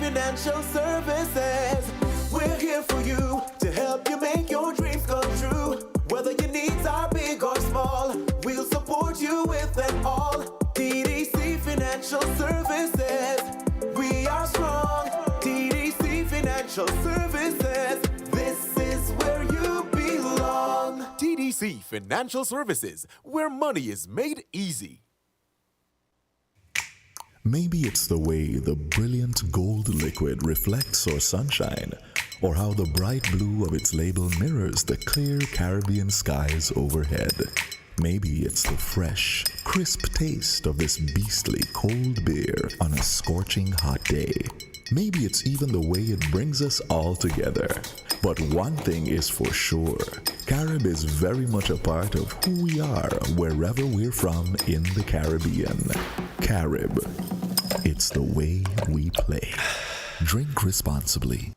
Financial Services. We're here for you to help you make your dreams come true. Whether your needs are big or small, we'll support you with it all. TDC Financial Services. We are strong. TDC Financial Services. This is where you belong. TDC Financial Services, where money is made easy. Maybe it's the way the brilliant gold liquid reflects our sunshine, or how the bright blue of its label mirrors the clear Caribbean skies overhead. Maybe it's the fresh, crisp taste of this beastly cold beer on a scorching hot day. Maybe it's even the way it brings us all together. But one thing is for sure, Carib is very much a part of who we are wherever we're from in the Caribbean. Carib, it's the way we play. Drink responsibly.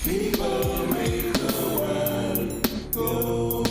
People make the world go.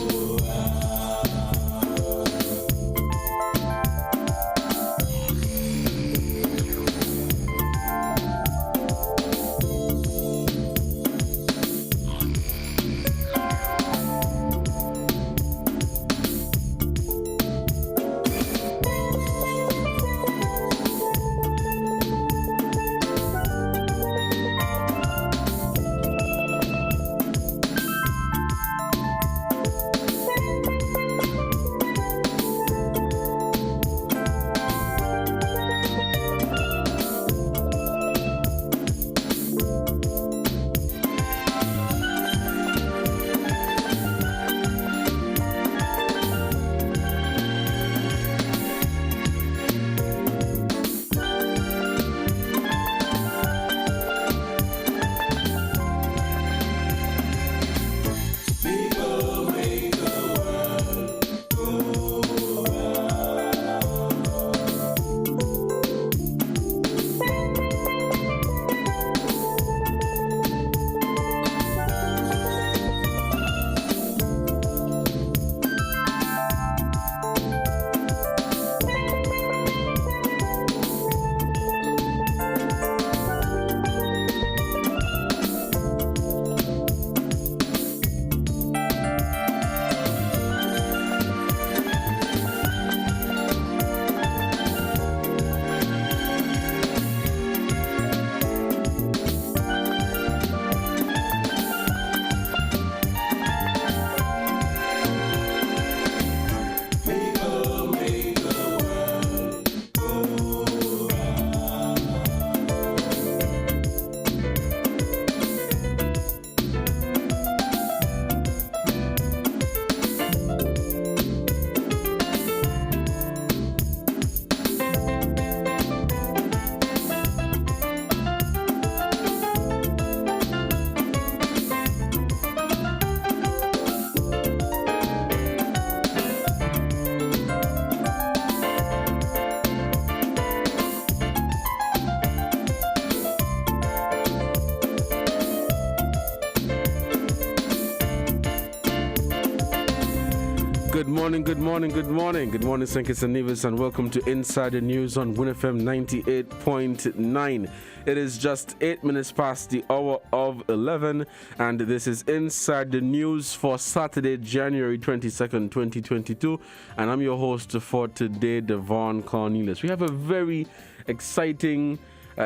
Good morning, good morning, good morning. Good morning, St. Kitts and Nevis, and welcome to Inside the News on WINNFM 98.9. It is just 8 minutes past the hour of 11, and this is Inside the News for Saturday, January 22nd, 2022. And I'm your host for today, Devon Cornelius. We have a very exciting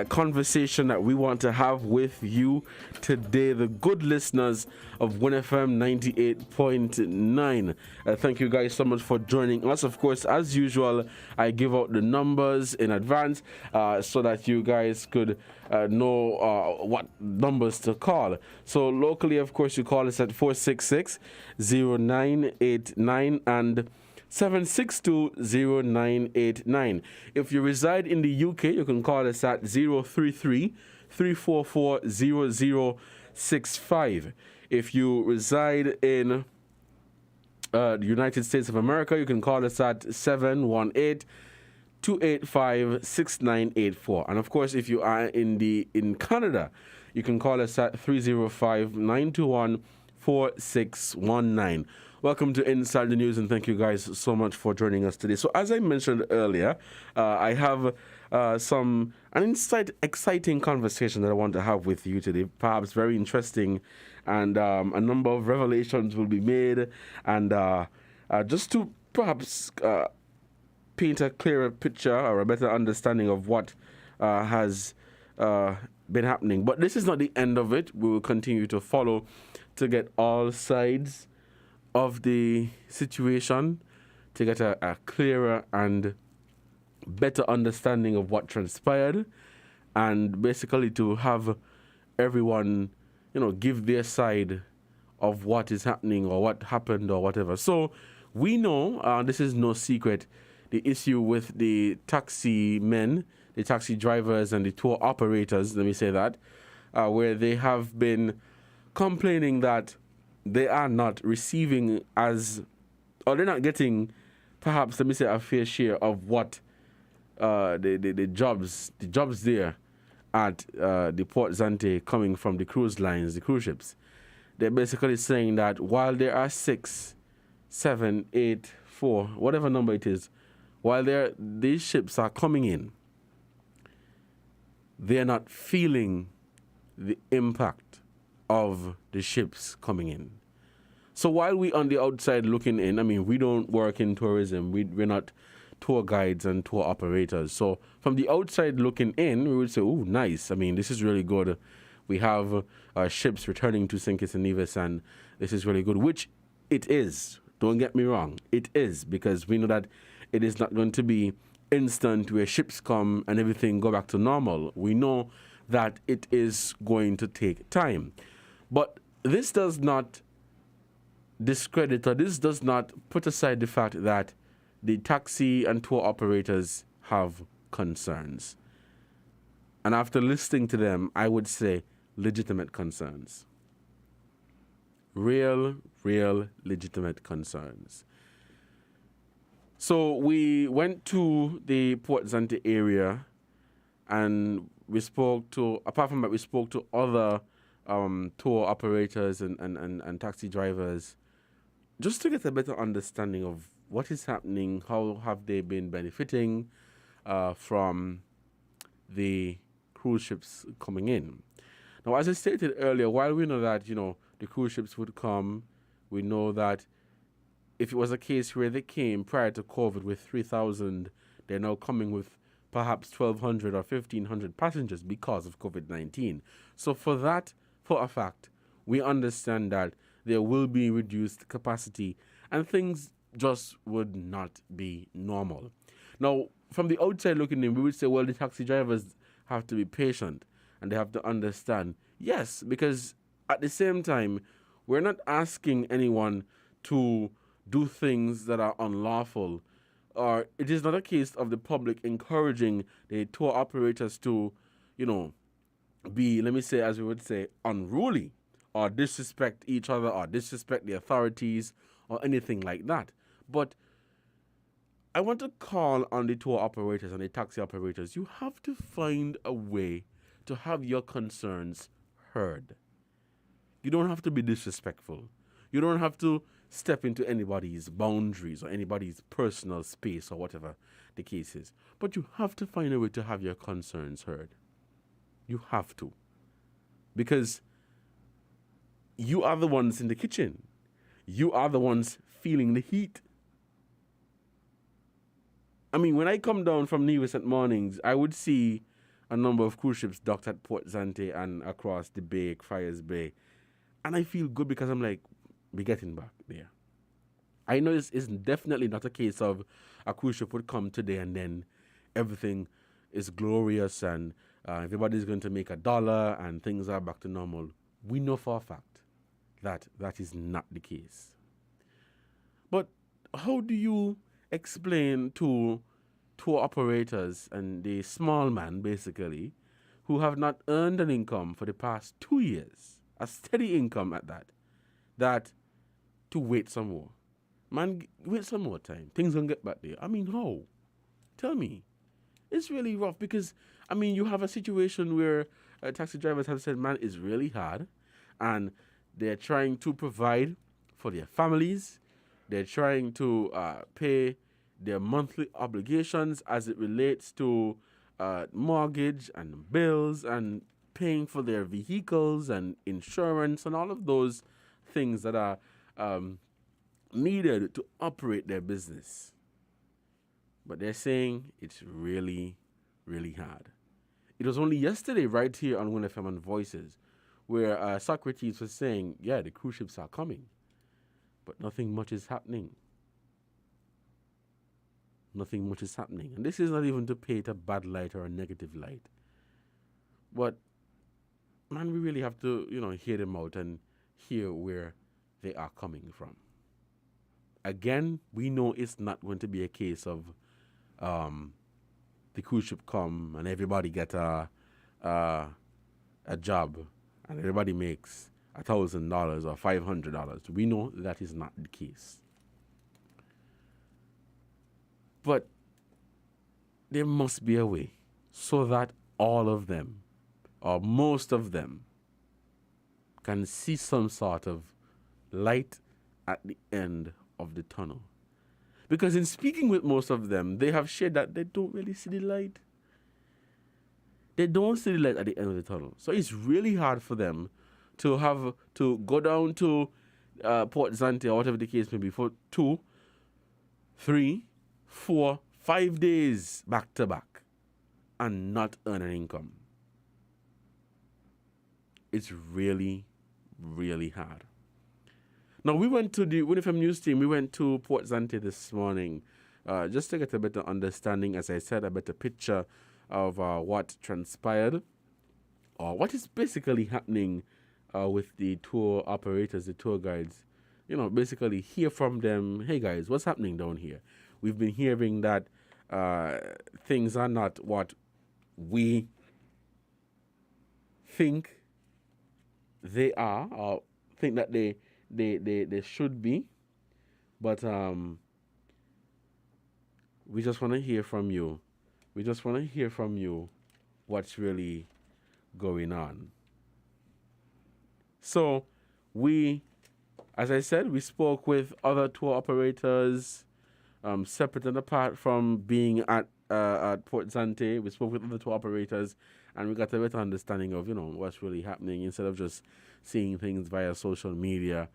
conversation that we want to have with you today, the good listeners of WINNFM 98.9. Thank you guys so much for joining us. Of course, as usual, I give out the numbers in advance so that you guys could know what numbers to call. So locally, of course, you call us at 466-0989 and 762-0989. If you reside in the UK, you can call us at 033-344-0065. If you reside in the United States of America, you can call us at 718-285-6984. And of course, if you are in Canada, you can call us at 305-921-4619. Welcome to Inside the News, and thank you guys so much for joining us today. So as I mentioned earlier, I have exciting conversation that I want to have with you today. Perhaps very interesting, and a number of revelations will be made, and just to perhaps paint a clearer picture or a better understanding of what has been happening. But this is not the end of it. We will continue to follow to get all sides of the situation, to get a clearer and better understanding of what transpired, and basically to have everyone, give their side of what is happening or what happened or whatever. So we know, this is no secret, the issue with the taxi men, the taxi drivers and the tour operators, let me say that, where they have been complaining that they are not receiving or they're not getting, perhaps, let me say, a fair share of what the jobs there at the Port Zante coming from the cruise lines, the cruise ships. They're basically saying that while there are 6, 7, 8, 4, whatever number it is, while these ships are coming in, they're not feeling the impact of the ships coming in. So while we on the outside looking in, I mean, we don't work in tourism. We're not tour guides and tour operators. So from the outside looking in, we would say, oh, nice. I mean, this is really good. We have ships returning to St. Kitts and Nevis, and this is really good, which it is. Don't get me wrong. It is, because we know that it is not going to be instant where ships come and everything go back to normal. We know that it is going to take time. But this does not discredit, or this does not put aside the fact that the taxi and tour operators have concerns. And after listening to them, I would say legitimate concerns. Real legitimate concerns. So we went to the Port Zante area, and we spoke to, apart from that, we spoke to other tour operators and taxi drivers, just to get a better understanding of what is happening, how have they been benefiting from the cruise ships coming in. Now, as I stated earlier, while we know that, the cruise ships would come, we know that if it was a case where they came prior to COVID with 3,000, they're now coming with perhaps 1,200 or 1,500 passengers because of COVID-19. So for a fact, we understand that there will be reduced capacity and things just would not be normal. Now, from the outside looking in, we would say, well, the taxi drivers have to be patient and they have to understand. Yes, because at the same time, we're not asking anyone to do things that are unlawful, or it is not a case of the public encouraging the tour operators to, be, let me say, as we would say, unruly or disrespect each other or disrespect the authorities or anything like that. But I want to call on the tour operators and the taxi operators. You have to find a way to have your concerns heard. You don't have to be disrespectful. You don't have to step into anybody's boundaries or anybody's personal space or whatever the case is. But you have to find a way to have your concerns heard. You have to. Because you are the ones in the kitchen. You are the ones feeling the heat. I mean, when I come down from Nevis at mornings, I would see a number of cruise ships docked at Port Zante and across the bay, Friars Bay. And I feel good because I'm like, we're getting back there. I know it's definitely not a case of a cruise ship would come today and then everything is glorious and everybody's going to make $1 and things are back to normal. We know for a fact that that is not the case. But how do you explain to tour operators and the small man, basically, who have not earned an income for the past 2 years, a steady income at that to wait some more? Man, wait some more time. Things gonna get back there. I mean, how? Tell me. It's really rough because, I mean, you have a situation where taxi drivers have said, man, it's really hard. And they're trying to provide for their families. They're trying to pay their monthly obligations as it relates to mortgage and bills and paying for their vehicles and insurance and all of those things that are needed to operate their business. But they're saying it's really, really hard. It was only yesterday right here on Win FM and Voices where Socrates was saying, yeah, the cruise ships are coming, but nothing much is happening. Nothing much is happening. And this is not even to paint a bad light or a negative light. But, man, we really have to, hear them out and hear where they are coming from. Again, we know it's not going to be a case of the cruise ship come and everybody get a job and everybody makes $1,000 or $500. We know that is not the case. But there must be a way so that all of them, or most of them, can see some sort of light at the end of the tunnel. Because in speaking with most of them, they have shared that they don't really see the light. They don't see the light at the end of the tunnel. So it's really hard for them to have to go down to Port Zante or whatever the case may be for 2, 3, 4, 5 days back to back and not earn an income. It's really, really hard. Now, we went to the WINNFM News team. We went to Port Zante this morning just to get a better understanding, as I said, a better picture of what transpired or what is basically happening with the tour operators, the tour guides. Basically hear from them, hey guys, what's happening down here? We've been hearing that things are not what we think they are or think that they should be. But we just want to hear from you. We just want to hear from you what's really going on. So as I said, we spoke with other tour operators, separate and apart from being at Port Zante. We spoke with other tour operators, and we got a better understanding of, what's really happening instead of just seeing things via social media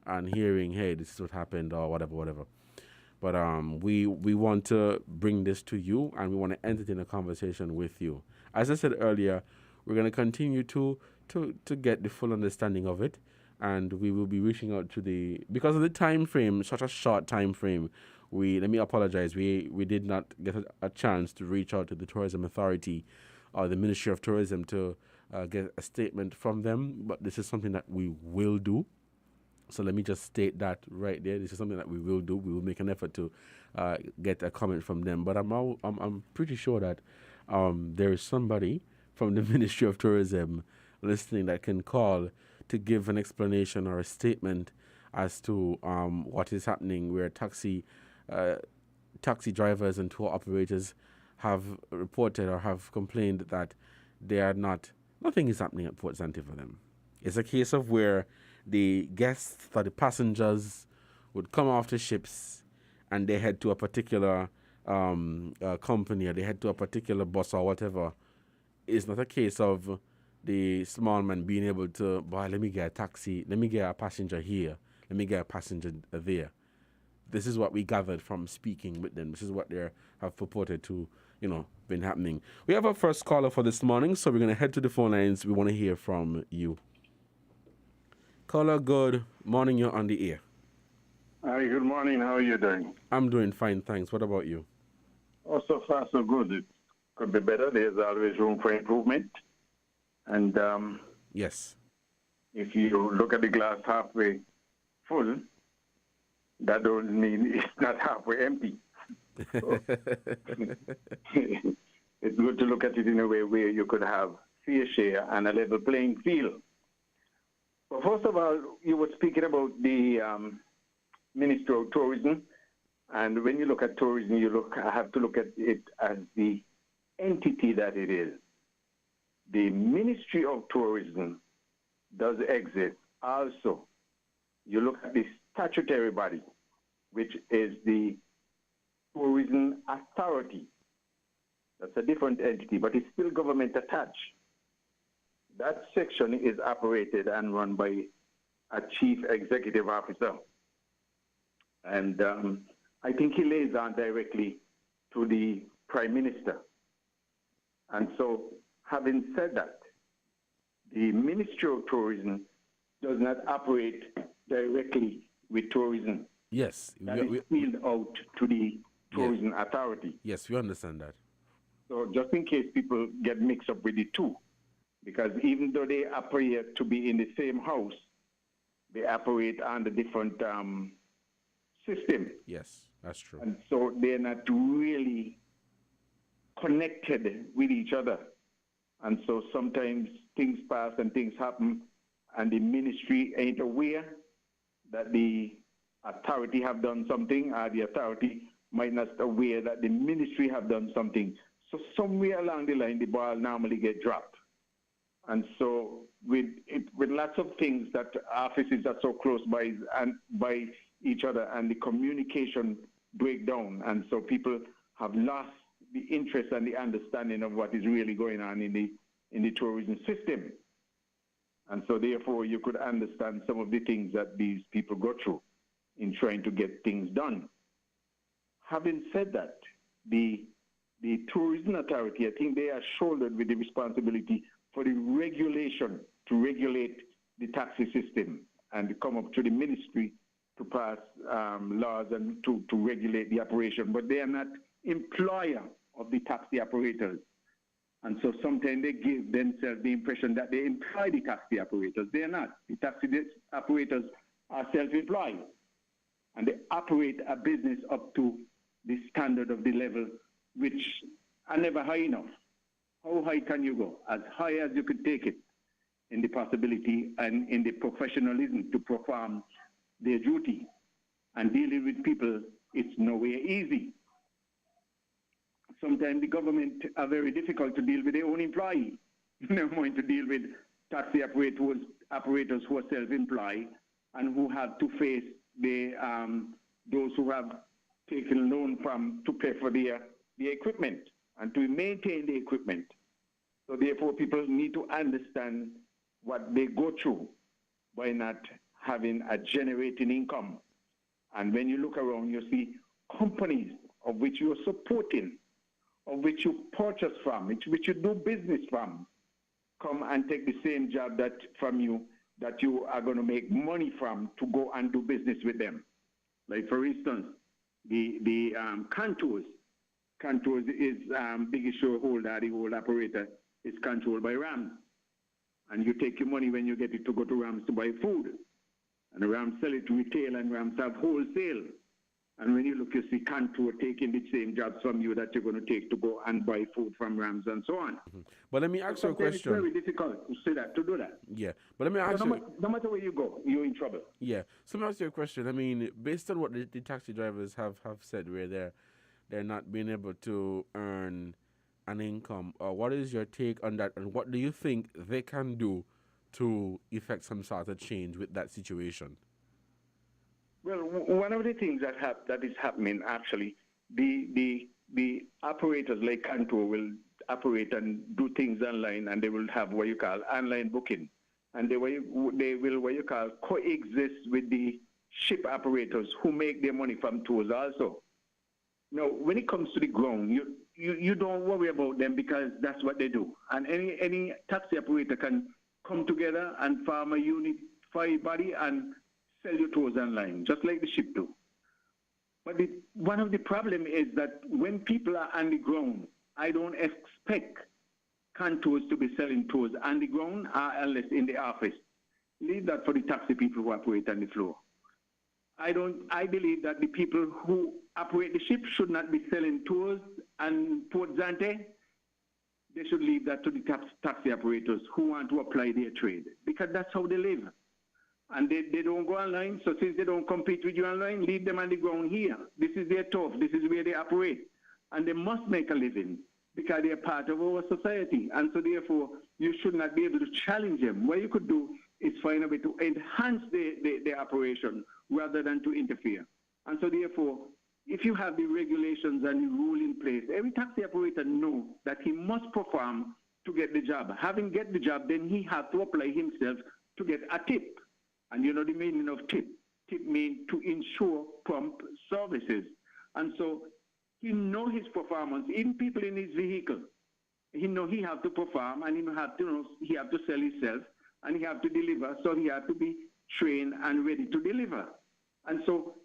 and hearing, hey, this is what happened or whatever. But we want to bring this to you, and we want to entertain a conversation with you. As I said earlier, we're going to continue to get the full understanding of it, and we will be reaching out to because of the time frame, such a short time frame. Let me apologize. We did not get a chance to reach out to the Tourism Authority or the Ministry of Tourism to get a statement from them, but this is something that we will do. So let me just state that right there. This is something that we will do. We will make an effort to get a comment from them. But I'm pretty sure that there is somebody from the Ministry of Tourism listening that can call to give an explanation or a statement as to what is happening, where taxi drivers and tour operators have reported or have complained that nothing is happening at Port Zante for them. It's a case of where the guests or the passengers would come off the ships and they head to a particular company, or they head to a particular bus or whatever. It's not a case of the small man being able to, boy, let me get a taxi, let me get a passenger here, let me get a passenger there. This is what we gathered from speaking with them. This is what they have purported to, been happening. We have our first caller for this morning, so we're going to head to the phone lines. We want to hear from you. Caller, good morning. You're on the air. Hi, good morning. How are you doing? I'm doing fine, thanks. What about you? Oh, so far, so good. It could be better. There's always room for improvement. And yes, if you look at the glass halfway full, that don't mean it's not halfway empty. So, it's good to look at it in a way where you could have fair share and a level playing field. But first of all, you were speaking about the Ministry of Tourism. And when you look at tourism, I have to look at it as the entity that it is. The Ministry of Tourism does exist. Also, you look at the statutory body, which is the Tourism Authority. That's a different entity, but it's still government attached. That section is operated and run by a chief executive officer. And I think he lays on directly to the prime minister. And so, having said that, the Ministry of Tourism does not operate directly with tourism. Yes. That is wheeled out to the tourism authority. Yes, we understand that. So just in case people get mixed up with the two, because even though they appear to be in the same house, they operate on the different system. Yes, that's true. And so they're not really connected with each other. And so sometimes things pass and things happen, and the ministry ain't aware that the authority have done something, or the authority might not be aware that the ministry have done something. So somewhere along the line, the ball normally get dropped. And so with lots of things that offices are so close by and by each other, and the communication break down, and so people have lost the interest and the understanding of what is really going on in the tourism system. And so therefore you could understand some of the things that these people go through in trying to get things done. Having said that, the tourism authority, I think they are shouldered with the responsibility for the regulation, to regulate the taxi system and come up to the ministry to pass laws and to regulate the operation. But they are not employer of the taxi operators. And so sometimes they give themselves the impression that they employ the taxi operators. They are not. The taxi operators are self-employed. And they operate a business up to the standard of the level, which are never high enough. How high can you go? As high as you could take it in the possibility and in the professionalism to perform their duty. And dealing with people, it's nowhere easy. Sometimes the government are very difficult to deal with their own employees. Never mind to deal with taxi operators who are self-employed and who have to face those who have taken loan from to pay for their equipment and to maintain the equipment. So therefore, people need to understand what they go through by not having a generating income. And when you look around, you see companies of which you are supporting, of which you purchase from, which you do business from, come and take the same job from you that you are going to make money from to go and do business with them. Like for instance, the Contours. Contours is biggest shareholder, the whole operator is controlled by Rams. And you take your money when you get it to go to Rams to buy food. And Rams sell it retail and Rams have wholesale. And when you look, you see Contour taking the same jobs from you that you're going to take to go and buy food from Rams and so on. Mm-hmm. But let me ask you a question. It's very difficult to do that. Yeah, but let me ask you. No matter where you go, you're in trouble. Yeah, so let me ask you a question. I mean, based on what the taxi drivers have said, where they're not being able to earn an income, what is your take on that, and what do you think they can do to effect some sort of change with that situation? Well, one of the things that is happening actually, the operators like Contour will operate and do things online, and they will have what you call online booking, and they will what you call coexist with the ship operators who make their money from tours also. Now, when it comes to the ground, you don't worry about them because that's what they do, and any taxi operator can come together and form a unified body and sell your tours online, just like the ship do. But one of the problem is that when people are on the ground, I don't expect Contours to be selling tours on the ground unless in the office. Leave that for the taxi people who operate on the floor. I believe that the people who operate the ship should not be selling tours and Port Zante. They should leave that to the taxi operators who want to apply their trade, because that's how they live. And they don't go online, so since they don't compete with you online, leave them on the ground here. This is their turf, this is where they operate. And they must make a living because they are part of our society. And so therefore, you should not be able to challenge them. What you could do is find a way to enhance the operation rather than to interfere. And so therefore, if you have the regulations and the rule in place, every taxi operator knows that he must perform to get the job. Having get the job, then he has to apply himself to get a tip. And you know the meaning of tip. Tip means to ensure prompt services. And so he know his performance. Even people in his vehicle, he know he have to perform, and he have to know he have to sell himself, and he have to deliver. So he have to be trained and ready to deliver. And so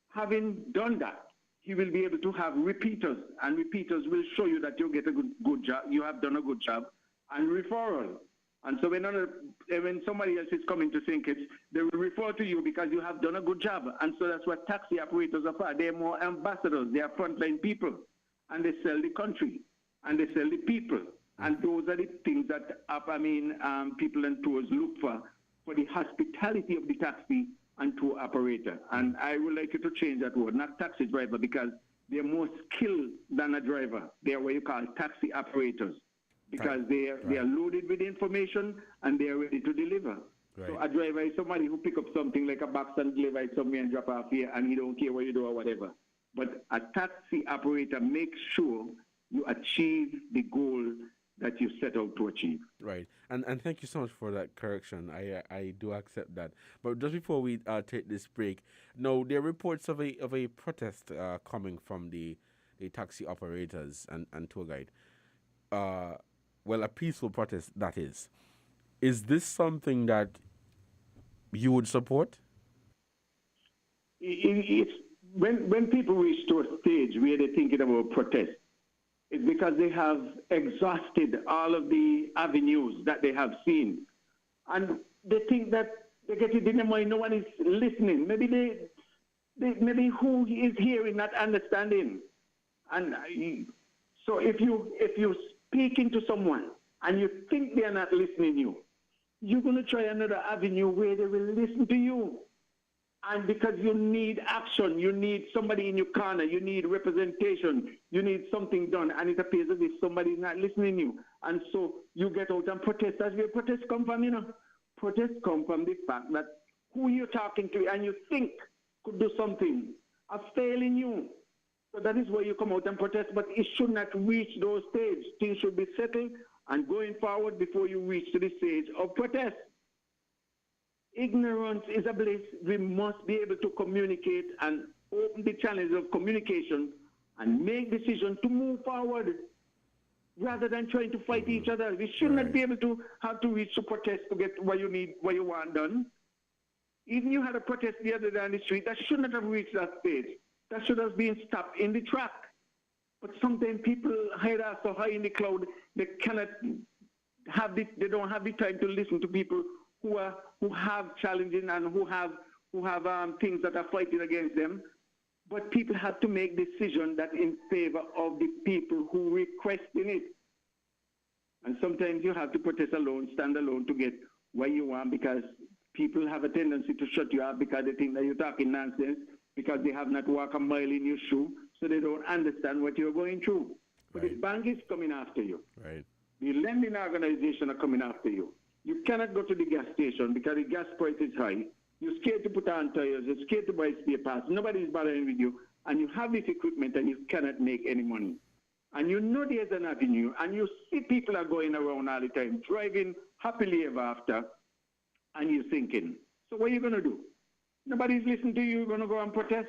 having done that, he will be able to have repeaters, and repeaters will show you that you get a good job, you have done a good job, and referral. And so when somebody else is coming to St. Kitts, they will refer to you because you have done a good job. And so that's what taxi operators are for. They're more ambassadors. They are frontline people. And they sell the country. And they sell the people. And those are the things that, people and tours look for the hospitality of the taxi and tour operator. And I would like you to change that word, not taxi driver, because they're more skilled than a driver. They're what you call taxi operators, because they are loaded with information and they are ready to deliver. Right. So a driver is somebody who pick up something like a box and deliver it somewhere and drop off here, and he don't care what you do or whatever. But a taxi operator makes sure you achieve the goal that you set out to achieve. Right, and thank you so much for that correction. I do accept that. But just before we take this break, no, there are reports of a protest coming from the taxi operators and tour guide. Well, a peaceful protest, that is. Is this something that you would support? It's when people reach to a stage where they're thinking about protest, it's because they have exhausted all of the avenues that they have seen. And they think that they get it in their mind, no one is listening. Maybe maybe who is hearing, not understanding. And so if you speaking to someone and you think they are not listening to you, you're going to try another avenue where they will listen to you. And because you need action, you need somebody in your corner, you need representation, you need something done, and it appears as if somebody is not listening to you. And so you get out and protest. That's where protests come from, you know. Protests come from the fact that who you're talking to and you think could do something are failing you. So that is why you come out and protest, but it should not reach those stages. Things should be settled and going forward before you reach to the stage of protest. Ignorance is a bliss. We must be able to communicate and open the channels of communication and make decisions to move forward rather than trying to fight each other. We should not be able to have to reach to protest to get what you need, what you want done. Even you had a protest the other day on the street, that should not have reached that stage. That should have been stopped in the track. But sometimes people hide us so high in the cloud, they cannot have they don't have the time to listen to people who have challenging and who have things that are fighting against them. But people have to make decisions that in favor of the people who requesting it. And sometimes you have to protest alone, stand alone to get what you want, because people have a tendency to shut you up because they think that you're talking nonsense, because they have not walked a mile in your shoe, so they don't understand what you're going through. But the bank is coming after you. Right. The lending organization are coming after you. You cannot go to the gas station because the gas price is high. You're scared to put on tires. You're scared to buy spare parts. Nobody's bothering with you. And you have this equipment and you cannot make any money. And you know there's an avenue. And you see people are going around all the time, driving happily ever after. And you're thinking, so what are you going to do? Nobody's listening to you. You're going to go and protest?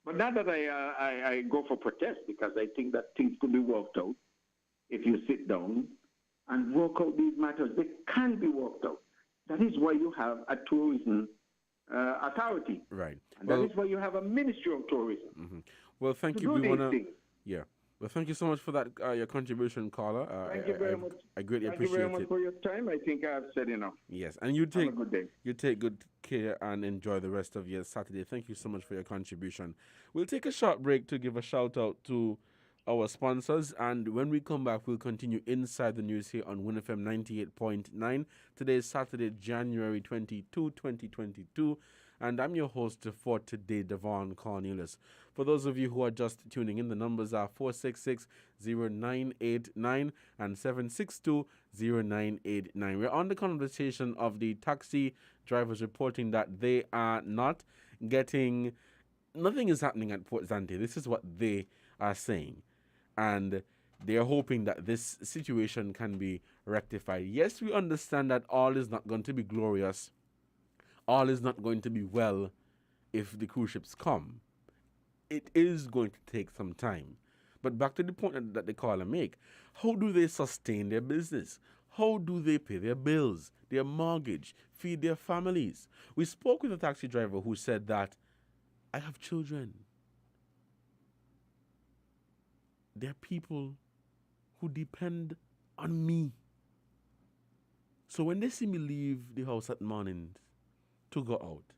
But not that I go for protest, because I think that things could be worked out if you sit down and work out these matters. They can be worked out. That is why you have a tourism authority. Right. And that is why you have a Ministry of Tourism. Mm-hmm. Well, thank you. Yeah. Well, thank you so much for that, your contribution, caller. Thank you very much. I greatly appreciate it. Thank you very much for your time. I think I've said enough. Yes, and you take have a good day. You take good care and enjoy the rest of your Saturday. Thank you so much for your contribution. We'll take a short break to give a shout out to our sponsors, and when we come back, we'll continue inside the news here on WINNFM 98.9. Today is Saturday, January 22, 2022. And I'm your host for today, Devon Cornelius. For those of you who are just tuning in, the numbers are 466-0989 and 762-0989. We're on the conversation of the taxi drivers reporting that they are not getting nothing is happening at Port Zante. This is what they are saying. And they are hoping that this situation can be rectified. Yes, we understand that all is not going to be glorious. All is not going to be well if the cruise ships come. It is going to take some time. But back to the point that the caller make, how do they sustain their business? How do they pay their bills, their mortgage, feed their families? We spoke with a taxi driver who said that, I have children. There are people who depend on me. So when they see me leave the house at mornings to go out,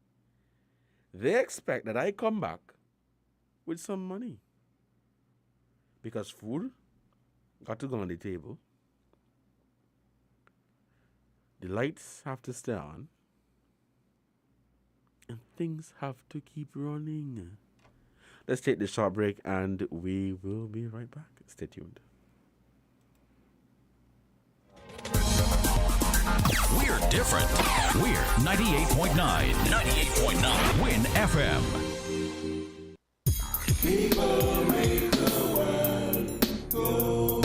they expect that I come back with some money. Because food got to go on the table. The lights have to stay on. And things have to keep running. Let's take the short break and we will be right back. Stay tuned. We're different. We're 98.9. 98.9 Win FM. People make the world go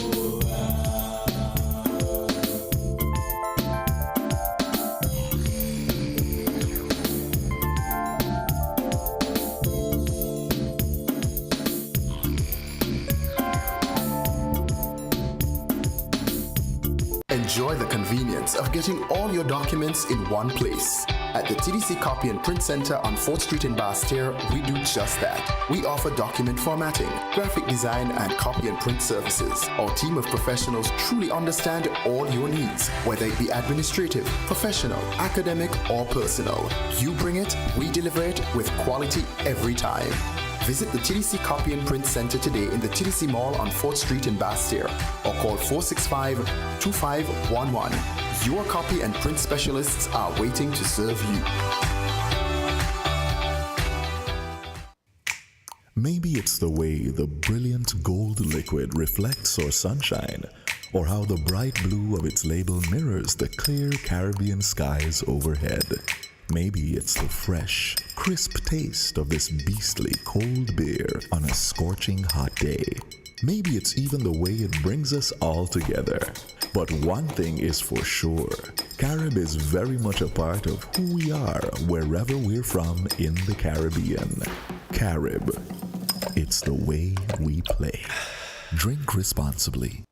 Enjoy the convenience of getting all your documents in one place. At the TDC Copy and Print Center on 4th Street in Basse-Terre, we do just that. We offer document formatting, graphic design, and copy and print services. Our team of professionals truly understand all your needs, whether it be administrative, professional, academic, or personal. You bring it, we deliver it with quality every time. Visit the TDC Copy and Print Center today in the TDC Mall on 4th Street in Basse-Terre or call 465-2511. Your copy and print specialists are waiting to serve you. Maybe it's the way the brilliant gold liquid reflects our sunshine, or how the bright blue of its label mirrors the clear Caribbean skies overhead. Maybe it's the fresh, crisp taste of this beastly cold beer on a scorching hot day. Maybe it's even the way it brings us all together. But one thing is for sure, Carib is very much a part of who we are wherever we're from in the Caribbean. Carib, it's the way we play. Drink responsibly.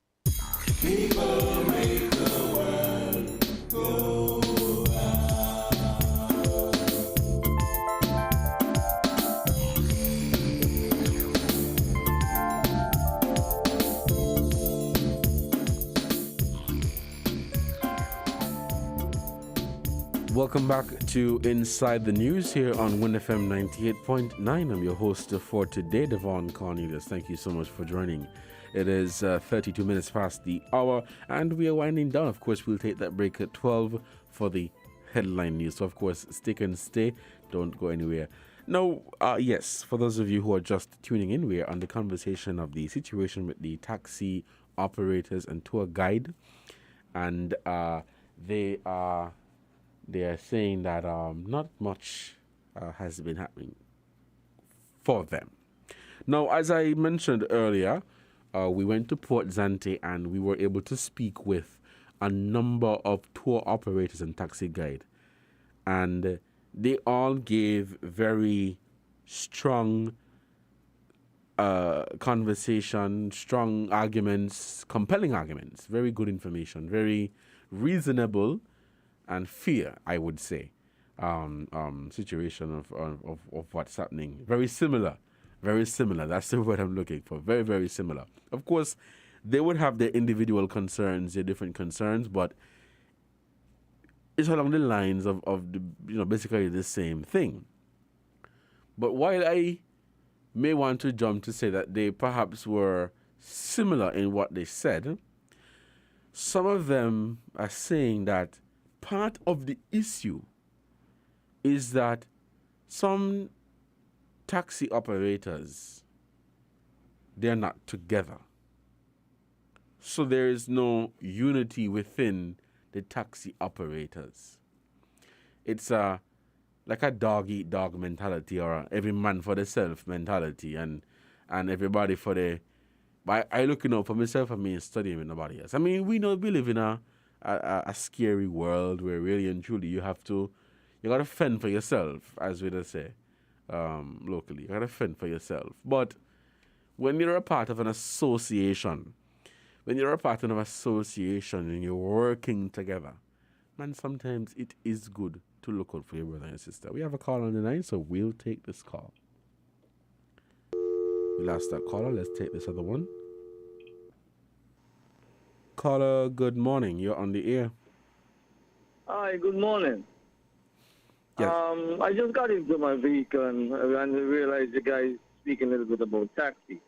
People make the world go Welcome back to Inside the News here on WINNFM 98.9. I'm your host for today, Devon Cornelius. Thank you so much for joining. It is 32 minutes past the hour, and we are winding down. Of course, we'll take that break at 12 for the headline news. So, of course, stick and stay. Don't go anywhere. Now, yes, for those of you who are just tuning in, we are on the conversation of the situation with the taxi operators and tour guide. And they are saying that not much has been happening for them. Now, as I mentioned earlier, we went to Port Zante and we were able to speak with a number of tour operators and taxi guide. And they all gave very strong conversation, strong arguments, compelling arguments, very good information, very reasonable and fair, I would say, situation of what's happening. Very similar. That's the word I'm looking for. Very, very similar. Of course, they would have their individual concerns, their different concerns, but it's along the lines of the, basically the same thing. But while I may want to jump to say that they perhaps were similar in what they said, some of them are saying that part of the issue is that some taxi operators, they're not together. So there is no unity within the taxi operators. It's a like a dog eat dog mentality or a every man for the self mentality and everybody for the. But I looking out for myself and me studying with nobody else. I mean, we know we live in a scary world where really and truly you gotta fend for yourself, as we just say, locally. You gotta fend for yourself. But when you're a part of an association, and you're working together, man, sometimes it is good to look out for your brother and sister. We have a call on the line, so we'll take this call. We lost that caller. Let's take this other one. Caller, good morning. You're on the air. Hi, good morning. Yes. I just got into my vehicle and realized the guy is speaking a little bit about taxi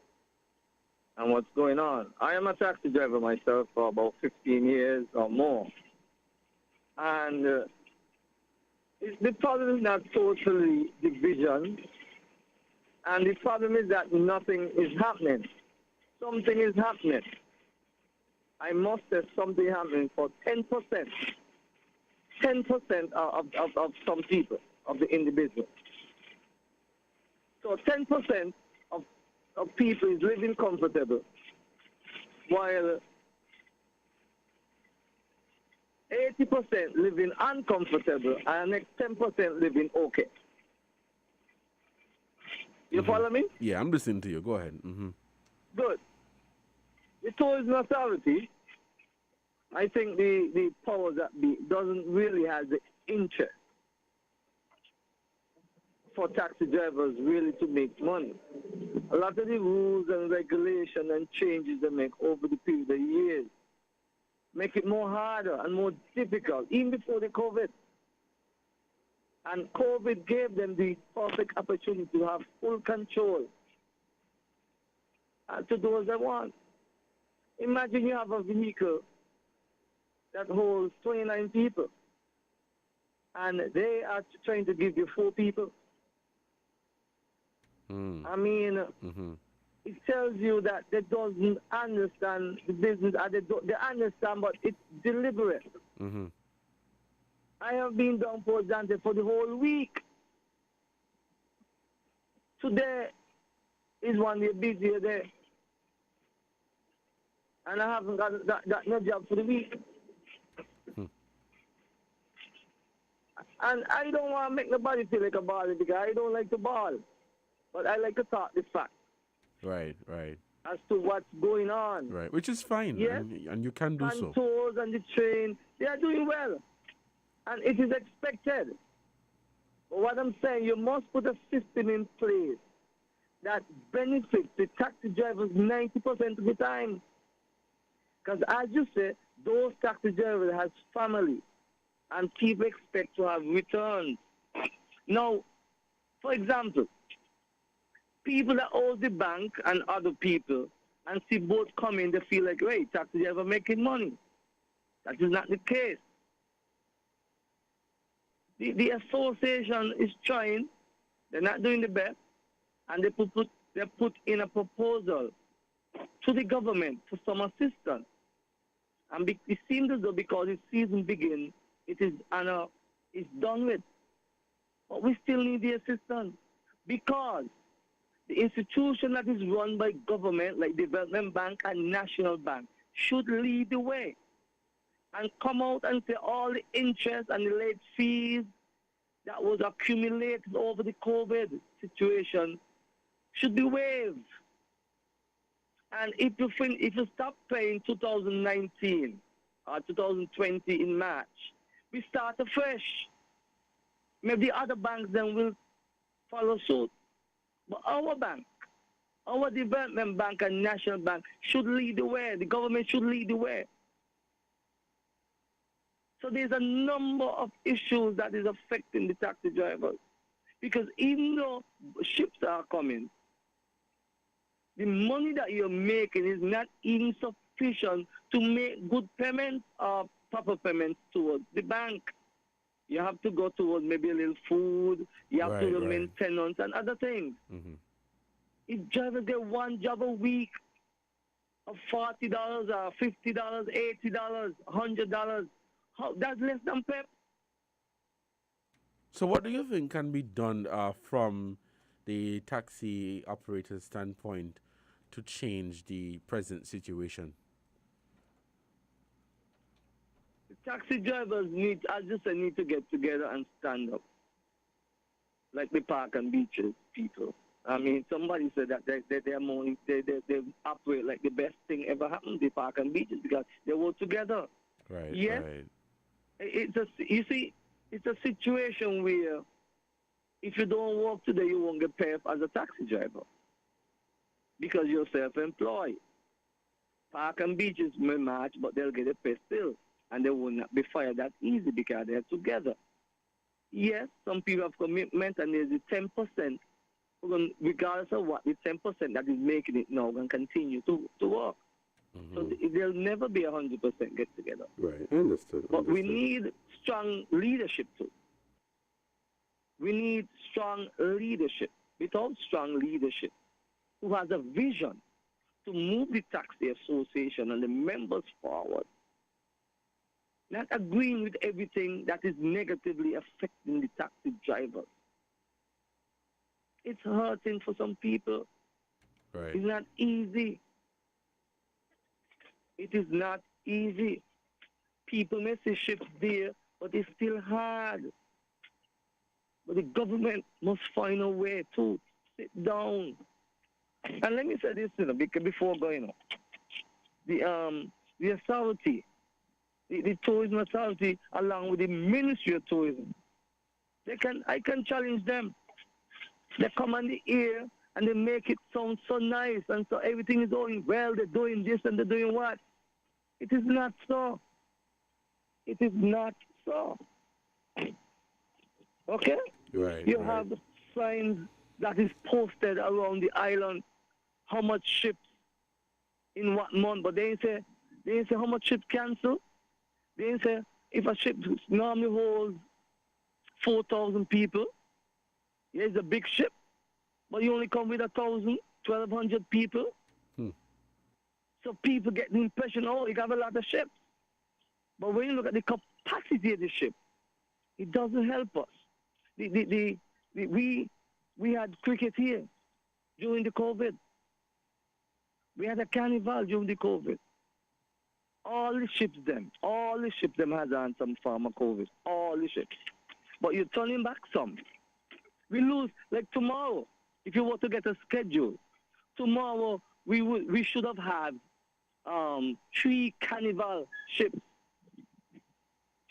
and what's going on. I am a taxi driver myself for about 15 years or more. And the problem is not totally division. And the problem is that nothing is happening. Something is happening. I must say something happening for 10%. 10% of some people, of the individual. So 10% of people is living comfortable, while 80% living uncomfortable, and the next 10% living okay. You follow me? Yeah, I'm listening to you. Go ahead. Mm-hmm. Good. The tourism authority, I think the powers that be doesn't really have the interest for taxi drivers really to make money. A lot of the rules and regulation and changes they make over the period of years make it more harder and more difficult, even before the COVID. And COVID gave them the perfect opportunity to have full control and to do what they want. Imagine you have a vehicle that holds 29 people, and they are trying to give you 4 people. I mean, it tells you that they don't understand the business. They understand, but it's deliberate. I have been down Port Dante for the whole week. Today is one day busier day, and I haven't got no job for the week. And I don't want to make nobody feel like a baller because I don't like to ball. But I like to talk the fact. Right. As to what's going on. Right, which is fine. Yes. And you can do so. Tours and the train, they are doing well. And it is expected. But what I'm saying, you must put a system in place that benefits the taxi drivers 90% of the time. Because as you say, those taxi drivers have family. And people expect to have returns. Now, for example, people that owe the bank and other people and see both coming, they feel like, wait, taxi driver making money. That is not the case. The association is trying, they're not doing the best, and they put in a proposal to the government for some assistance. And it seems as though because the season begins, it's done with. But we still need the assistance because the institution that is run by government, like Development Bank and National Bank, should lead the way and come out and say all the interest and the late fees that was accumulated over the COVID situation should be waived. And if you stop paying 2019 or 2020 in March, we start afresh. Maybe other banks then will follow suit. But our bank, our Development Bank and National Bank should lead the way. The government should lead the way. So there's a number of issues that is affecting the taxi drivers. Because even though ships are coming, the money that you're making is not even sufficient to make good payments or proper payments towards the bank. You have to go towards maybe a little food, you have to do maintenance and other things. If drivers get one job a week of $40 or $50, $80, $100, that's less than pep. So, what do you think can be done from the taxi operator standpoint to change the present situation? The taxi drivers need to get together and stand up, like the park and beaches people. I mean, somebody said that they operate like the best thing ever happened, the park and beaches, because they work together. Right. Yes. Right. It's a situation where if you don't work today, you won't get paid as a taxi driver because you're self-employed. Park and beaches may match, but they'll get a pay still, and they will not be fired that easy because they're together. Yes, some people have commitment, and there's the 10%. Regardless of what, the 10% that is making it now and continue to work. Mm-hmm. So there'll never be 100% get together. Right, understood. But we need strong leadership too. We need strong leadership. Without strong leadership, who has a vision to move the taxi association and the members forward, not agreeing with everything that is negatively affecting the taxi drivers. It's hurting for some people. Right. It's not easy. It is not easy. People may see ships there, but it's still hard. But the government must find a way to sit down. And let me say this, before going on. The authority, the tourism authority, along with the Ministry of Tourism, I can challenge them. They come on the air and they make it sound so nice and so everything is going well, they're doing this and they're doing what. It is not so. It is not so. Okay? Right. You have signs that is posted around the island, how much ships in what month, but they ain't say how much ships cancel. They ain't say if a ship normally holds 4,000 people, yeah, it's a big ship, but you only come with 1,000, 1,200 people. So people get the impression, oh, you have a lot of ships. But when you look at the capacity of the ship, it doesn't help us. We had cricket here during the COVID. We had a carnival during the COVID. All the ships them has on some form of COVID. All the ships. But you're turning back some. We lose, like tomorrow, if you were to get a schedule, tomorrow we should have had 3 carnival ships.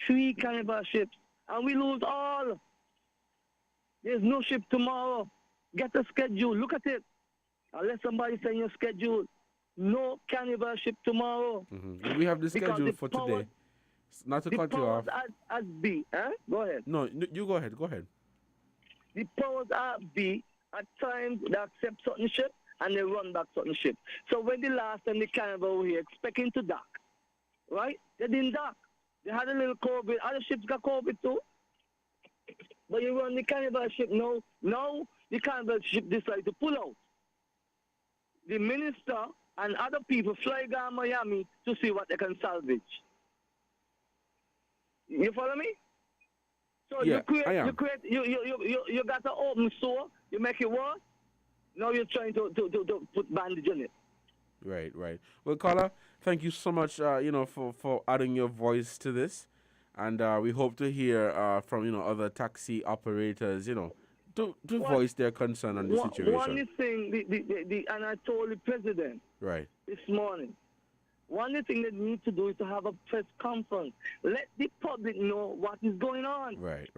3 carnival ships. And we lose all. There's no ship tomorrow. Get a schedule. Look at it. Unless somebody send your schedule. No carnival ship tomorrow. Mm-hmm. We have the schedule for today. Not to cut you off. As B. Go ahead. No, you go ahead. Go ahead. The powers are B. At times they accept certain ship and they run back certain ship. So when the last time the carnival were here expecting to dock, right? They didn't dock. They had a little COVID. Other ships got COVID too. But you run the carnival ship now. Now the carnival ship decided to pull out. The minister and other people fly down Miami to see what they can salvage. You follow me? So yeah, you got an open store, you make it work. Now you're trying to put bandage on it. Right. Well, Carla, thank you so much, for adding your voice to this, and we hope to hear from other taxi operators, to voice their concern on the situation. One thing, and I told the president this morning. One thing they need to do is to have a press conference. Let the public know what is going on. Right.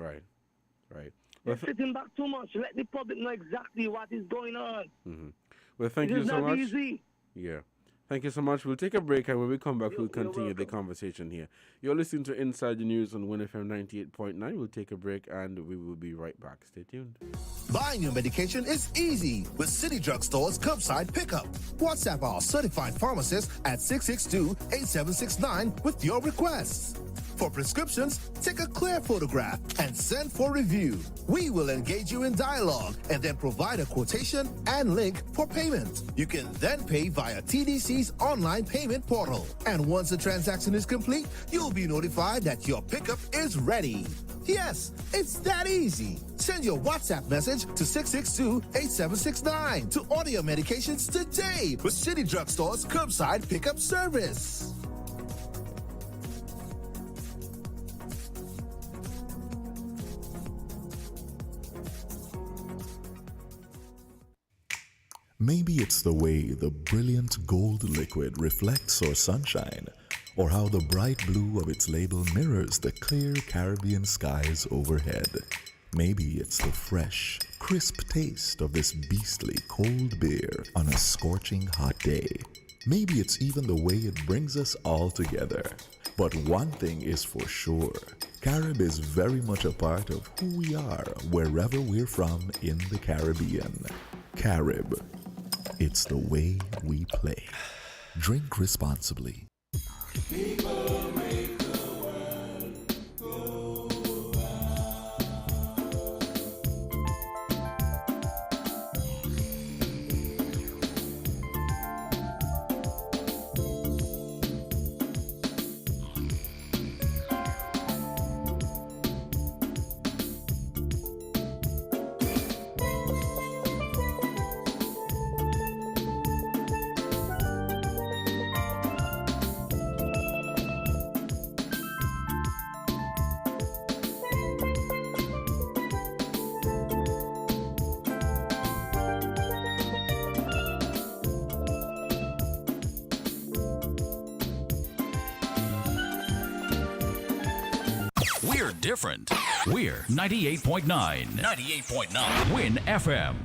They're sitting back too much. Let the public know exactly what is going on. Mm-hmm. Well, thank you so much. It's not easy. Yeah. Thank you so much. We'll take a break, and when we come back, we'll continue the conversation here. You're listening to Inside the News on WINNFM 98.9. We'll take a break, and we will be right back. Stay tuned. Buying your medication is easy with City Drug Store's curbside pickup. WhatsApp our certified pharmacist at 662-8769 with your requests. For prescriptions, take a clear photograph and send for review. We will engage you in dialogue and then provide a quotation and link for payment. You can then pay via TDC's online payment portal. And once the transaction is complete, you'll be notified that your pickup is ready. Yes, it's that easy. Send your WhatsApp message to 662-8769 to order your medications today with City Drugstore's curbside pickup service. Maybe it's the way the brilliant gold liquid reflects our sunshine, or how the bright blue of its label mirrors the clear Caribbean skies overhead. Maybe it's the fresh, crisp taste of this beastly cold beer on a scorching hot day. Maybe it's even the way it brings us all together. But one thing is for sure, Carib is very much a part of who we are wherever we're from in the Caribbean. Carib. It's the way we play. Drink responsibly. We're different. We're 98.9. 98.9. Win FM.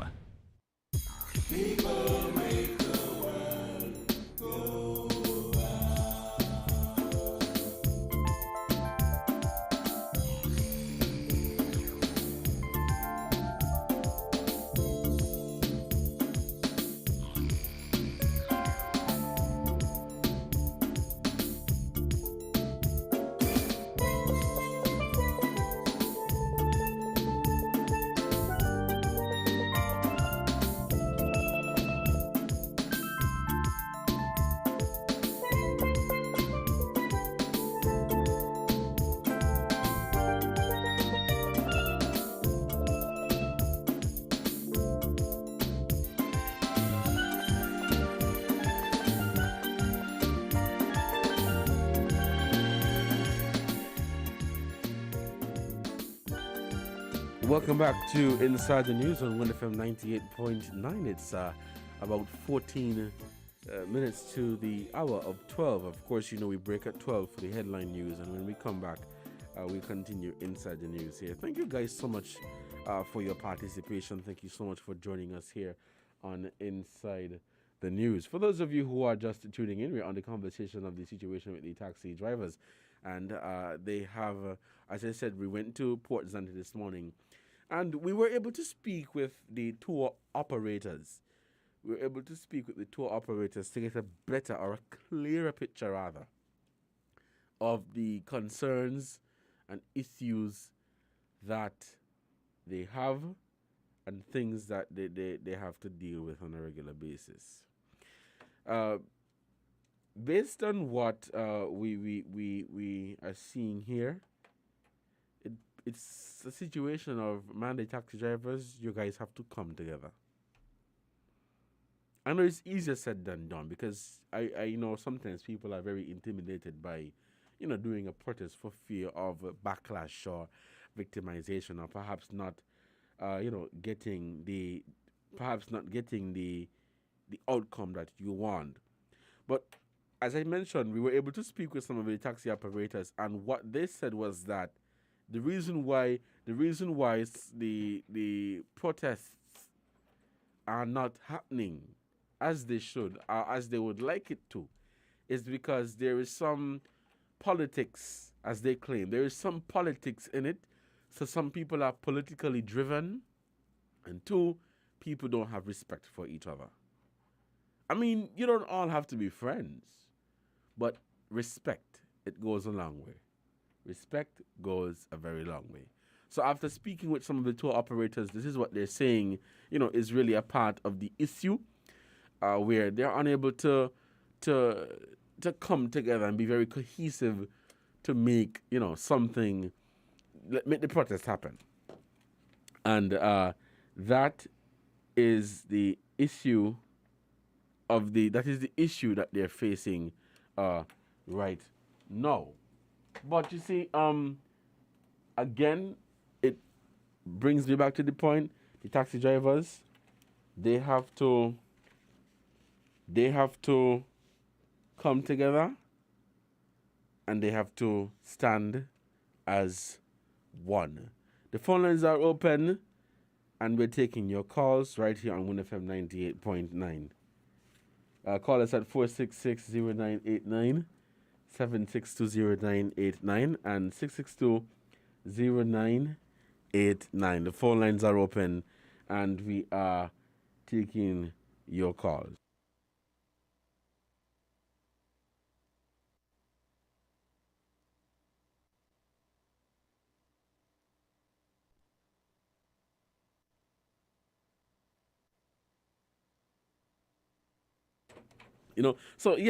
Welcome back to Inside the News on WINNFM 98.9. It's about 14 minutes to the hour of 12. Of course, you know we break at 12 for the headline news, and when we come back, we continue Inside the News here. Thank you guys so much for your participation. Thank you so much for joining us here on Inside the News. For those of you who are just tuning in, we're on the conversation of the situation with the taxi drivers, and they have, as I said, we went to Port Zante this morning, and we were able to speak with the tour operators. We were able to speak with the tour operators to get a better or a clearer picture, rather, of the concerns and issues that they have and things that they have to deal with on a regular basis. Based on what we are seeing here, it's a situation of, man, the taxi drivers, you guys have to come together. I know it's easier said than done, because I know sometimes people are very intimidated by, doing a protest for fear of backlash or victimization, or perhaps not, getting the outcome that you want. But as I mentioned, we were able to speak with some of the taxi operators, and what they said was that the reason why the protests are not happening as they should, or as they would like it to, is because there is some politics, as they claim. There is some politics in it. So some people are politically driven, and two, people don't have respect for each other. I mean, you don't all have to be friends, but respect, it goes a long way. Respect goes a very long way. So after speaking with some of the tour operators, this is what they're saying, is really a part of the issue, where they're unable to come together and be very cohesive to make, something make the protest happen. And that is the issue that they're facing right now. But you see, again, it brings me back to the point: the taxi drivers, they have to come together, and they have to stand as one. The phone lines are open, and we're taking your calls right here on WINNFM 98.9. Call us at 466-0989, 762-0989, and 662-0989. The phone lines are open, and we are taking your calls. Sorry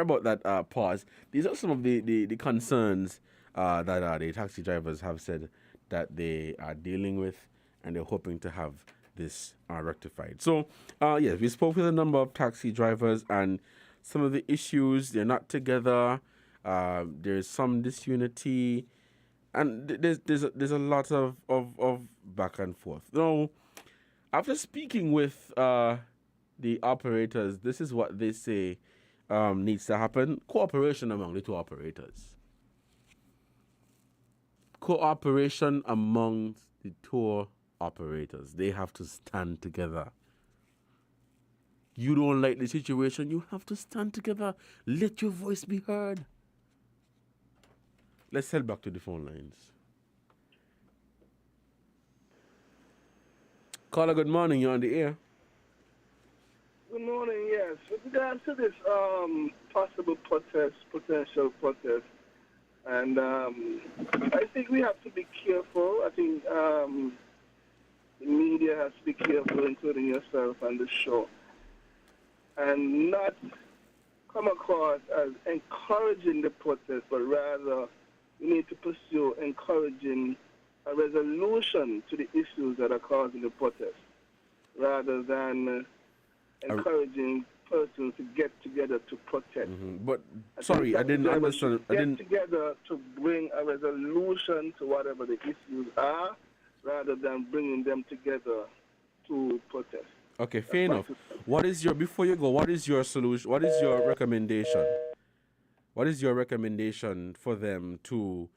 about that pause. These are some of the concerns that the taxi drivers have said that they are dealing with, and they're hoping to have this rectified. So, yes, we spoke with a number of taxi drivers, and some of the issues, they're not together. There's some disunity, and there's a lot of back and forth. Now, after speaking with the operators, this is what they say needs to happen: cooperation among the two operators. Cooperation among the tour operators. They have to stand together. You don't like the situation, you have to stand together. Let your voice be heard. Let's head back to the phone lines. Caller, good morning. You're on the air. Good morning, yes. With regards to this potential protest, and I think we have to be careful. I think the media has to be careful, including yourself and the show, and not come across as encouraging the protest, but rather we need to pursue encouraging a resolution to the issues that are causing the protest, rather than encouraging persons to get together to protest. But sorry, I didn't understand. Get together to bring a resolution to whatever the issues are, rather than bringing them together to protest. Okay, fair enough. Before you go, what is your solution? What is your recommendation? What is your recommendation for them to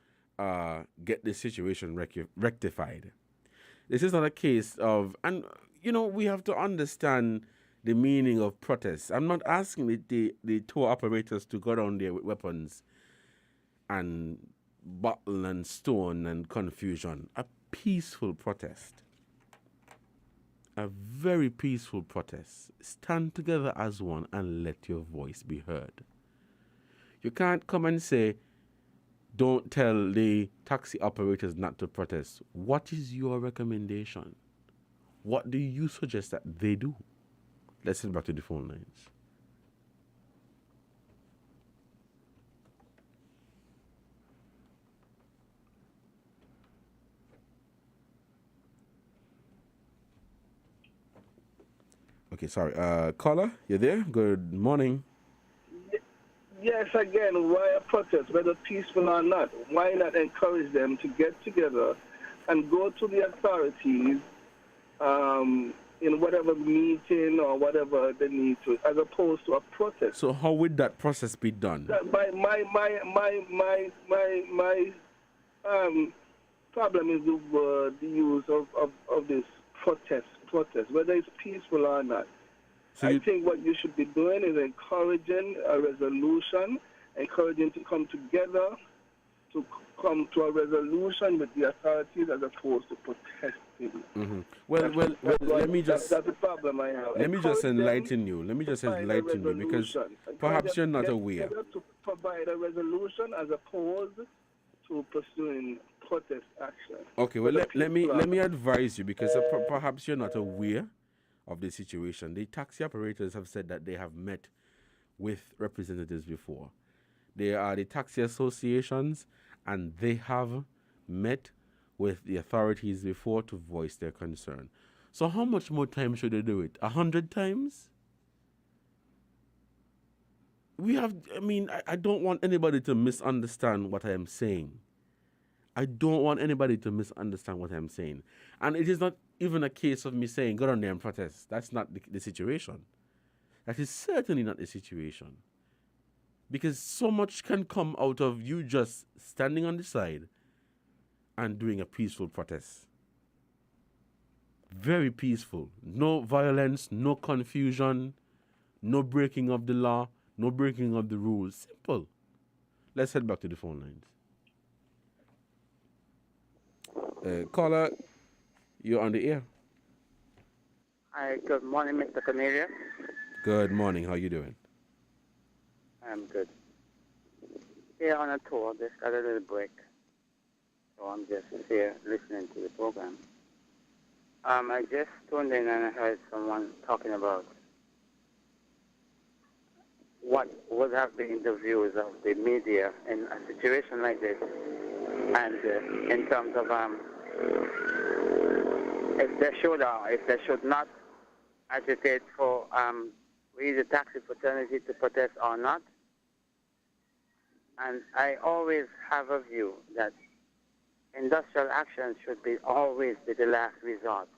get the situation rectified? This is not a case of, and we have to understand the meaning of protest. I'm not asking the tour operators to go down there with weapons and bottle and stone and confusion. A peaceful protest. A very peaceful protest. Stand together as one and let your voice be heard. You can't come and say, don't tell the taxi operators not to protest. What is your recommendation? What do you suggest that they do? Let's head back to the phone lines. Okay, sorry. Caller, you there? Good morning. Yes, again, why a protest, whether peaceful or not? Why not encourage them to get together and go to the authorities in whatever meeting or whatever they need to, as opposed to a protest? So how would that process be done? My problem is the use of this protest, whether it's peaceful or not. So I think what you should be doing is encouraging a resolution, encouraging to come together, to come to a resolution with the authorities as opposed to protesting. Well, let me just... That's the problem I have. Let me just enlighten you. Because perhaps you're not aware. To provide a resolution as opposed to pursuing protest action. Okay, well, let me advise you, because perhaps you're not aware of the situation. The taxi operators have said that they have met with representatives before. They are the taxi associations, and they have met with the authorities before to voice their concern. So how much more time should they do it? 100 times? I don't want anybody to misunderstand what I am saying. I don't want anybody to misunderstand what I'm saying. And it is not even a case of me saying, go down there and protest. That's not the situation. That is certainly not the situation. Because so much can come out of you just standing on the side and doing a peaceful protest. Very peaceful. No violence, no confusion, no breaking of the law, no breaking of the rules. Simple. Let's head back to the phone lines. Caller, you're on the air. Hi, good morning, Mr. Cornelia. Good morning. How you doing? I'm good. Here on a tour, just got a little break. So I'm just here listening to the program. I just tuned in and I heard someone talking about what would have been the views of the media in a situation like this. And in terms of if they should or if they should not agitate for we the taxi fraternity to protest or not. And I always have a view that industrial action should be always be the last resort.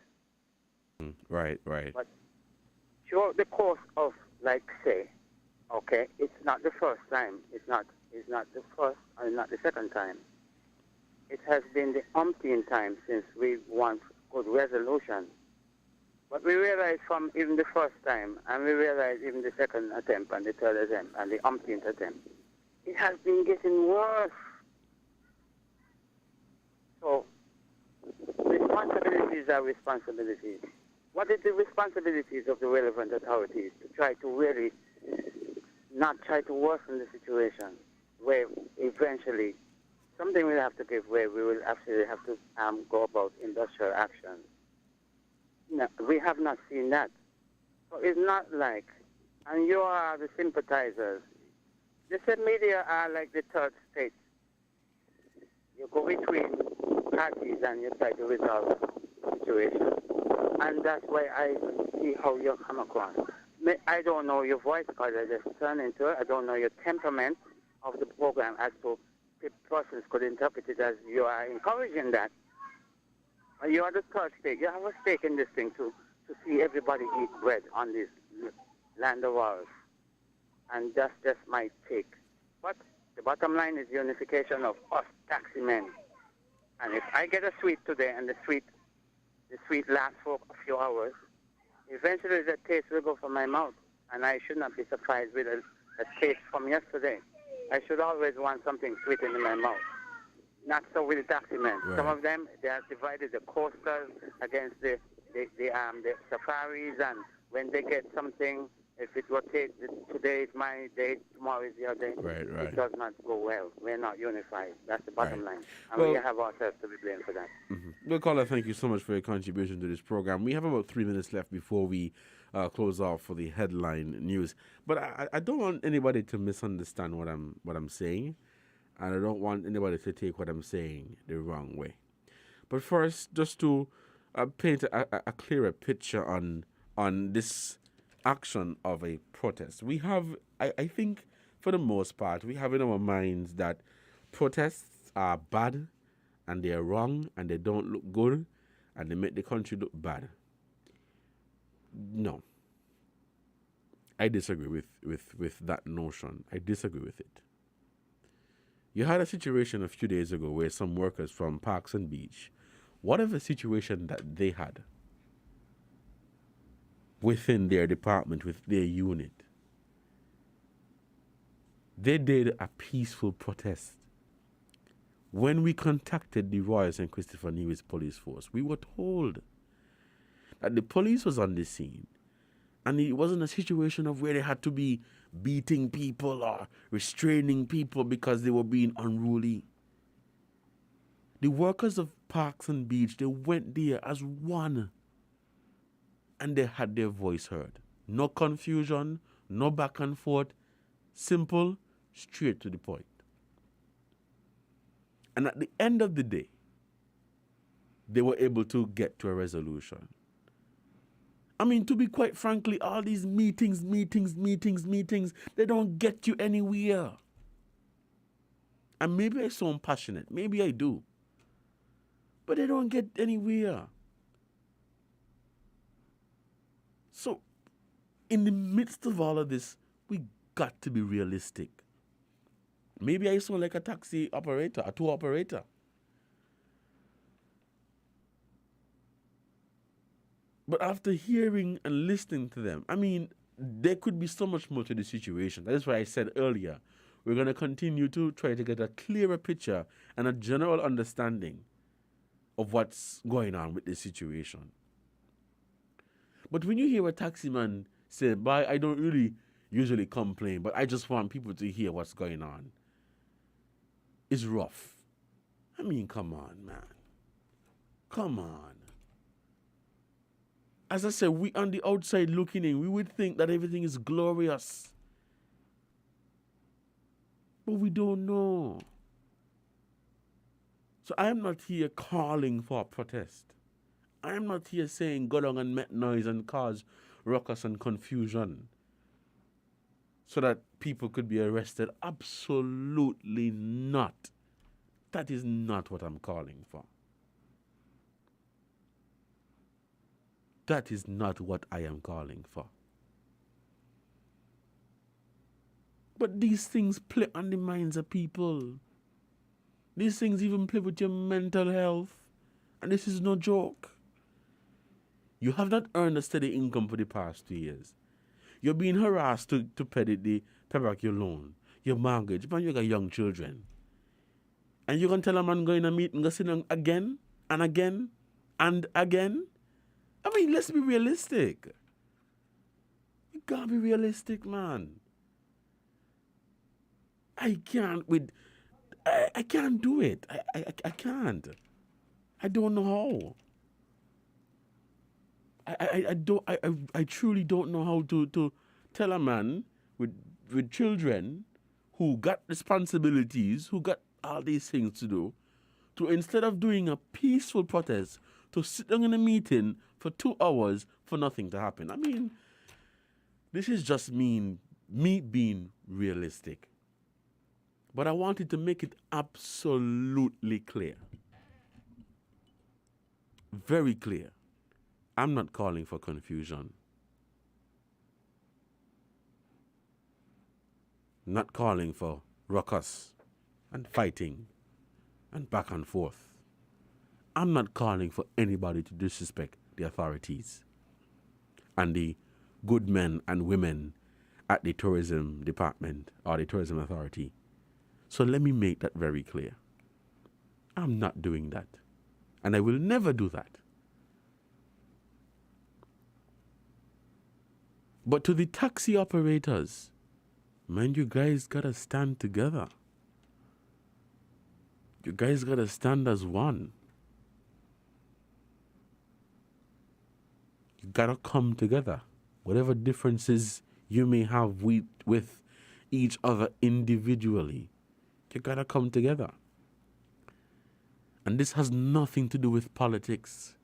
Right. But throughout the course of, like, say, okay, it's not the first time. It's not the first and not the second time. It has been the umpteen time since we want good resolution. But we realize from even the first time, and we realize even the second attempt and the third attempt and the umpteenth attempt, it has been getting worse. So responsibilities are responsibilities. What is the responsibilities of the relevant authorities to try to really not try to worsen the situation, where eventually something will have to give way. We will actually have to go about industrial action. No, we have not seen that. So it's not like, and you are the sympathizers. The said media are like the third state. You go between parties and you try to resolve the situation. And that's why I see how you come across. I don't know your voice because I just turned into it. I don't know your temperament of the program as to if persons could interpret it as you are encouraging that. You are the third stake. You have a stake in this thing to see everybody eat bread on this land of ours. And that's just my take. But the bottom line is unification of us taxi men. And if I get a sweet today and the sweet lasts for a few hours, eventually the taste will go from my mouth. And I should not be surprised with a taste from yesterday. I should always want something sweet in my mouth. Not so with the taxi men. Right. Some of them, they have divided the coasters against the safaris, and when they get something, if it rotates, today is my day, tomorrow is your day. Right. It does not go well. We're not unified. That's the bottom line. And well, we have ourselves to be blamed for that. Mm-hmm. Well, caller, thank you so much for your contribution to this program. We have about 3 minutes left before we close off for the headline news. But I don't want anybody to misunderstand what I'm saying, and I don't want anybody to take what I'm saying the wrong way. But first, just to paint a clearer picture on this action of a protest, we have, I think, for the most part, we have in our minds that protests are bad, and they are wrong, and they don't look good, and they make the country look bad. No. I disagree with that notion. I disagree with it. You had a situation a few days ago where some workers from Parks and Beach, whatever situation that they had within their department, with their unit, they did a peaceful protest. When we contacted the Royal St. Christopher Nevis Police Force, we were told that the police was on the scene, and it wasn't a situation of where they had to be beating people or restraining people because they were being unruly. The workers of Parks and Beach, they went there as one, and they had their voice heard. No confusion, no back and forth, simple, straight to the point. And at the end of the day, they were able to get to a resolution. I mean, to be quite frankly, all these meetings, they don't get you anywhere. And maybe I sound passionate. Maybe I do. But they don't get anywhere. So, in the midst of all of this, we got to be realistic. Maybe I sound like a taxi operator, a tour operator. But after hearing and listening to them, I mean, there could be so much more to the situation. That is why I said earlier, we're going to continue to try to get a clearer picture and a general understanding of what's going on with this situation. But when you hear a taximan say, "Boy, I don't really usually complain, but I just want people to hear what's going on," it's rough. I mean, come on, man. Come on. As I said, we on the outside looking in, we would think that everything is glorious. But we don't know. So I am not here calling for a protest. I am not here saying go down and make noise and cause ruckus and confusion so that people could be arrested. Absolutely not. That is not what I'm calling for. That is not what I am calling for. But these things play on the minds of people. These things even play with your mental health. And this is no joke. You have not earned a steady income for the past 2 years. You're being harassed to pay pay back your loan, your mortgage, but you got young children. And you're going to tell a man go in a meeting, go sit down again and again and again? I mean, let's be realistic. You gotta be realistic, man. I can't do it. I can't. I don't know how. I truly don't know how to tell a man with children who got responsibilities, who got all these things to do, to instead of doing a peaceful protest, to sit down in a meeting for 2 hours for nothing to happen. I mean, this is just me being realistic. But I wanted to make it absolutely clear. Very clear. I'm not calling for confusion. Not calling for ruckus and fighting and back and forth. I'm not calling for anybody to disrespect the authorities and the good men and women at the tourism department or the tourism authority. So let me make that very clear. I'm not doing that. And I will never do that. But to the taxi operators, man, you guys gotta stand together. You guys gotta stand as one. You gotta come together. Whatever differences you may have with each other individually, you gotta come together. And this has nothing to do with politics.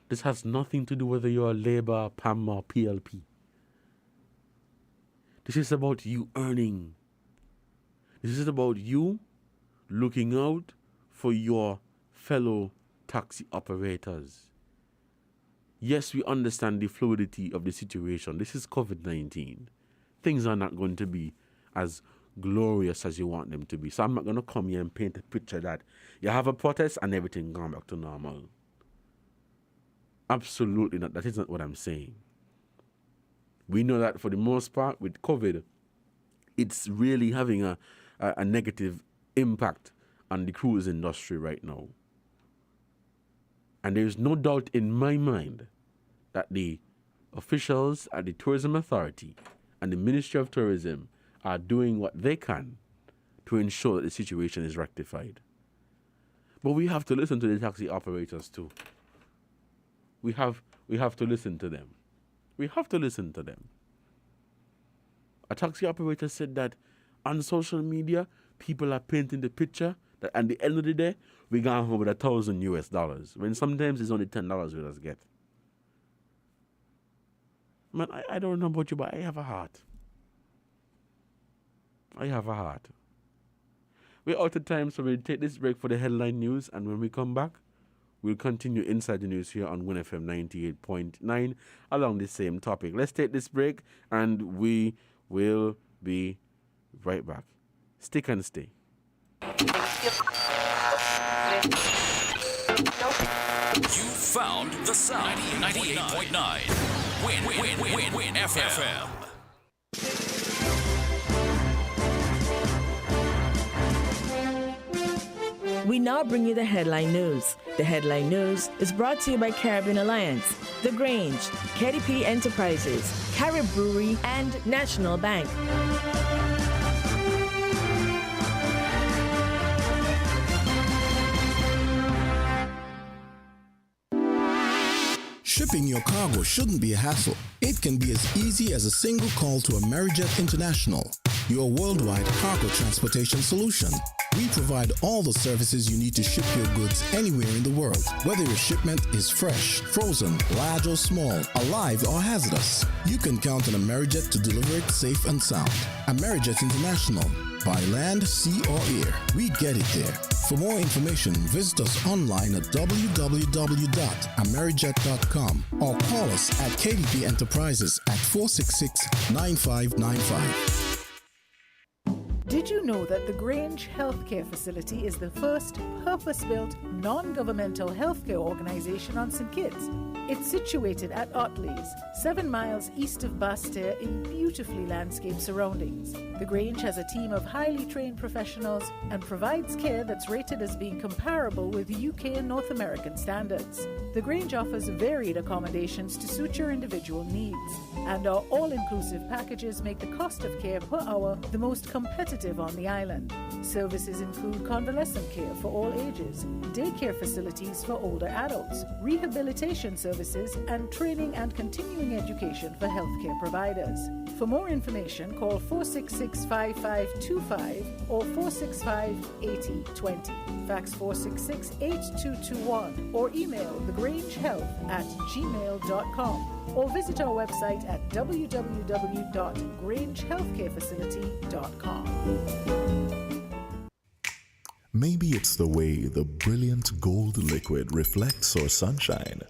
This has nothing to do whether you're Labour, PAM, or PLP. This is about you earning. This is about you looking out for your fellow taxi operators. Yes, we understand the fluidity of the situation. This is COVID-19. Things are not going to be as glorious as you want them to be. So I'm not going to come here and paint a picture that you have a protest and everything gone back to normal. Absolutely not. That is not what I'm saying. We know that for the most part with COVID, it's really having a negative impact on the cruise industry right now. And there's no doubt in my mind that the officials at the Tourism Authority and the Ministry of Tourism are doing what they can to ensure that the situation is rectified. But we have to listen to the taxi operators too. We have to listen to them. We have to listen to them. A taxi operator said that on social media, people are painting the picture that at the end of the day, we got home with $1,000 when sometimes it's only $10 we just get. Man, I don't know about you, but I have a heart. I have a heart. We're out of time, so we'll take this break for the headline news, and when we come back, we'll continue Inside the News here on WINNFM 98.9 along the same topic. Let's take this break, and we will be right back. Stick and stay. You found the sound. 98.9. Win FM. We now bring you the headline news. The headline news is brought to you by Caribbean Alliance, The Grange, KDP Enterprises, Carib Brewery, and National Bank. Shipping your cargo shouldn't be a hassle. It can be as easy as a single call to Amerijet International, your worldwide cargo transportation solution. We provide all the services you need to ship your goods anywhere in the world, whether your shipment is fresh, frozen, large or small, alive or hazardous. You can count on Amerijet to deliver it safe and sound. Amerijet International, by land, sea or air, we get it there. For more information, visit us online at www.amerijet.com or call us at KDP Enterprises at 466-9595. Did you know that the Grange Healthcare Facility is the first purpose-built, non-governmental healthcare organization on St. Kitts? It's situated at Otley's, 7 miles east of Basseterre in beautifully landscaped surroundings. The Grange has a team of highly trained professionals and provides care that's rated as being comparable with UK and North American standards. The Grange offers varied accommodations to suit your individual needs, and our all-inclusive packages make the cost of care per hour the most competitive on the island. Services include convalescent care for all ages, daycare facilities for older adults, rehabilitation services, and training and continuing education for healthcare providers. For more information, call 466-5525 or 465-8020. Fax 466-8221 or email thegrangehealth@gmail.com or visit our website at www.grangehealthcarefacility.com. Maybe it's the way the brilliant gold liquid reflects our sunshine,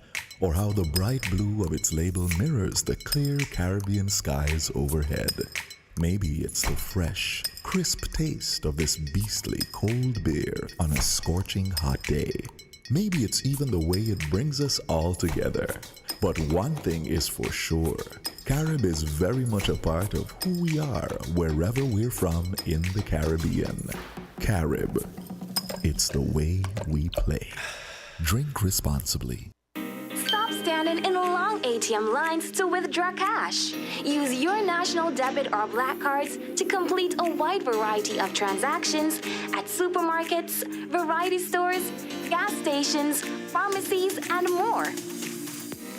or how the bright blue of its label mirrors the clear Caribbean skies overhead. Maybe it's the fresh, crisp taste of this beastly cold beer on a scorching hot day. Maybe it's even the way it brings us all together. But one thing is for sure, Carib is very much a part of who we are wherever we're from in the Caribbean. Carib, it's the way we play. Drink responsibly. Stop standing in long ATM lines to withdraw cash. Use your national debit or black cards to complete a wide variety of transactions at supermarkets, variety stores, gas stations, pharmacies, and more.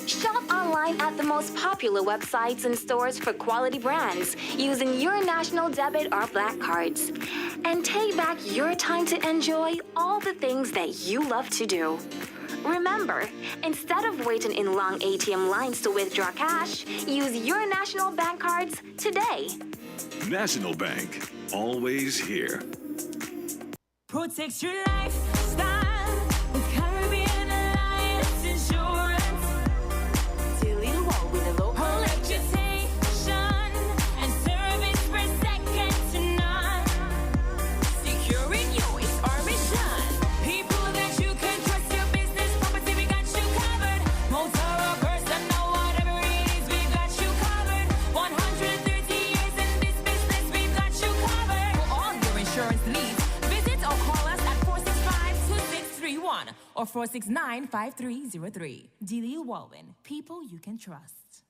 Shop online at the most popular websites and stores for quality brands using your national debit or black cards. And take back your time to enjoy all the things that you love to do. Remember, instead of waiting in long ATM lines to withdraw cash, use your national bank cards today. National Bank, always here. Protect your lifestyle with Caribbean Alliance Insurance. Tilly Wall with a local reputation and service for second to none. Securing you is our mission. People that you can trust, your business, property, we got you covered. Motor or personal, whatever it is, we got you covered. 130 years in this business, we got you covered. For all your insurance needs, visit or call us at 465-2631 or 469-5303. Dealey Walwyn, people you can trust.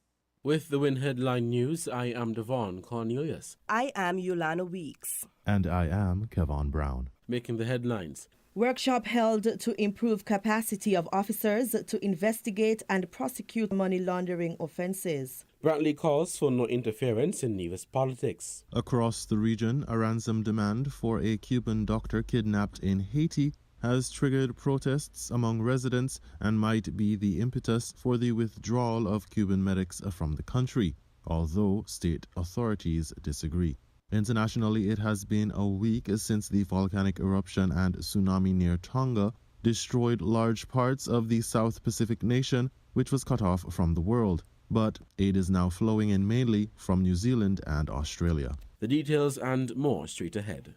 With the Win Headline News, I am Devon Cornelius. I am Yolanda Weeks. And I am Kevon Brown. Making the headlines. Workshop held to improve capacity of officers to investigate and prosecute money laundering offenses. Brantley calls for no interference in Nevis politics. Across the region, a ransom demand for a Cuban doctor kidnapped in Haiti has triggered protests among residents and might be the impetus for the withdrawal of Cuban medics from the country, although state authorities disagree. Internationally, it has been a week since the volcanic eruption and tsunami near Tonga destroyed large parts of the South Pacific nation, which was cut off from the world. But aid is now flowing in mainly from New Zealand and Australia. The details and more straight ahead.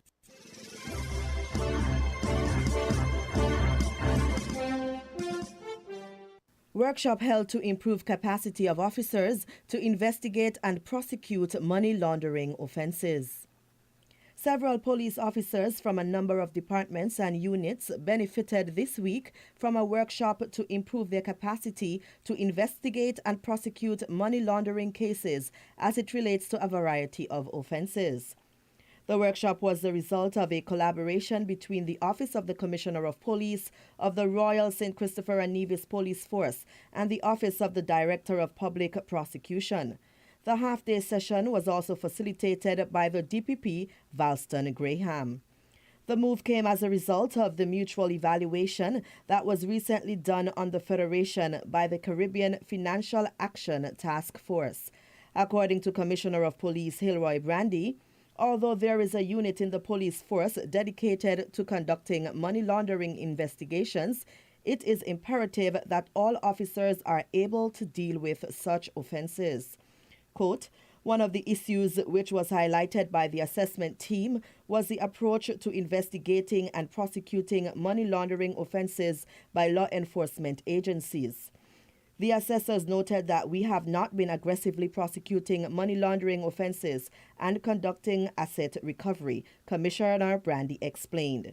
Workshop held to improve capacity of officers to investigate and prosecute money laundering offenses. Several police officers from a number of departments and units benefited this week from a workshop to improve their capacity to investigate and prosecute money laundering cases as it relates to a variety of offenses. The workshop was the result of a collaboration between the Office of the Commissioner of Police of the Royal St. Christopher and Nevis Police Force and the Office of the Director of Public Prosecution. The half-day session was also facilitated by the DPP, Valston Graham. The move came as a result of the mutual evaluation that was recently done on the Federation by the Caribbean Financial Action Task Force. According to Commissioner of Police Hilroy Brandy, although there is a unit in the police force dedicated to conducting money laundering investigations, it is imperative that all officers are able to deal with such offenses. Quote, one of the issues which was highlighted by the assessment team was the approach to investigating and prosecuting money laundering offenses by law enforcement agencies. The assessors noted that we have not been aggressively prosecuting money laundering offenses and conducting asset recovery, Commissioner Brandy explained.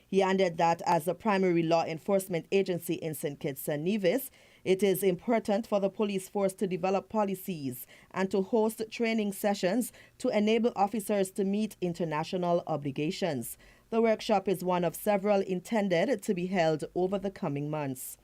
He added that as the primary law enforcement agency in St. Kitts and Nevis, it is important for the police force to develop policies and to host training sessions to enable officers to meet international obligations. The workshop is one of several intended to be held over the coming months.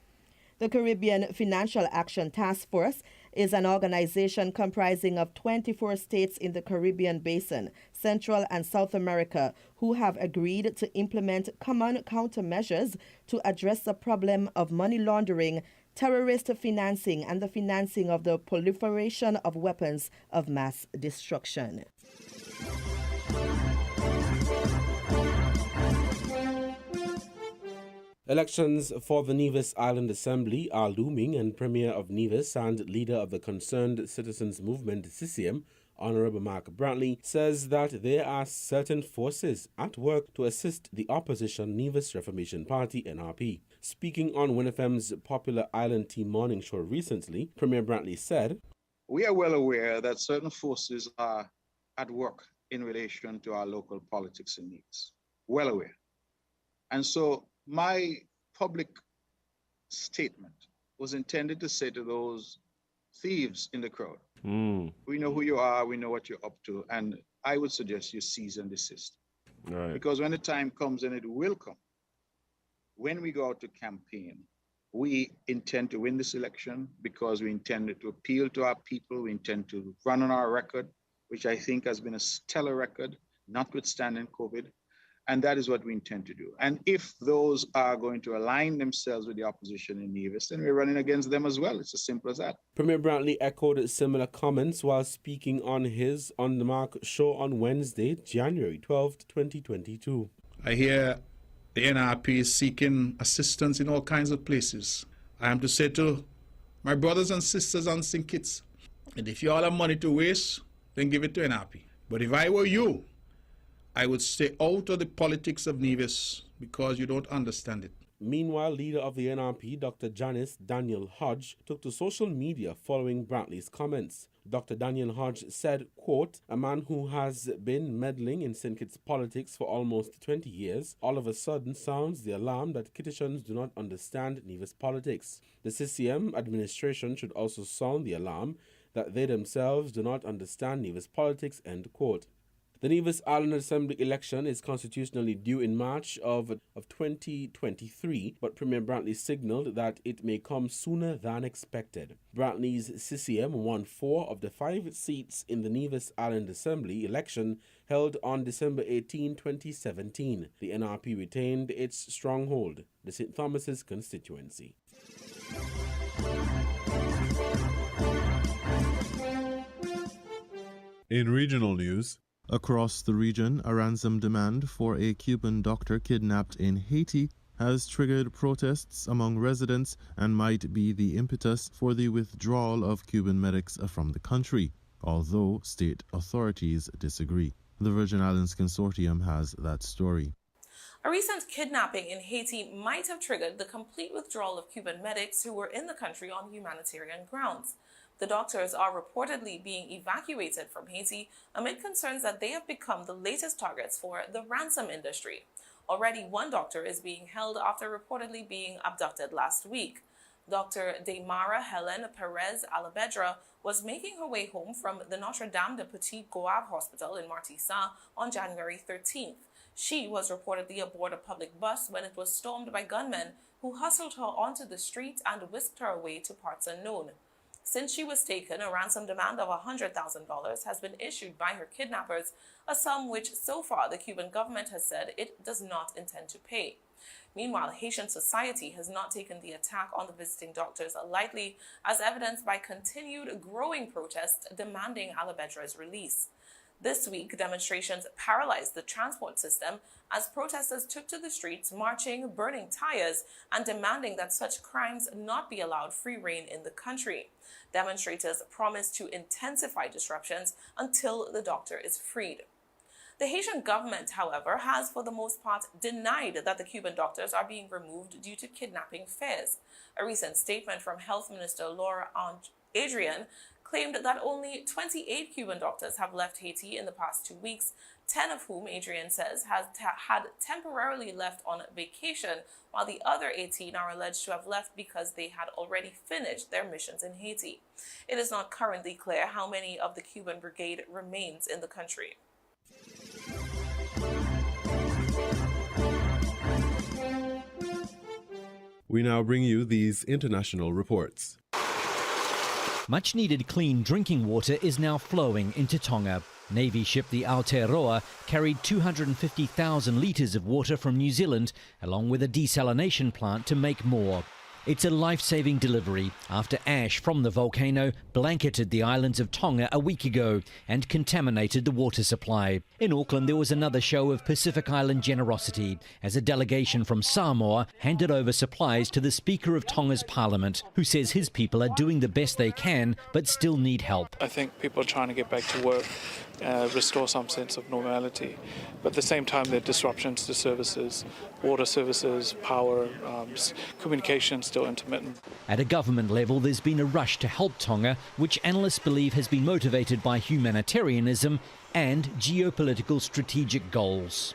The Caribbean Financial Action Task Force is an organization comprising of 24 states in the Caribbean Basin, Central and South America, who have agreed to implement common countermeasures to address the problem of money laundering, terrorist financing, and the financing of the proliferation of weapons of mass destruction. Elections for the Nevis Island Assembly are looming, and Premier of Nevis and leader of the Concerned Citizens Movement, CCM, Honorable Mark Brantley, says that there are certain forces at work to assist the opposition Nevis Reformation Party, NRP. Speaking on WINNFM's popular Island Team morning show recently, Premier Brantley said, we are well aware that certain forces are at work in relation to our local politics and needs. Well aware. And so my public statement was intended to say to those thieves in the crowd, we know who you are, we know what you're up to, and I would suggest you cease and desist. Right. Because when the time comes, and it will come, when we go out to campaign, we intend to win this election because we intend to appeal to our people, we intend to run on our record, which I think has been a stellar record, notwithstanding COVID. And that is what we intend to do. And if those are going to align themselves with the opposition in Nevis, then we're running against them as well. It's as simple as that. Premier Brantley echoed similar comments while speaking on his On the Mark show on Wednesday, January 12th, 2022. I hear the NRP is seeking assistance in all kinds of places. I am to say to my brothers and sisters on St. Kitts, and if you all have money to waste, then give it to NRP. But if I were you, I would stay out of the politics of Nevis because you don't understand it. Meanwhile, leader of the NRP, Dr. Janice Daniel Hodge, took to social media following Brantley's comments. Dr. Daniel Hodge said, quote, a man who has been meddling in St. Kitts politics for almost 20 years all of a sudden sounds the alarm that Kittitians do not understand Nevis politics. The CCM administration should also sound the alarm that they themselves do not understand Nevis politics, end quote. The Nevis Island Assembly election is constitutionally due in March of 2023, but Premier Brantley signaled that it may come sooner than expected. Brantley's CCM won 4 of the 5 seats in the Nevis Island Assembly election held on December 18, 2017. The NRP retained its stronghold, the St. Thomas's constituency. In regional news, across the region, a ransom demand for a Cuban doctor kidnapped in Haiti has triggered protests among residents and might be the impetus for the withdrawal of Cuban medics from the country, although state authorities disagree. The Virgin Islands Consortium has that story. A recent kidnapping in Haiti might have triggered the complete withdrawal of Cuban medics who were in the country on humanitarian grounds. The doctors are reportedly being evacuated from Haiti amid concerns that they have become the latest targets for the ransom industry. Already, one doctor is being held after reportedly being abducted last week. Dr. Deymara Helen Perez Alabedra was making her way home from the Notre Dame de Petit Goave Hospital in Martissa on January 13th. She was reportedly aboard a public bus when it was stormed by gunmen who hustled her onto the street and whisked her away to parts unknown. Since she was taken, a ransom demand of $100,000 has been issued by her kidnappers, a sum which so far the Cuban government has said it does not intend to pay. Meanwhile, Haitian society has not taken the attack on the visiting doctors lightly, as evidenced by continued growing protests demanding Alabedra's release. This week, demonstrations paralyzed the transport system as protesters took to the streets, marching, burning tires, and demanding that such crimes not be allowed free rein in the country. Demonstrators promised to intensify disruptions until the doctor is freed. The Haitian government, however, has for the most part denied that the Cuban doctors are being removed due to kidnapping fears. A recent statement from Health Minister Laura Adrian claimed that only 28 Cuban doctors have left Haiti in the past 2 weeks, 10 of whom, Adrian says, had temporarily left on vacation, while the other 18 are alleged to have left because they had already finished their missions in Haiti. It is not currently clear how many of the Cuban brigade remains in the country. We now bring you these international reports. Much-needed clean drinking water is now flowing into Tonga. Navy ship the Aotearoa carried 250,000 litres of water from New Zealand, along with a desalination plant to make more. It's a life-saving delivery after ash from the volcano blanketed the islands of Tonga a week ago and contaminated the water supply. In Auckland, there was another show of Pacific Island generosity as a delegation from Samoa handed over supplies to the Speaker of Tonga's Parliament, who says his people are doing the best they can but still need help. I think people are trying to get back to work, restore some sense of normality. But at the same time, there are disruptions to services, water services, power, communication still intermittent. At a government level, there's been a rush to help Tonga, which analysts believe has been motivated by humanitarianism and geopolitical strategic goals.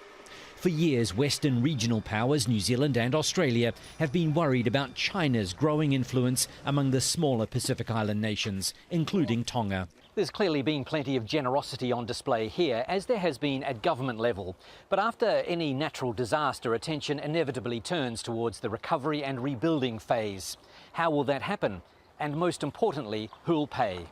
For years, Western regional powers, New Zealand and Australia, have been worried about China's growing influence among the smaller Pacific Island nations, including Tonga. There's clearly been plenty of generosity on display here, as there has been at government level. But after any natural disaster, attention inevitably turns towards the recovery and rebuilding phase. How will that happen? And most importantly, who'll pay?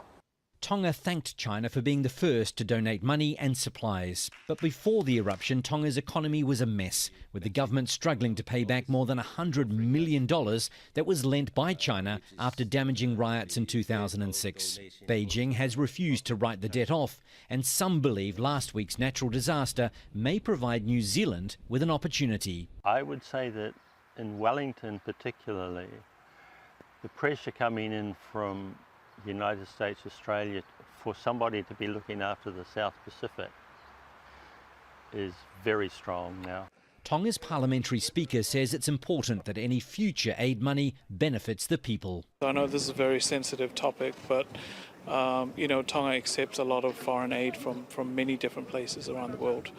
Tonga thanked China for being the first to donate money and supplies. But before the eruption, Tonga's economy was a mess, with the government struggling to pay back more than $100 million that was lent by China after damaging riots in 2006. Beijing has refused to write the debt off, and some believe last week's natural disaster may provide New Zealand with an opportunity. I would say that in Wellington particularly, the pressure coming in from the United States, Australia, for somebody to be looking after the South Pacific is very strong now. Tonga's parliamentary speaker says it's important that any future aid money benefits the people. I know this is a very sensitive topic, but Tonga accepts a lot of foreign aid from many different places around the world.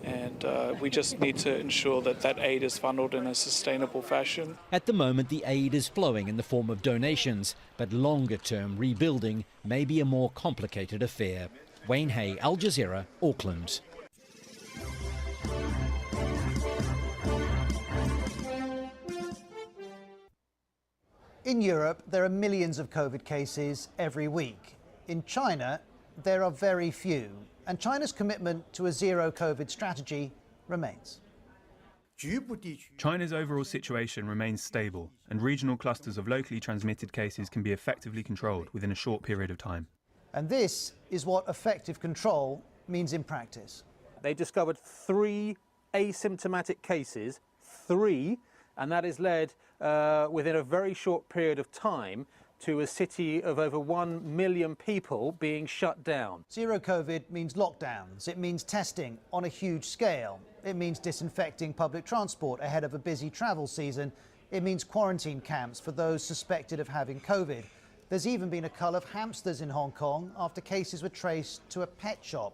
And we just need to ensure that that aid is funneled in a sustainable fashion. At the moment, the aid is flowing in the form of donations, but longer-term rebuilding may be a more complicated affair. Wayne Hay, Al Jazeera, Auckland. In Europe, there are millions of COVID cases every week. In China, there are very few, and China's commitment to a zero COVID strategy remains. China's overall situation remains stable, and regional clusters of locally transmitted cases can be effectively controlled within a short period of time. And this is what effective control means in practice. They discovered 3 asymptomatic cases, 3, and that has led within a very short period of time to a city of over 1 million people being shut down. Zero COVID means lockdowns. It means testing on a huge scale. It means disinfecting public transport ahead of a busy travel season. It means quarantine camps for those suspected of having COVID. There's even been a cull of hamsters in Hong Kong after cases were traced to a pet shop.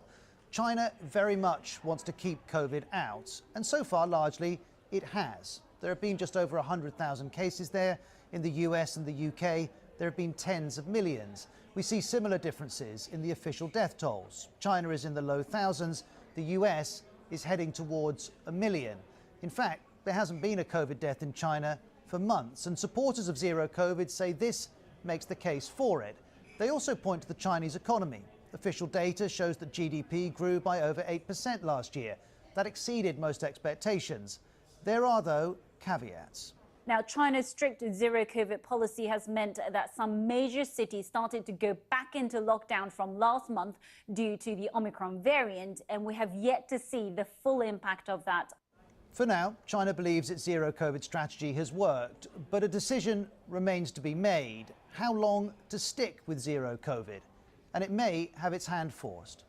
China very much wants to keep COVID out, and so far, largely, it has. There have been just over 100,000 cases there. In the US and the UK, there have been tens of millions. We see similar differences in the official death tolls. China is in the low thousands. The US is heading towards 1 million. In fact, there hasn't been a COVID death in China for months, and supporters of zero COVID say this makes the case for it. They also point to the Chinese economy. Official data shows that GDP grew by over 8% last year. That exceeded most expectations. There are, though, caveats. Now, China's strict zero COVID policy has meant that some major cities started to go back into lockdown from last month due to the Omicron variant, and we have yet to see the full impact of that. For now, China believes its zero COVID strategy has worked, but a decision remains to be made. How long to stick with zero COVID? And it may have its hand forced.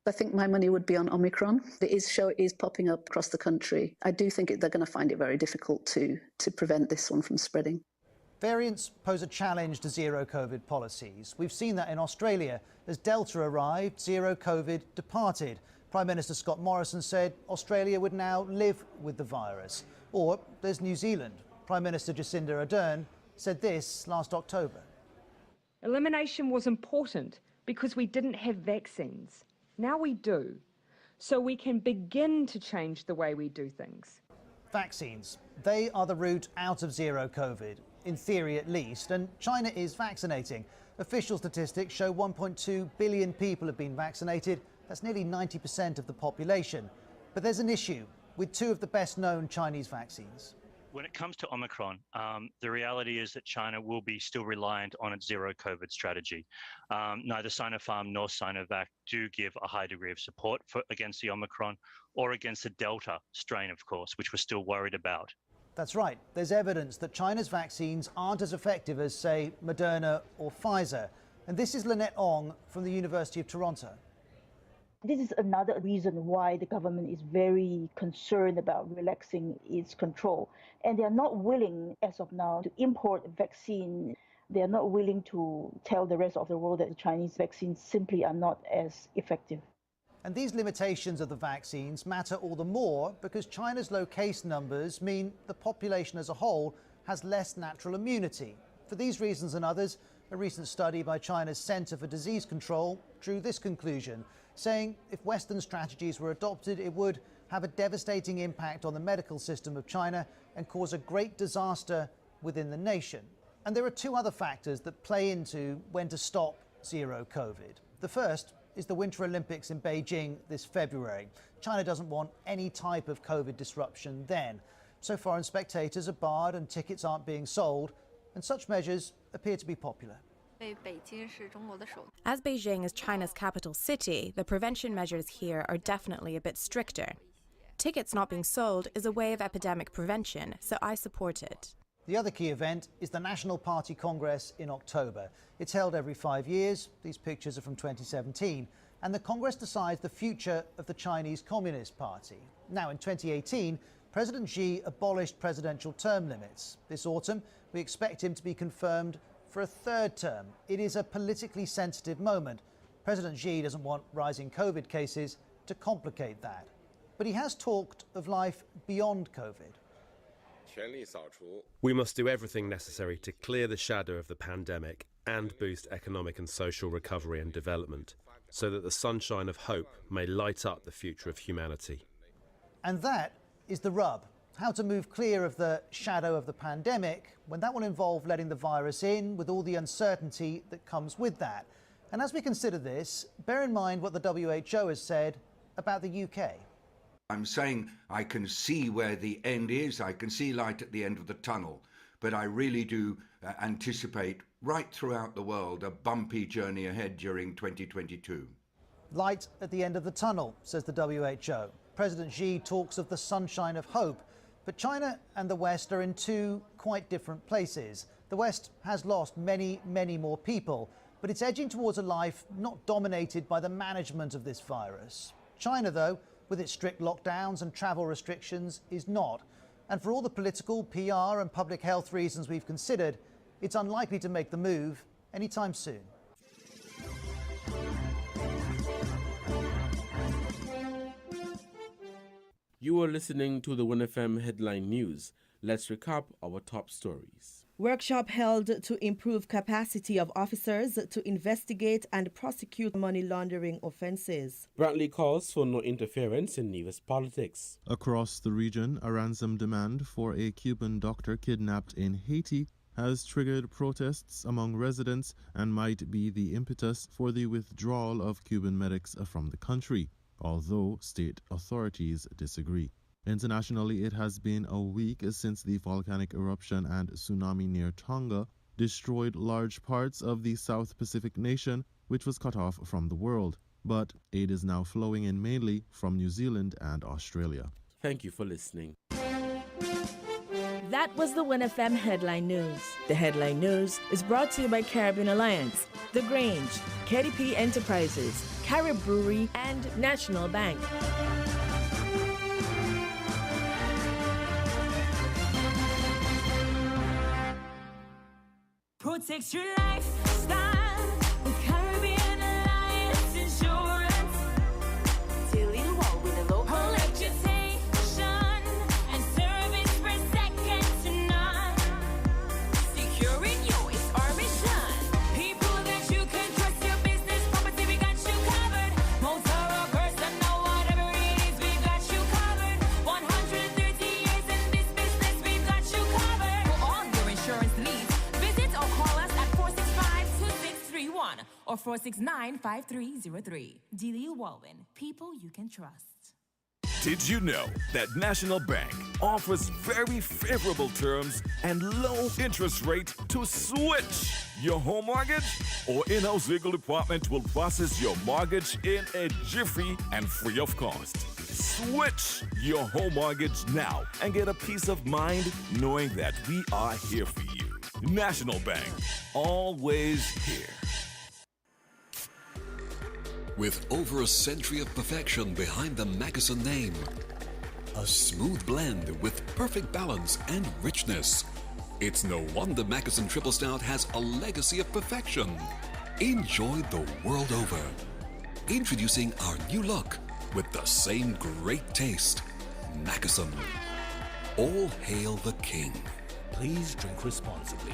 I think my money would be on Omicron. The show is popping up across the country. I do think they're going to find it very difficult to prevent this one from spreading. Variants pose a challenge to zero COVID policies. We've seen that in Australia. As Delta arrived, zero COVID departed. Prime Minister Scott Morrison said Australia would now live with the virus. Or there's New Zealand. Prime Minister Jacinda Ardern said this last October. Elimination was important because we didn't have vaccines. Now we do, so we can begin to change the way we do things. Vaccines. They are the route out of zero COVID, in theory at least, and China is vaccinating. Official statistics show 1.2 billion people have been vaccinated. That's nearly 90% of the population. But there's an issue with 2 of the best-known Chinese vaccines. When it comes to Omicron, the reality is that China will be still reliant on its zero COVID strategy. Neither Sinopharm nor Sinovac do give a high degree of support against the Omicron or against the Delta strain, of course, which we're still worried about. That's right. There's evidence that China's vaccines aren't as effective as, say, Moderna or Pfizer. And this is Lynette Ong from the University of Toronto. This is another reason why the government is very concerned about relaxing its control. And they are not willing, as of now, to import vaccine. They are not willing to tell the rest of the world that the Chinese vaccines simply are not as effective. And these limitations of the vaccines matter all the more because China's low case numbers mean the population as a whole has less natural immunity. For these reasons and others, a recent study by China's Center for Disease Control drew this conclusion, saying if Western strategies were adopted, it would have a devastating impact on the medical system of China and cause a great disaster within the nation. And there are 2 other factors that play into when to stop zero COVID. The first is the Winter Olympics in Beijing this February. China doesn't want any type of COVID disruption then. So foreign spectators are barred and tickets aren't being sold, and such measures appear to be popular. As Beijing is China's capital city, the prevention measures here are definitely a bit stricter. Tickets not being sold is a way of epidemic prevention, so I support it. The other key event is the National Party Congress in October. It's held every 5 years. These pictures are from 2017. And the Congress decides the future of the Chinese Communist Party. Now, in 2018, President Xi abolished presidential term limits. This autumn, we expect him to be confirmed for a 3rd term. It is a politically sensitive moment. President Xi doesn't want rising COVID cases to complicate that. But he has talked of life beyond COVID. We must do everything necessary to clear the shadow of the pandemic and boost economic and social recovery and development, so that the sunshine of hope may light up the future of humanity. And that is the rub. how to move clear of the shadow of the pandemic when that will involve letting the virus in with all the uncertainty that comes with that. And as we consider this, bear in mind what the WHO has said about the UK. I'm saying I can see where the end is, I can see light at the end of the tunnel, but I really do anticipate right throughout the world a bumpy journey ahead during 2022. Light at the end of the tunnel, says the WHO. President Xi talks of the sunshine of hope, but China and the West are in two quite different places. The West has lost many, many more people, but it's edging towards a life not dominated by the management of this virus. China, though, with its strict lockdowns and travel restrictions, is not. And for all the political, PR and public health reasons we've considered, it's unlikely to make the move anytime soon. You are listening to the WINNFM headline news. Let's recap our top stories. Workshop held to improve capacity of officers to investigate and prosecute money laundering offences. Brantley calls for no interference in Nevis politics. Across the region, a ransom demand for a Cuban doctor kidnapped in Haiti has triggered protests among residents and might be the impetus for the withdrawal of Cuban medics from the country, although state authorities disagree. Internationally, it has been a week since the volcanic eruption and tsunami near Tonga destroyed large parts of the South Pacific nation, which was cut off from the world. But aid is now flowing in mainly from New Zealand and Australia. Thank you for listening. That was the WINNFM Headline News. The Headline News is brought to you by Caribbean Alliance, The Grange, KDP Enterprises, Carib Brewery, and National Bank. Protect your lifestyle with Caribbean Alliance Insurance. Dealing well with a low reputation and service for second to none. Securing you is our mission. People that you can trust, your business, property, we got you covered. Motor or personal, whatever it is, we got you covered. 130 years in this business, we've got you covered. For all your insurance needs, visit or call us at 465-2631 or 469-5303. Dealey Walwyn, people you can trust. Did you know that National Bank offers very favorable terms and low interest rate to switch your home mortgage? Our in-house legal department will process your mortgage in a jiffy and free of cost. Switch your home mortgage now and get a peace of mind knowing that we are here for you. National Bank, always here. With over a century of perfection behind the Mackeson name, a smooth blend with perfect balance and richness, it's no wonder Mackeson Triple Stout has a legacy of perfection. Enjoy the world over. Introducing our new look with the same great taste. Mackeson. All hail the king. Please drink responsibly.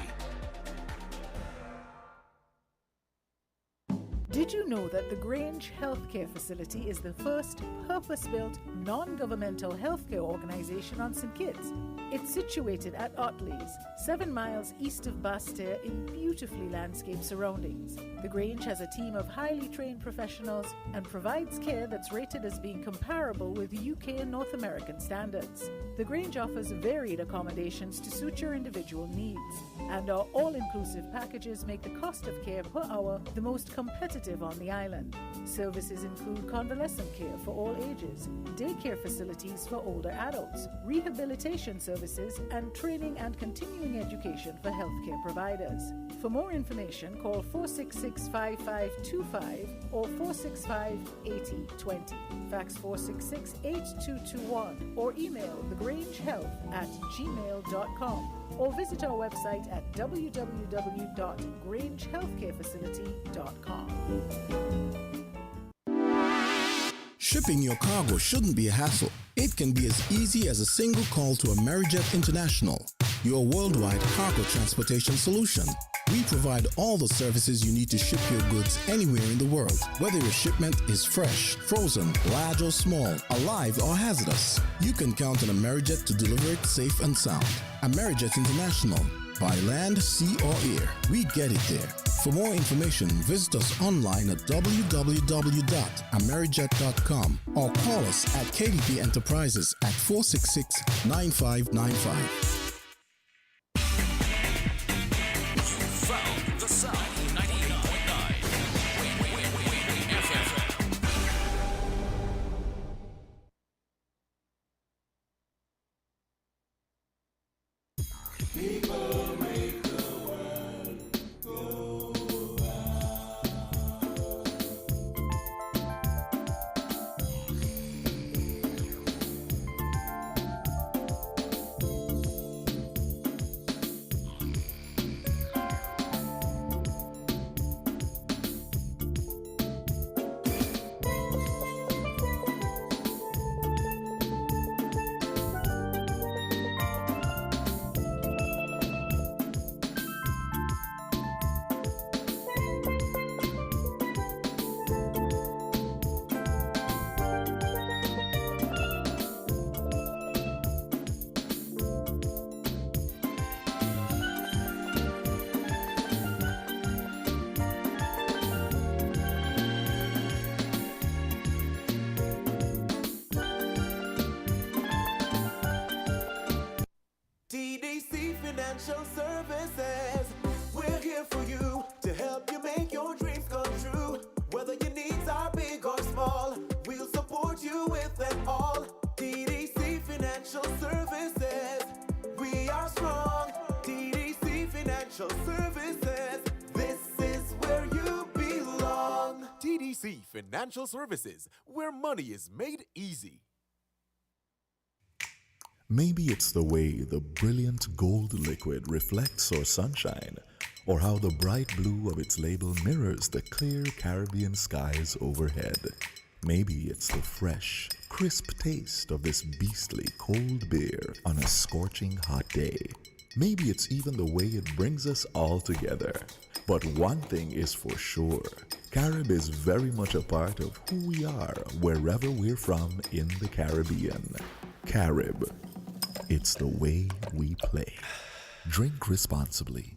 Did you know that the Grange Healthcare Facility is the first purpose-built, non-governmental healthcare organization on St. Kitts? It's situated at Otley's, 7 miles east of Basseterre in beautifully landscaped surroundings. The Grange has a team of highly trained professionals and provides care that's rated as being comparable with UK and North American standards. The Grange offers varied accommodations to suit your individual needs, and our all-inclusive packages make the cost of care per hour the most competitive on the island. Services include convalescent care for all ages, daycare facilities for older adults, rehabilitation services, and training and continuing education for healthcare providers. For more information, call 466-5525 or 465-8020. Fax 466-8221 or email thegrangehealth@gmail.com or visit our website at www.grangehealthcarefacility.com. Shipping your cargo shouldn't be a hassle. It can be as easy as a single call to Amerijet International, your worldwide cargo transportation solution. We provide all the services you need to ship your goods anywhere in the world, whether your shipment is fresh, frozen, large or small, alive or hazardous. You can count on Amerijet to deliver it safe and sound. Amerijet International. By land, sea or air, we get it there. For more information, visit us online at www.amerijet.com or call us at KDP Enterprises at 466-9595. From the South, 98.9 FM. People make the world go TDC Financial Services. We're here for you to help you make your dreams come true. Whether your needs are big or small, we'll support you with it all. TDC Financial Services. We are strong. TDC Financial Services. This is where you belong. TDC Financial Services, where money is made easy. Maybe it's the way the brilliant gold liquid reflects our sunshine, or how the bright blue of its label mirrors the clear Caribbean skies overhead. Maybe it's the fresh, crisp taste of this beastly cold beer on a scorching hot day. Maybe it's even the way it brings us all together. But one thing is for sure, Carib is very much a part of who we are wherever we're from in the Caribbean. Carib. It's the way we play. Drink responsibly.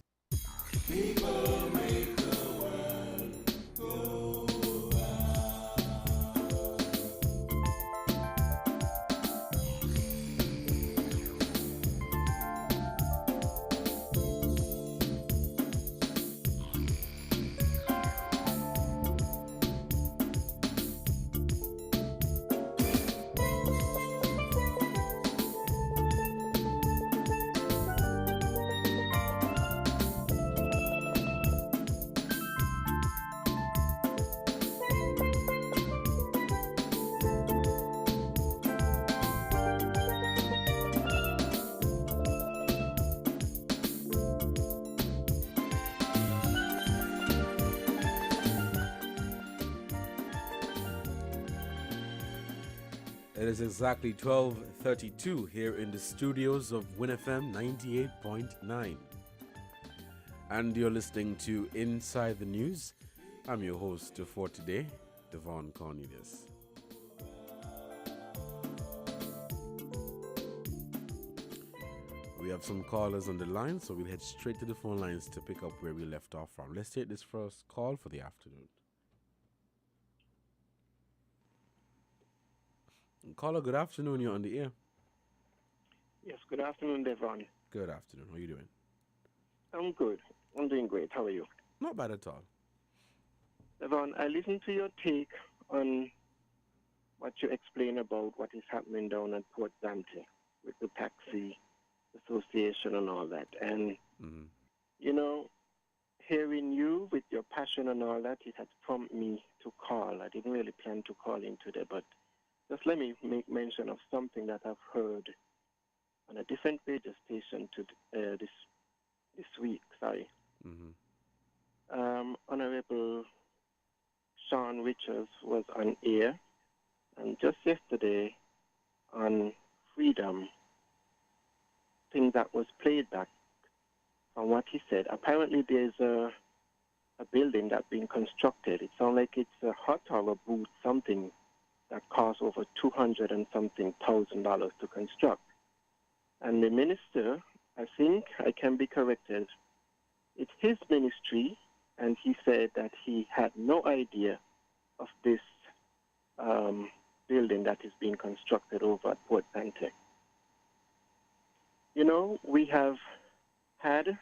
People make the world go It is exactly 12:32 here in the studios of WINNFM 98.9. And you're listening to Inside the News. I'm your host for today, Devon Cornelius. We have some callers on the line, so we'll head straight to the phone lines to pick up where we left off from. Let's take this first call for the afternoon. Caller, good afternoon. You're on the air. Yes, good afternoon, Devon. Good afternoon. How are you doing? I'm good. I'm doing great. How are you? Not bad at all. Devon, I listened to your take on what you explain about what is happening down at Port Dante with the taxi association and all that. And, you know, hearing you with your passion and all that, it has prompted me to call. I didn't really plan to call in today, but just let me make mention of something that I've heard on a different radio station to this week. Sorry. Honorable Sean Richards was on air, and just yesterday on Freedom, thing that was played back from what he said, apparently there's a building that's being constructed. It sounds like it's a hut or a booth, something that costs over $200 and something thousand to construct. And the minister, I think I can be corrected, it's his ministry, and he said that he had no idea of this building that is being constructed over at Port Sante. You know, we have had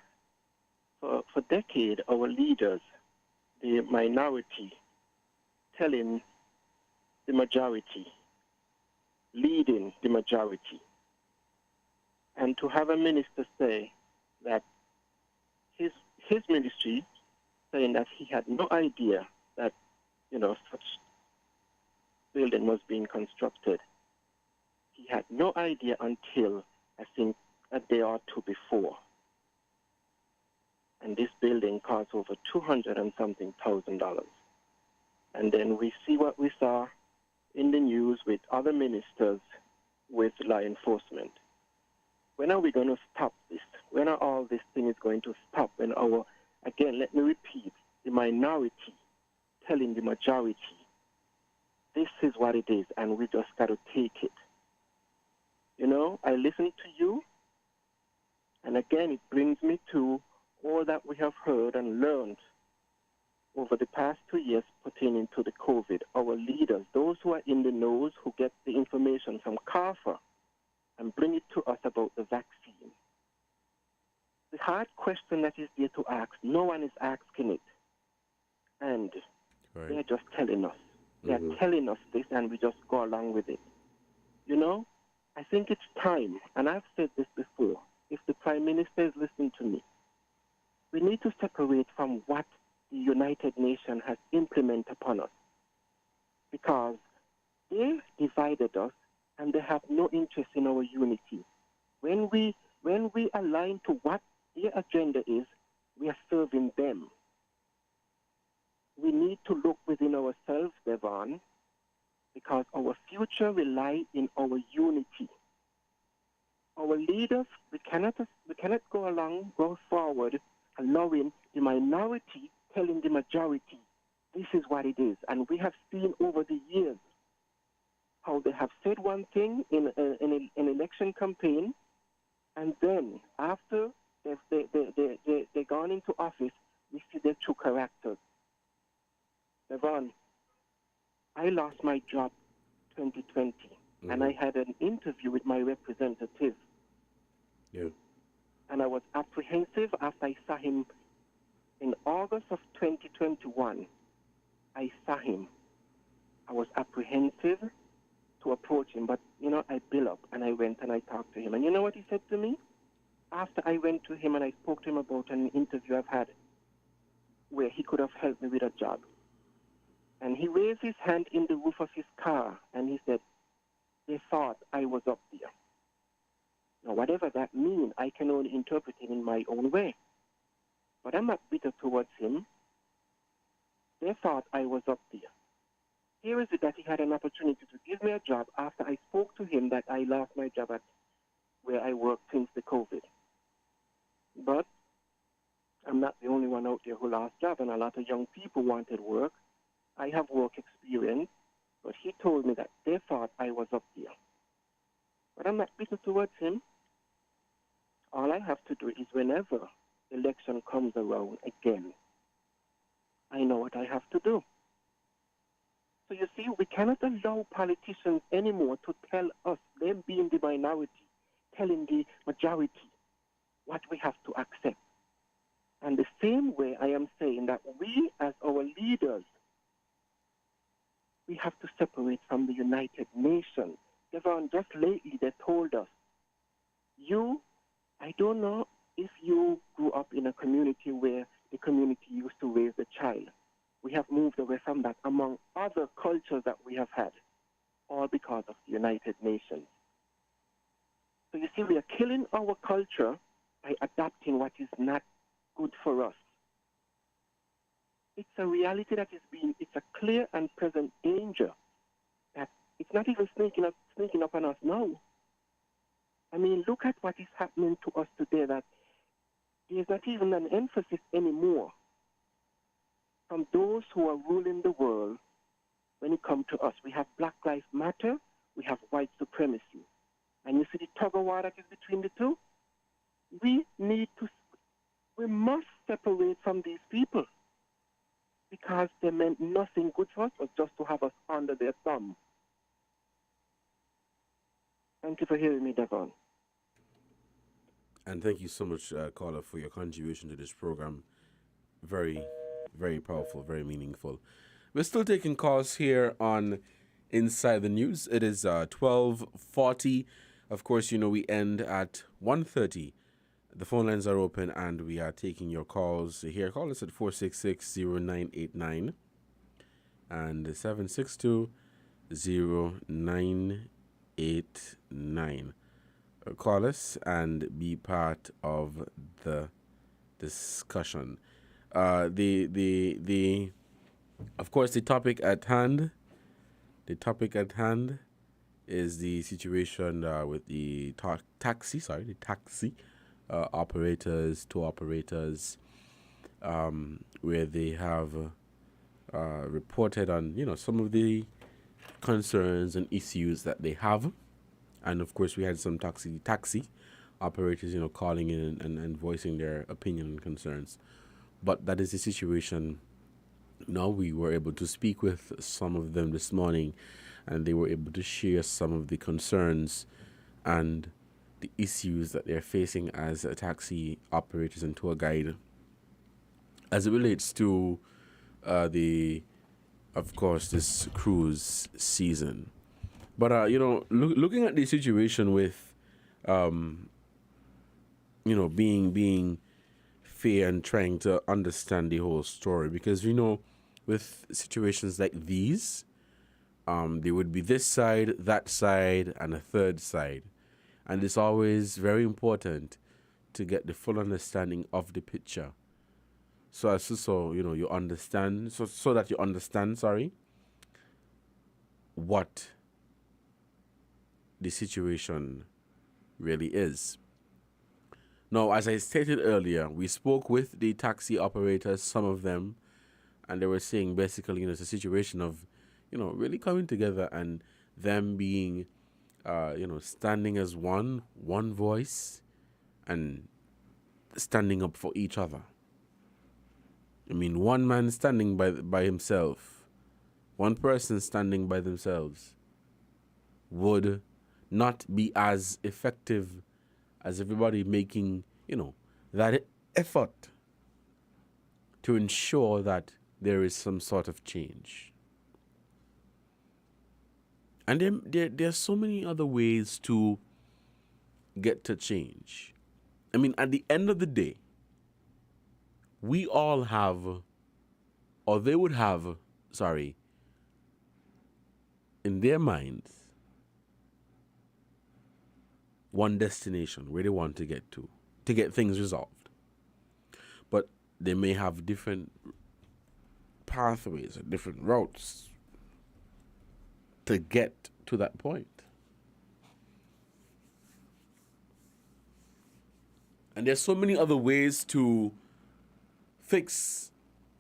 for decades our leaders, the minority, telling the majority, leading the majority. And to have a minister say that his ministry saying that he had no idea that, such building was being constructed. He had no idea until, I think, a day or two before. And this building costs over $200 and something thousand. And then we see what we saw in the news with other ministers with law enforcement. When are we going to stop this? When are all this thing is going to stop? When again, let me repeat, the minority telling the majority, this is what it is, and we just got to take it. I listen to you, and again, it brings me to all that we have heard and learned over the past 2 years pertaining to the COVID. Our leaders, those who are in the know, who get the information from CARFA and bring it to us about the vaccine. The hard question that is there to ask, no one is asking it. And they're just telling us. They're telling us this, and we just go along with it. I think it's time, and I've said this before, if the Prime Minister is listening to me, we need to separate from what the United Nations has implemented upon us. Because they divided us, and they have no interest in our unity. When we align to what their agenda is, we are serving them. We need to look within ourselves, Devon, because our future relies in our unity. Our leaders, we cannot go forward allowing the minority telling the majority, this is what it is. And we have seen over the years how they have said one thing in an election campaign, and then after they've gone into office, we see their true characters. Devon, I lost my job 2020, and I had an interview with my representative. Yeah. And I was apprehensive after I saw him in August of 2021. I saw him. I was apprehensive to approach him, but, I built up, and I went and I talked to him. And you know what he said to me? After I went to him and I spoke to him about an interview I've had where he could have helped me with a job. And he raised his hand in the roof of his car, and he said, they thought I was up there. Now, whatever that means, I can only interpret it in my own way. But I'm not bitter towards him. They thought I was up there. Here is it that he had an opportunity to give me a job after I spoke to him that I lost my job at where I worked since the COVID. But I'm not the only one out there who lost job, and a lot of young people wanted work. I have work experience, but he told me that they thought I was up there. But I'm not bitter towards him. All I have to do is whenever election comes around again, I know what I have to do. So you see, we cannot allow politicians anymore to tell us, them being the minority, telling the majority what we have to accept. And the same way I am saying that we as our leaders, we have to separate from the United Nations. Devon, just lately they told us, I don't know if you grew up in a community where the community used to raise the child. We have moved away from that among other cultures that we have had, all because of the United Nations. So you see, we are killing our culture by adapting what is not good for us. It's a reality that it's a clear and present danger that it's not even sneaking up on us now. I mean, look at what is happening to us today, that there's not even an emphasis anymore from those who are ruling the world when it comes to us. We have Black Lives Matter, we have white supremacy. And you see the tug of war that is between the two? We must separate from these people because they meant nothing good for us but just to have us under their thumb. Thank you for hearing me, Devon. And thank you so much, caller, for your contribution to this program. Very, very powerful, very meaningful. We're still taking calls here on Inside the News. It is 12:40. Of course, you know we end at 1:30. The phone lines are open and we are taking your calls here. Call us at 466-0989 and 762-0989. Call us and be part of the discussion. Of course, the topic at hand is the situation with the taxi operators, tour operators, where they have reported on, some of the concerns and issues that they have. And of course, we had some taxi operators, calling in and voicing their opinion and concerns. But that is the situation. Now we were able to speak with some of them this morning, and they were able to share some of the concerns and the issues that they're facing as taxi operators and tour guide, as it relates to of course, this cruise season. But looking at the situation with, being fair and trying to understand the whole story, because with situations like these, there would be this side, that side, and a third side. And it's always very important to get the full understanding of the picture. So you understand, so that you understand, what the situation really is. Now, as I stated earlier, we spoke with the taxi operators, some of them, and they were saying basically, it's a situation of, really coming together and them being, standing as one voice and standing up for each other. I mean, one man standing by himself, one person standing by themselves would not be as effective as everybody making, that effort to ensure that there is some sort of change. And there are so many other ways to get to change. I mean, at the end of the day, we all have, or they would have, in their minds, one destination where they want to get things resolved. But they may have different pathways and different routes to get to that point. And there's so many other ways to fix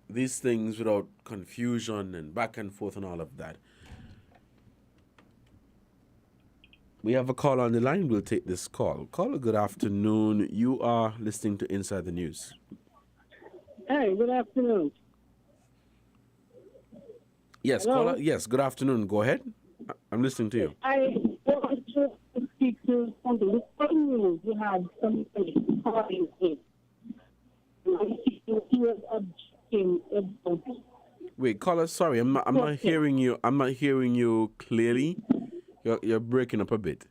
these things without confusion and back and forth and all of that. We have a call on the line. We'll take this call. Caller, good afternoon. You are listening to Inside the News. Hey, good afternoon. Yes, Hello? caller. Yes, good afternoon. Go ahead. I'm listening to you. I want to speak to something. The good news, you have somebody calling in. Wait, caller. Sorry, I'm not hearing you. I'm not hearing you clearly. You're breaking up a bit.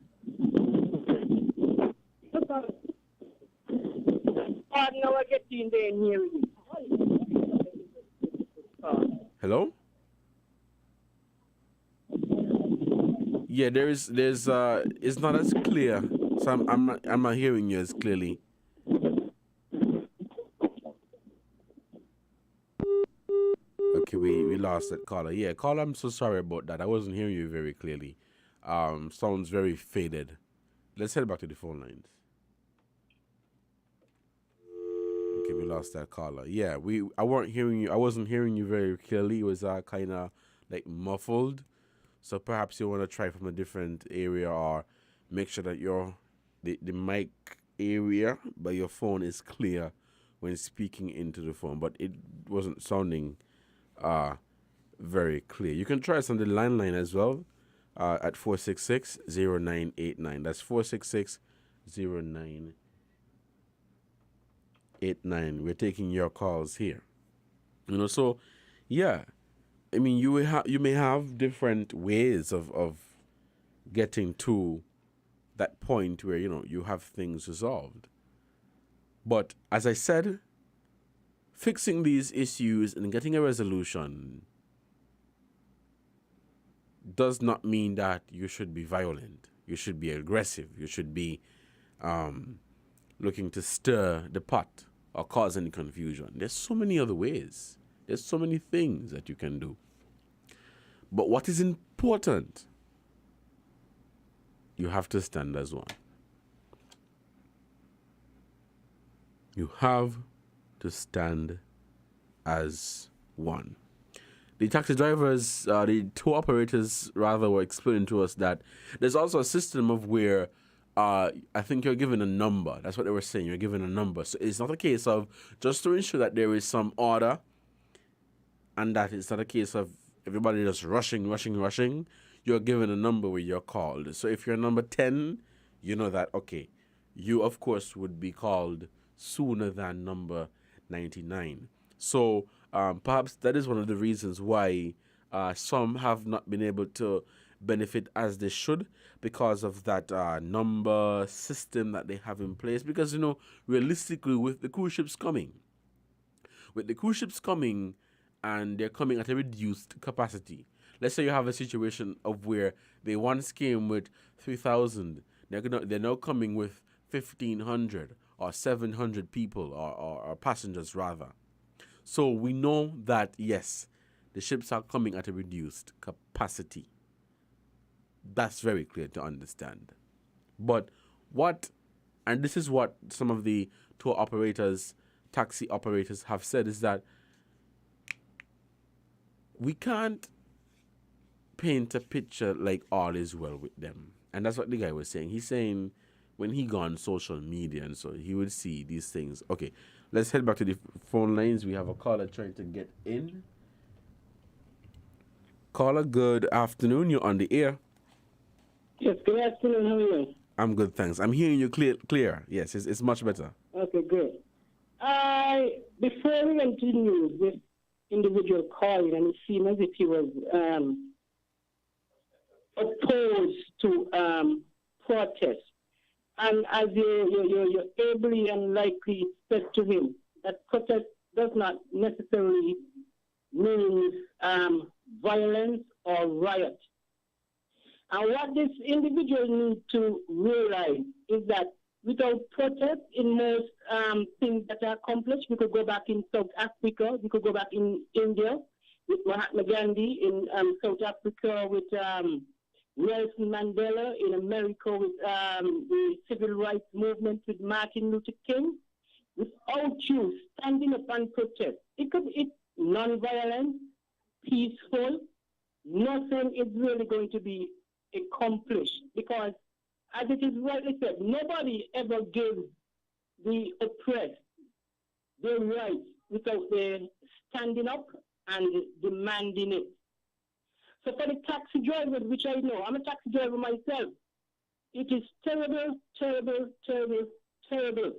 Hello? Yeah, there's it's not as clear. So I'm not hearing you as clearly. Okay, we lost that caller. Yeah, caller, I'm so sorry about that. I wasn't hearing you very clearly. Sounds very faded. Let's head back to the phone lines. lost that caller. Yeah, I weren't hearing you. I wasn't hearing you very clearly. It was kind of like muffled. So perhaps you want to try from a different area, or make sure that the mic area by your phone is clear when speaking into the phone. But it wasn't sounding very clear. You can try us on the landline as well at 466-0989. That's 466-0989. We're taking your calls here. So yeah, I mean, you may have different ways of getting to that point where you have things resolved. But as I said, fixing these issues and getting a resolution does not mean that you should be violent. You should be aggressive. You should be looking to stir the pot or cause any confusion. There's so many other ways. There's so many things that you can do. But what is important, you have to stand as one. You have to stand as one. The taxi drivers, the tour operators rather, were explaining to us that there's also a system of where I think you're given a number. That's what they were saying. You're given a number. So it's not a case of just to ensure that there is some order, and that it's not a case of everybody just rushing. You're given a number where you're called. So if you're number 10, you know that, okay, you, of course, would be called sooner than number 99. So perhaps that is one of the reasons why some have not been able to benefit as they should, because of that number system that they have in place. Because, realistically, with the cruise ships coming, and they're coming at a reduced capacity. Let's say you have a situation of where they once came with 3,000. They're now coming with 1,500 or 700 people or passengers rather. So we know that, yes, the ships are coming at a reduced capacity. That's very clear to understand. But and this is what some of the tour operators, taxi operators have said, is that we can't paint a picture like all is well with them. And that's what the guy was saying. He's saying when he go on social media and so he would see these things. Okay, let's head back to the phone lines. We have a caller trying to get in. Caller, good afternoon. You're on the air. Yes, good afternoon. How are you? I'm good, thanks. I'm hearing you clear. Yes, it's much better. Okay, good. Before we went to the news, this individual calling, and it seemed as if he was opposed to protest. And as you ably and likely said to him, that protest does not necessarily mean violence or riot. And what this individual needs to realize is that without protest in most things that are accomplished, we could go back in South Africa, we could go back in India with Mahatma Gandhi, in South Africa with Nelson Mandela, in America with the civil rights movement with Martin Luther King. Without you standing up and protest, it's non-violent, peaceful, nothing is really going to be accomplished, because as it is rightly said, nobody ever gives the oppressed their rights without their standing up and demanding it. So for the taxi drivers, which I know, I'm a taxi driver myself, it is terrible, terrible, terrible, terrible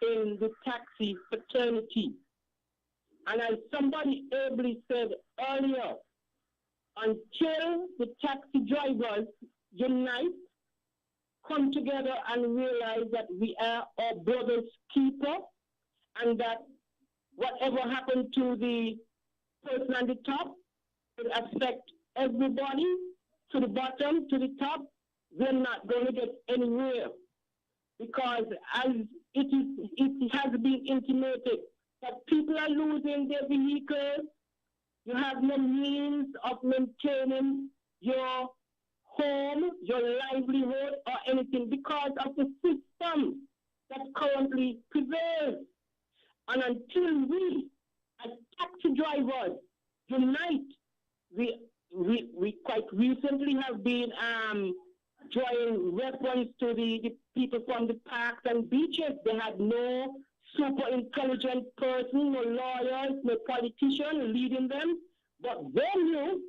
in the taxi fraternity. And as somebody ably said earlier, until the taxi drivers unite, come together and realize that we are our brother's keeper, and that whatever happened to the person on the top will affect everybody to the bottom, to the top, we're not going to get anywhere. Because as it has been intimated that people are losing their vehicles, you have no means of maintaining your home, your livelihood, or anything because of the system that currently prevails. And until we, as taxi drivers, unite, we quite recently have been drawing reference to the people from the parks and beaches. They had no super intelligent person, no lawyers, no politician leading them, but they knew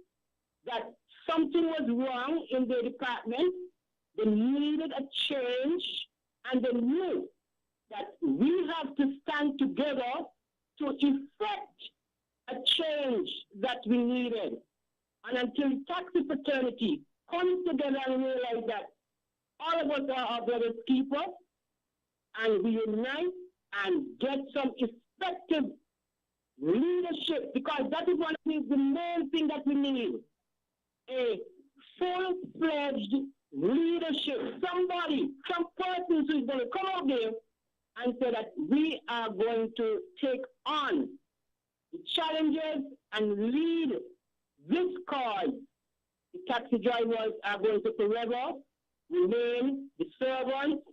that something was wrong in their department. They needed a change, and they knew that we have to stand together to effect a change that we needed. And until taxi fraternity comes together and realize that all of us are our brother's keeper, and we unite and get some effective leadership, because that is one of the main thing that we need. A full-fledged leadership. Somebody, some person who is going to come out there and say that we are going to take on the challenges and lead this cause. The taxi drivers are going to forever remain the servants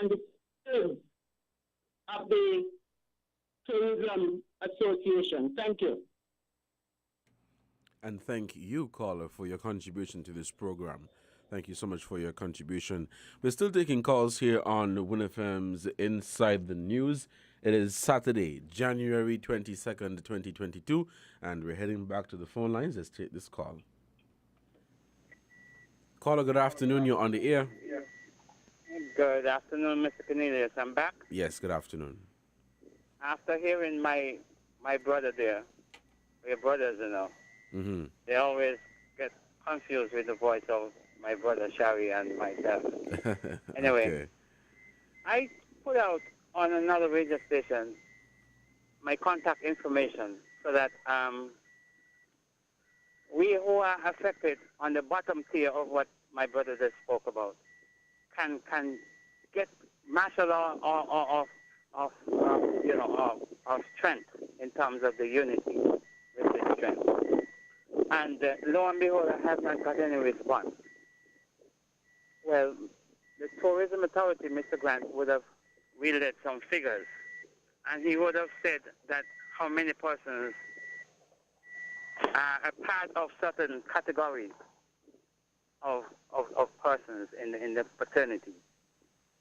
and the servants of the Tourism Association. Thank you. And thank you, caller, for your contribution to this program. Thank you so much for your contribution. We're still taking calls here on Win FM's Inside the News. It is Saturday, January 22nd, 2022, and we're heading back to the phone lines. Let's take this call. Caller, good afternoon. You're on the air. Good afternoon, Mr. Cornelius. I'm back. Yes, good afternoon. After hearing my brother there, your brothers, you know, they always get confused with the voice of my brother Shari and myself. Anyway, Okay. I put out on another radio station my contact information so that we who are affected on the bottom tier of what my brother just spoke about can get martial law of strength in terms of the unity with the strength. And lo and behold, I have not got any response. Well, the Tourism Authority, Mr. Grant, would have wielded some figures, and he would have said that how many persons are a part of certain categories of persons in the fraternity.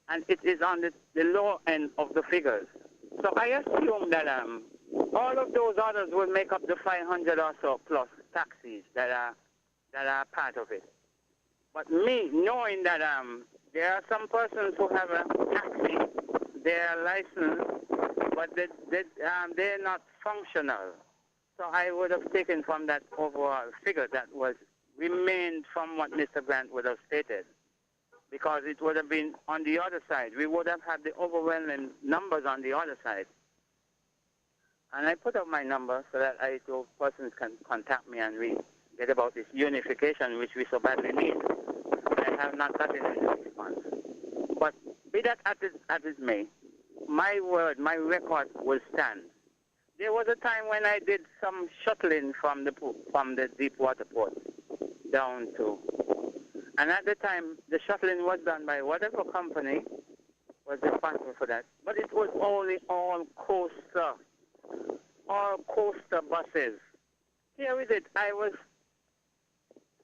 And it is on the low end of the figures. So I assume that all of those others will make up the 500 or so plus taxis that are part of it. But me, knowing that there are some persons who have a taxi, they are licensed, but they're not functional. So I would have taken from that overall figure that was remained from what Mr. Grant would have stated, because it would have been on the other side. We would have had the overwhelming numbers on the other side. And I put up my number so that those persons can contact me and we get about this unification which we so badly need. I have not gotten any response. But be that as it may, my word, my record will stand. There was a time when I did some shuttling from the deep water port down to, and at the time the shuttling was done by whatever company was responsible for that. But it was only all coaster buses. Here with it, I was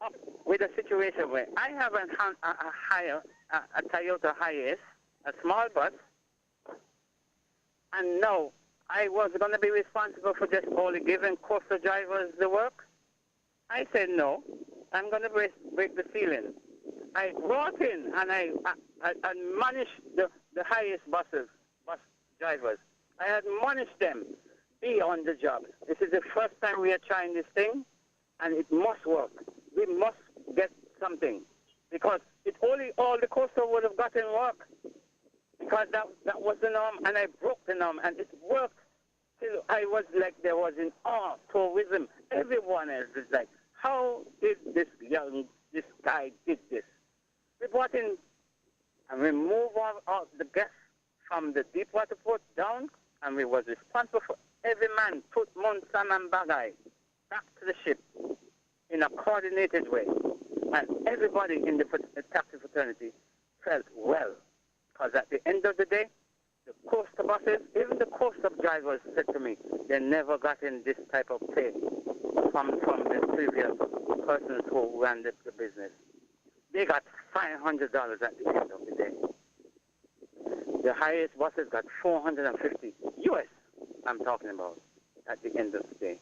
up with a situation where I have a Toyota Hiace, a small bus, and now I was going to be responsible for just only giving coaster drivers the work. I said no, I'm going to break the ceiling. I brought in and I admonished the highest bus drivers. I admonished them, be on the job. This is the first time we are trying this thing, and it must work. We must get something, because it only all the coaster would have gotten work, because that was the norm, and I broke the norm, and it worked till I was like, there was in awe, tourism. Everyone else is like, how did this guy did this? We brought in and we moved all the guests from the deep water port down, and we was responsible for every man put Monsan and Bagay back to the ship in a coordinated way. And everybody in the taxi fraternity felt well, because at the end of the day, The coaster buses, even the coaster drivers said to me, they never got in this type of pay from the previous persons who ran the business. They got $500 at the end of the day. The highest buses got $450 US, I'm talking about, at the end of the day.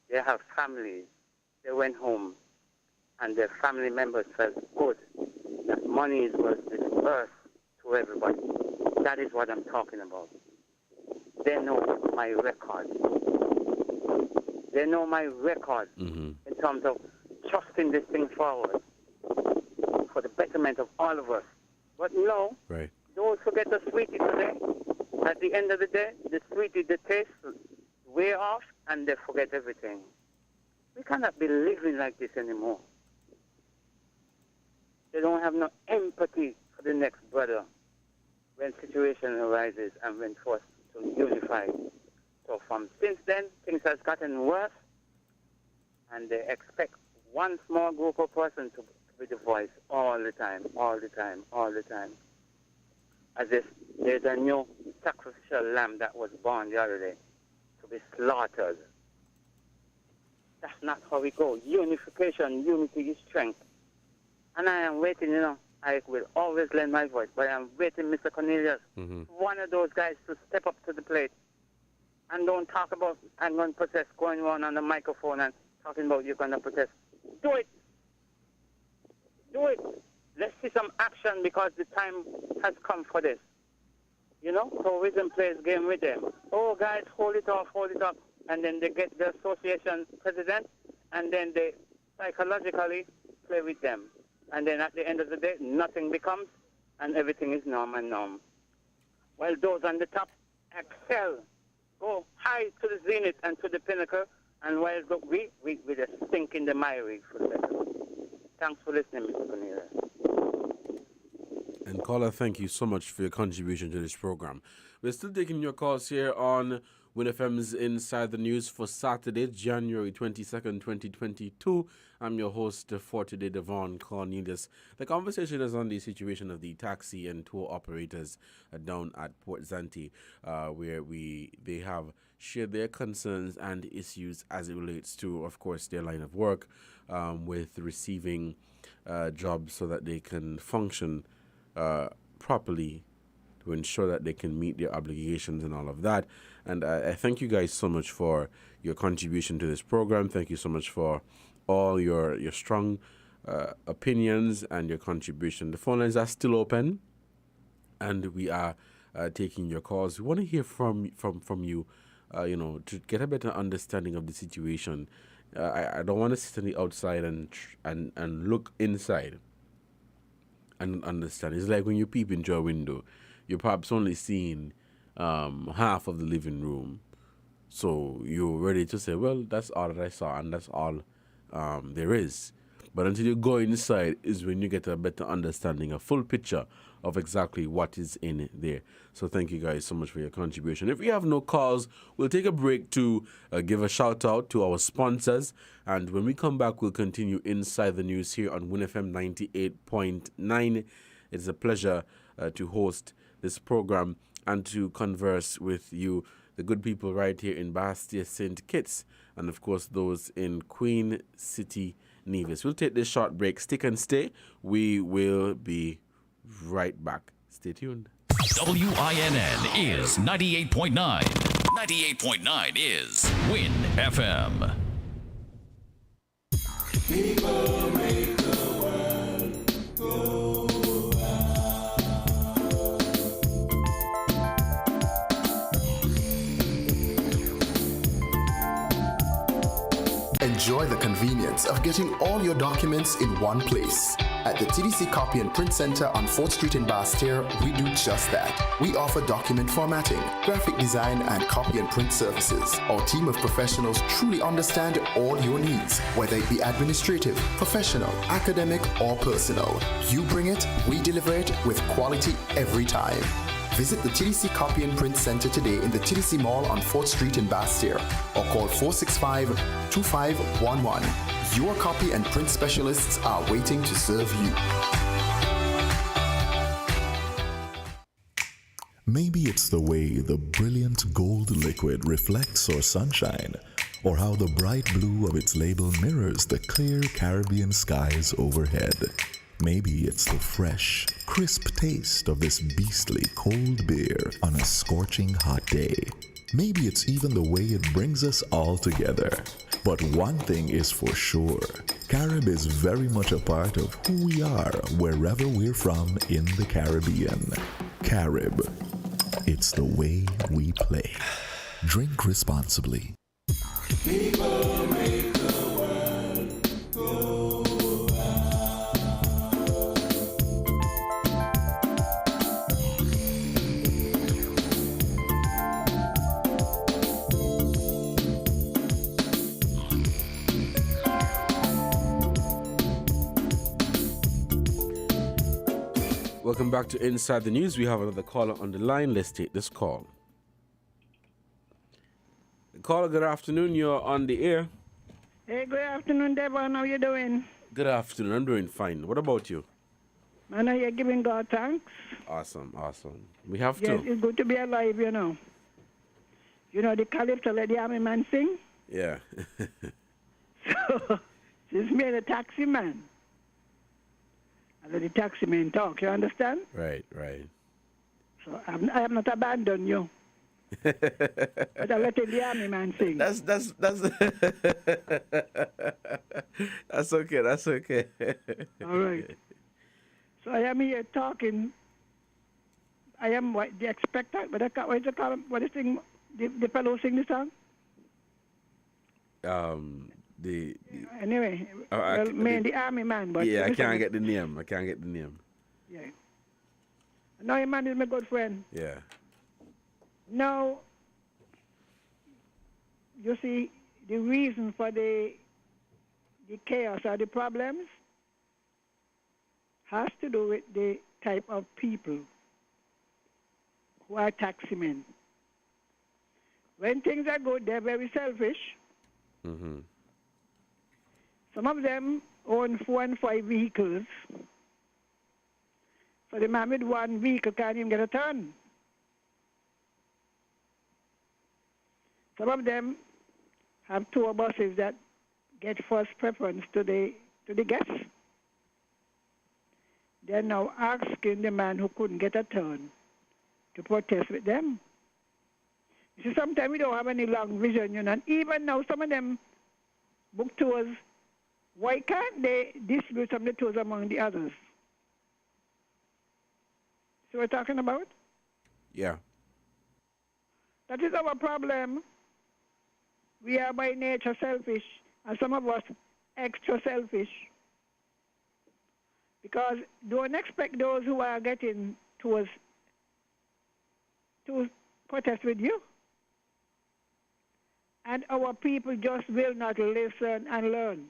They have families. They went home, and their family members felt good that money was dispersed to everybody. That is what I'm talking about. They know my record. They know my record in terms of trusting this thing forward for the betterment of all of us. But no, don't forget the sweetie today. At the end of the day, the sweetie, the taste wear off, and they forget everything. We cannot be living like this anymore. They don't have no empathy for the next brother when situation arises and when forced to unify. So from since then, things has gotten worse, and they expect one small group of persons to be the voice all the time, all the time, all the time. As if there's a new sacrificial lamb that was born the other day to be slaughtered. That's not how we go. Unification, unity is strength. And I am waiting, I will always lend my voice, but I am waiting, Mr. Cornelius, one of those guys to step up to the plate and don't talk about I'm going to protest, going around on the microphone and talking about you're going to protest. Do it. Do it. Let's see some action because the time has come for this. So Wisdom plays game with them. Oh, guys, hold it off. And then they get the association president, and then they psychologically play with them. And then at the end of the day, nothing becomes, and everything is norm and norm. While those on the top excel, go high to the zenith and to the pinnacle, and while we just sink in the mire for the better. Thanks for listening, Mr. Cornelia. And caller, thank you so much for your contribution to this program. We're still taking your calls here on WinFM's Inside the News for Saturday, January 22nd, 2022. I'm your host for today, Devon Cornelius. The conversation is on the situation of the taxi and tour operators down at Port Zante, where they have shared their concerns and issues as it relates to, of course, their line of work with receiving jobs so that they can function properly to ensure that they can meet their obligations and all of that. And I thank you guys so much for your contribution to this program. Thank you so much for all your strong opinions and your contribution. The phone lines are still open, and we are taking your calls. We want to hear from you, to get a better understanding of the situation. I don't want to sit on the outside and look inside and understand. It's like when you peep into a window, you're perhaps only seeing half of the living room. So you're ready to say, well, that's all that I saw and that's all there is. But until you go inside is when you get a better understanding, a full picture of exactly what is in there. So thank you guys so much for your contribution. If we have no calls, we'll take a break to give a shout out to our sponsors. And when we come back, we'll continue Inside the News here on WinFM 98.9. It's a pleasure to host this program and to converse with you, the good people right here in Bastia, St. Kitts, and of course those in Queen City, Nevis. We'll take this short break. Stick and stay. We will be right back. Stay tuned. WINN is 98.9. 98.9 is Win FM. People make the world go Enjoy the convenience of getting all your documents in one place. At the TDC Copy and Print Center on 4th Street in Bastia, we do just that. We offer document formatting, graphic design, and copy and print services. Our team of professionals truly understand all your needs, whether it be administrative, professional, academic, or personal. You bring it, we deliver it with quality every time. Visit the TDC Copy and Print Center today in the TDC Mall on 4th Street in Bastia or call 465-2511. Your copy and print specialists are waiting to serve you. Maybe it's the way the brilliant gold liquid reflects our sunshine, or how the bright blue of its label mirrors the clear Caribbean skies overhead. Maybe it's the fresh, crisp taste of this beastly cold beer on a scorching hot day. Maybe it's even the way it brings us all together. But one thing is for sure, Carib is very much a part of who we are wherever we're from in the Caribbean. Carib, it's the way we play. Drink responsibly. People make the world go Welcome back to Inside the News. We have another caller on the line. Let's take this call. Caller, good afternoon. You're on the air. Hey, good afternoon, Devon. How you doing? Good afternoon. I'm doing fine. What about you? I know you're giving God thanks. Awesome, awesome. We have Yes, to. it's good to be alive, you know. You know the calypso let the army man sing? Yeah. So, it's me the taxi man. I let the taxi man talk, you understand? Right, right. So I have not abandoned you. But I let the army man sing. That's that's okay. That's okay. All right. So I am here talking. I am what the expectant, but I can't wait to call him. What is the fellow sing the song? The Anyway, the army man, but yeah, I can't get the name. Yeah. No, your man is my good friend. Yeah. Now, you see, the reason for the chaos or the problems has to do with the type of people who are taximen. When things are good, they're very selfish. Mm-hmm. Some of them own 4 and 5 vehicles. So the man with one vehicle can't even get a turn. Some of them have tour buses that get first preference to the guests. They're now asking the man who couldn't get a turn to protest with them. You see, sometimes we don't have any long vision, you know, and even now some of them book tours. Why can't they distribute some of the tours among the others? See what we're talking about? Yeah. That is our problem. We are by nature selfish, and some of us extra selfish. Because don't expect those who are getting tours to protest with you. And our people just will not listen and learn.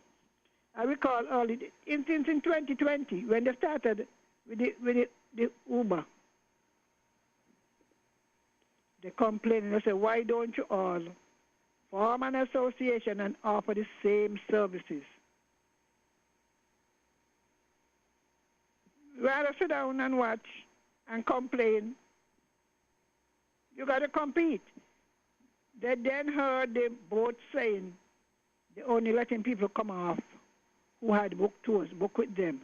I recall early, since in 2020, when they started with the Uber, they complained and they said, why don't you all form an association and offer the same services? Rather sit down and watch and complain. You got to compete. They then heard the board saying they're only letting people come off who had booked tours, book with them.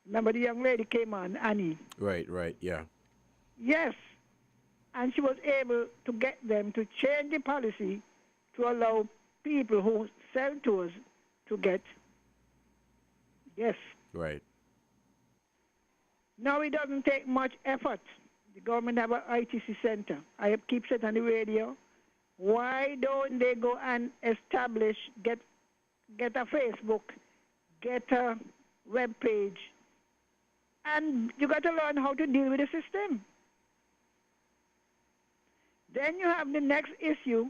Remember the young lady came on, Annie? Right, yeah. Yes. And she was able to get them to change the policy to allow people who sell tours to get yes. Right. Now it doesn't take much effort. The government have an ITC center. I keep saying on the radio, why don't they go and establish, get a Facebook, get a web page, and you got to learn how to deal with the system. Then you have the next issue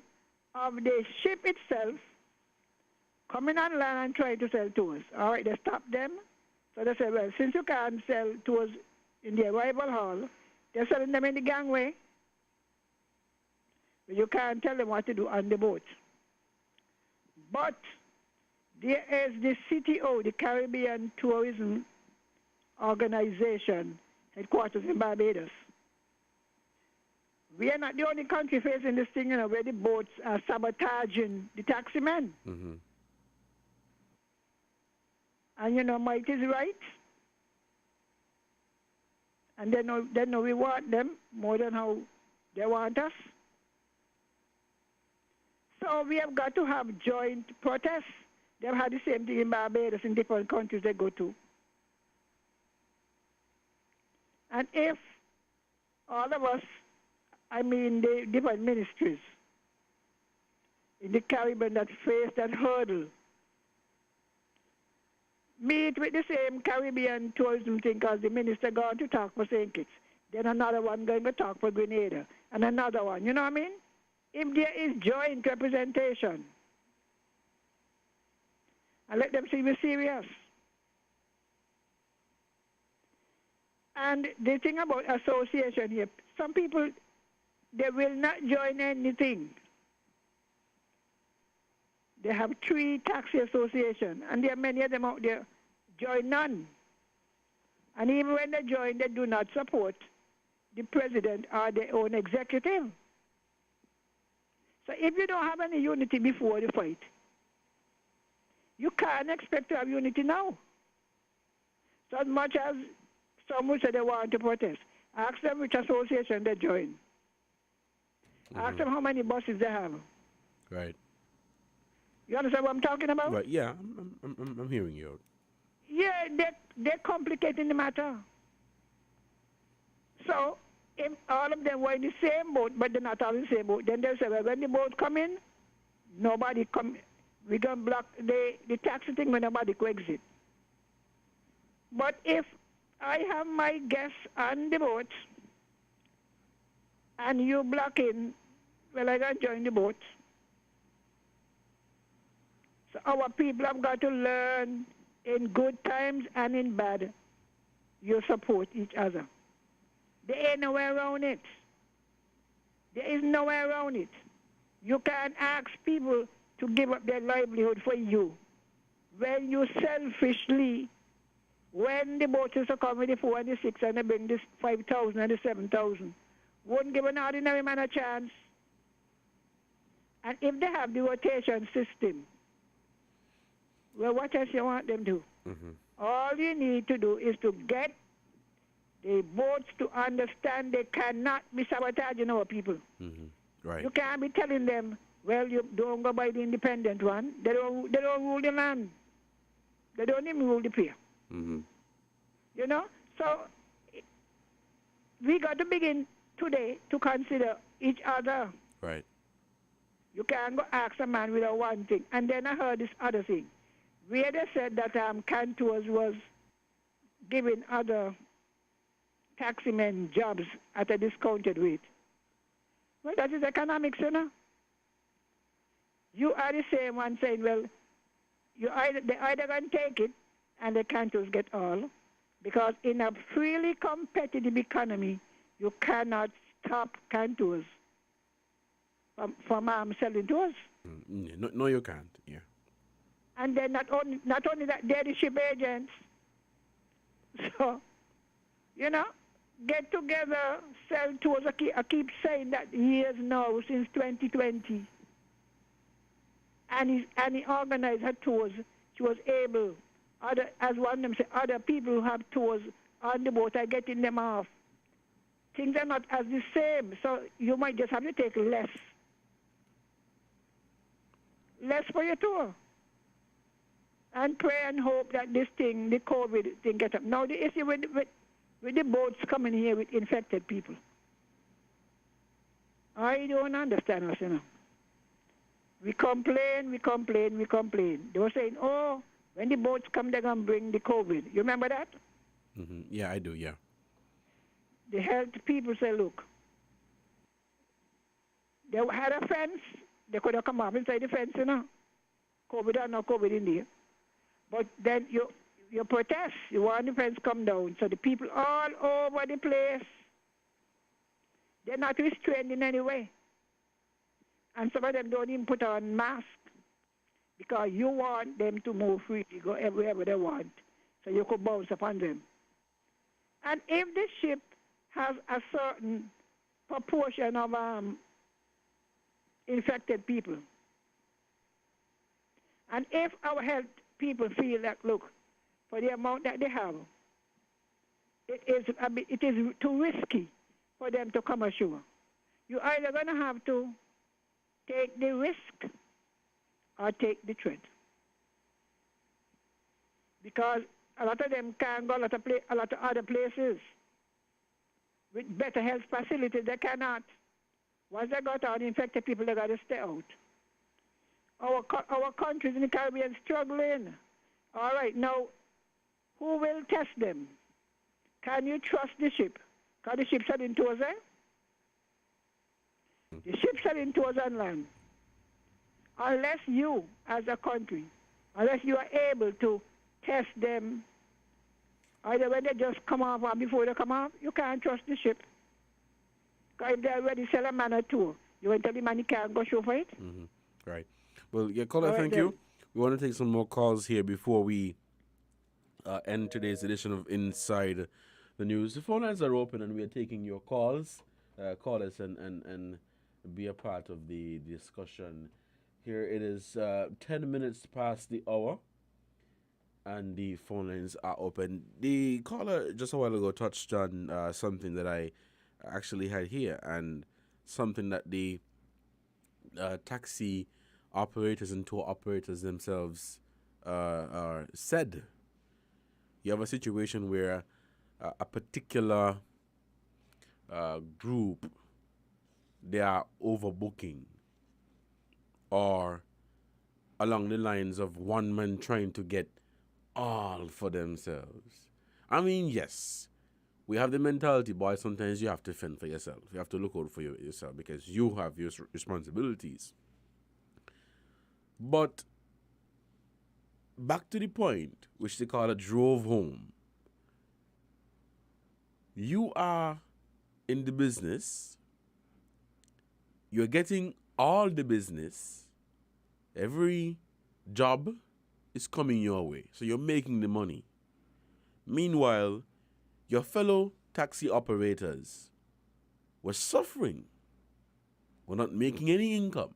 of the ship itself coming on land and trying to sell tours. All right, they stop them. So they say, well, since you can't sell tours in the arrival hall, they're selling them in the gangway. But you can't tell them what to do on the boat. But there is the CTO, the Caribbean Tourism Organization, headquarters in Barbados. We are not the only country facing this thing, where the boats are sabotaging the taxi men. Mm-hmm. And might is right. And they know we want them more than how they want us. So we have got to have joint protests. They've had the same thing in Barbados, in different countries they go to. And if all of us, the different ministries in the Caribbean that face that hurdle, meet with the same Caribbean tourism thing, because the minister going to talk for St. Kitts, then another one going to talk for Grenada, and another one, you know what I mean? If there is joint representation, and let them see we're serious. And the thing about association here, some people, they will not join anything. They have 3 taxi associations, and there are many of them out there join none. And even when they join, they do not support the president or their own executive. So if you don't have any unity before the fight, you can't expect to have unity now. So as much as some will say they want to protest, ask them which association they join. Ask them how many buses they have. Right. You understand what I'm talking about? Right. Yeah, I'm hearing you. Yeah, they're complicating the matter. So if all of them were in the same boat, but they're not all in the same boat, then they'll say, well, when the boat come in, nobody come. We're going to block the taxi thing when nobody could exit. But if I have my guests on the boat and you block in, well, I got to join the boat. So our people have got to learn in good times and in bad, you support each other. There ain't no way around it. There is no way around it. You can't ask people to give up their livelihood for you when you selfishly, when the boats are coming, the 4 and the 6, and they bring this 5,000 and the 7,000, wouldn't give an ordinary man a chance. And if they have the rotation system, well, what else you want them to do? Mm-hmm. All you need to do is to get the boats to understand they cannot be sabotaging our people. Mm-hmm. Right. You can't be telling them, well, you don't go by the independent one. They don't rule the land. They don't even rule the pier. Mm-hmm. You know? So we got to begin today to consider each other. Right. You can't go ask a man without one thing. And then I heard this other thing, where they said that Cantours was giving other taximen jobs at a discounted rate. Well, that is economics, you know. You are the same one saying, well, they either going to take it and the Cantours get all, because in a freely competitive economy, you cannot stop Cantours from selling to us. No, you can't. Yeah. And then not only that, they're the ship agents. So, you know, get together, sell tours. I keep saying that years now, since 2020. And he organized her tours. She was able, as one of them said, other people who have tours on the boat are getting them off. Things are not as the same, so you might just have to take less. Less for your tour. And pray and hope that this thing, the COVID thing, get up. Now, the issue with the boats coming here with infected people, I don't understand us, you know. We complain. They were saying, oh, when the boats come, they're going to bring the COVID. You remember that? Mm-hmm. Yeah, I do, yeah. The health people say, look, they had a fence. They could have come up inside the fence, you know. COVID or no COVID in there. But then you protest. You want the fence come down. So the people all over the place, they're not restrained in any way. And some of them don't even put on masks because you want them to move freely, go wherever they want, so you could bounce upon them. And if the ship has a certain proportion of infected people. And if our health people feel that, look, for the amount that they have, it is too risky for them to come ashore. You're either going to have to take the risk or take the threat. Because a lot of them can't go a lot of other places with better health facilities. They cannot. Once they got out infected people, they got to stay out. Our countries in the Caribbean struggling. All right, now, who will test them? Can you trust the ship? Because the ships are in tours, eh? The ships are in tours on land. Unless you, as a country, unless you are able to test them, either when they just come off or before they come off, you can't trust the ship. Because if they already sell a man a tour, you want to tell the man he can't go show for it? Mm-hmm. Right. Well, yeah, caller, All right, thank you. We want to take some more calls here before we end today's edition of Inside the News. The phone lines are open and we are taking your calls. Call us and be a part of the discussion. Here it is 10 minutes past the hour and the phone lines are open. The caller just a while ago touched on something that I actually had here and something that the taxi operators and tour operators themselves said. You have a situation where a particular group, they are overbooking, or along the lines of one man trying to get all for themselves. I mean, yes, we have the mentality, boy, sometimes you have to fend for yourself. You have to look out for yourself because you have your responsibilities. But back to the point, which the caller drove home. You are in the business. You're getting all the business. Every job is coming your way. So you're making the money. Meanwhile, your fellow taxi operators were suffering. Were not making any income.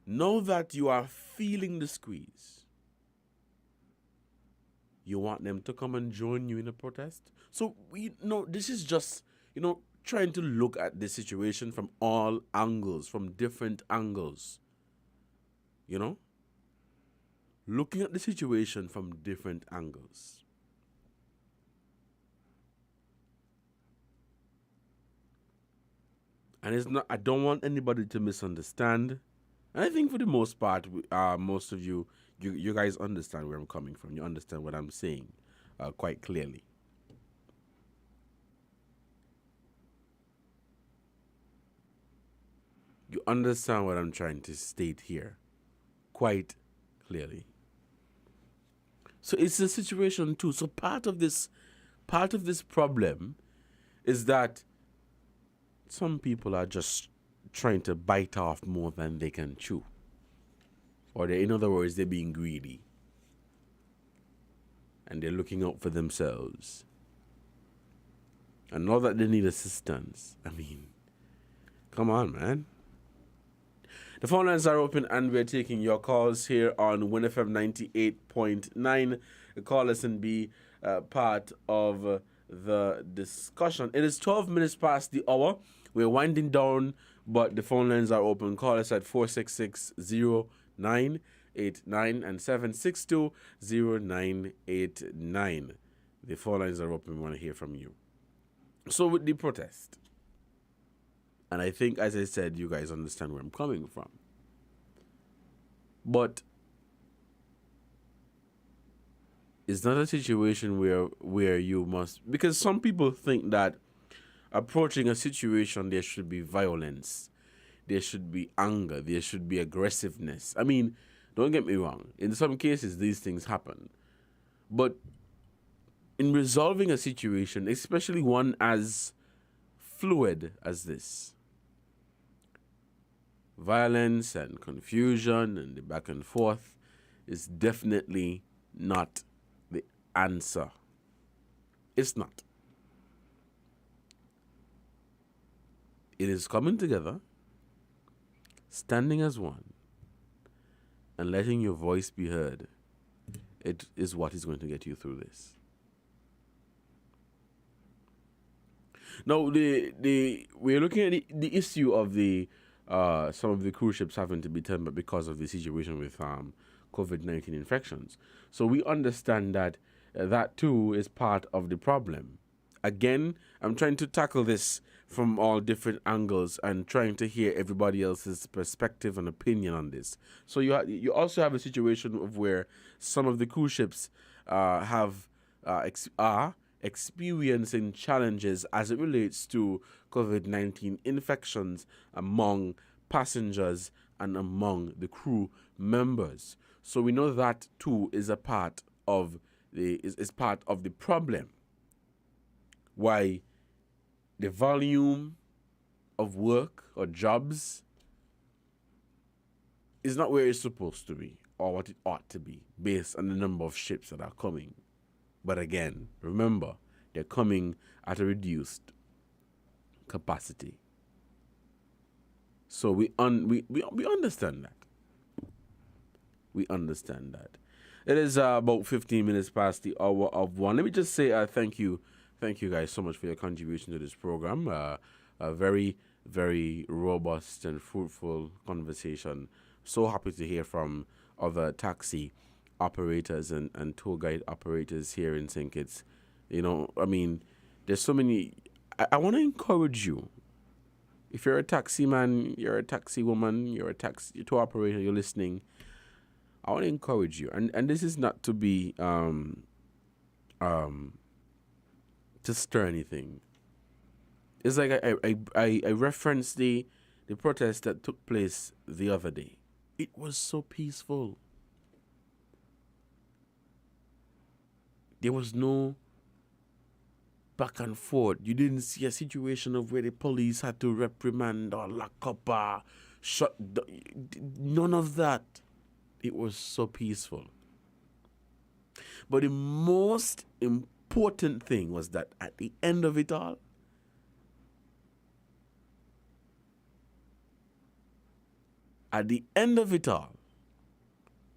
Know that you are feeling the squeeze. You want them to come and join you in a protest? So, this is just, trying to look at the situation from all angles, from different angles. Looking at the situation from different angles. And it's not, I don't want anybody to misunderstand. And I think for the most part, most of you guys understand where I'm coming from. You understand what I'm saying quite clearly. You understand what I'm trying to state here quite clearly. So it's a situation too. So part of this problem is that some people are just trying to bite off more than they can chew. Or in other words, they're being greedy. And they're looking out for themselves. And now that they need assistance, I mean, come on, man. The phone lines are open and we're taking your calls here on WINNFM 98.9. Call us and be part of the discussion. It is 12 minutes past the hour. We're winding down, but the phone lines are open. Call us at 466-0989 and 762-0989. The phone lines are open. We want to hear from you. So with the protest, and I think, as I said, you guys understand where I'm coming from. But it's not a situation where you must, because some people think that approaching a situation, there should be violence, there should be anger, there should be aggressiveness. I mean, don't get me wrong. In some cases, these things happen. But in resolving a situation, especially one as fluid as this, violence and confusion and the back and forth is definitely not the answer. It's not. It is coming together, standing as one, and letting your voice be heard. It is what is going to get you through this. Now, we're looking at the issue of the some of the cruise ships having to be turned because of the situation with COVID-19 infections. So we understand that that too is part of the problem. Again, I'm trying to tackle this from all different angles and trying to hear everybody else's perspective and opinion on this. So you also have a situation of where some of the cruise ships are experiencing challenges as it relates to COVID-19 infections among passengers and among the crew members. So we know that too is a part of is part of the problem. Why the volume of work or jobs is not where it's supposed to be or what it ought to be based on the number of ships that are coming. But again, remember, they're coming at a reduced capacity. So we understand that. We understand that. It is about 15 minutes past the hour of 1. Let me just say thank you guys so much for your contribution to this program. A very, very robust and fruitful conversation. So happy to hear from other taxi operators and tour guide operators here in St. Kitts. You know, I mean, there's so many. I want to encourage you. If you're a taxi man, you're a taxi woman, you're a taxi tour operator, you're listening, I want to encourage you. And this is not to be to stir anything. It's like I referenced the protest that took place the other day. It was so peaceful. There was no back and forth. You didn't see a situation of where the police had to reprimand or lock up or shut. None of that. It was so peaceful. But the most important thing was that at the end of it all,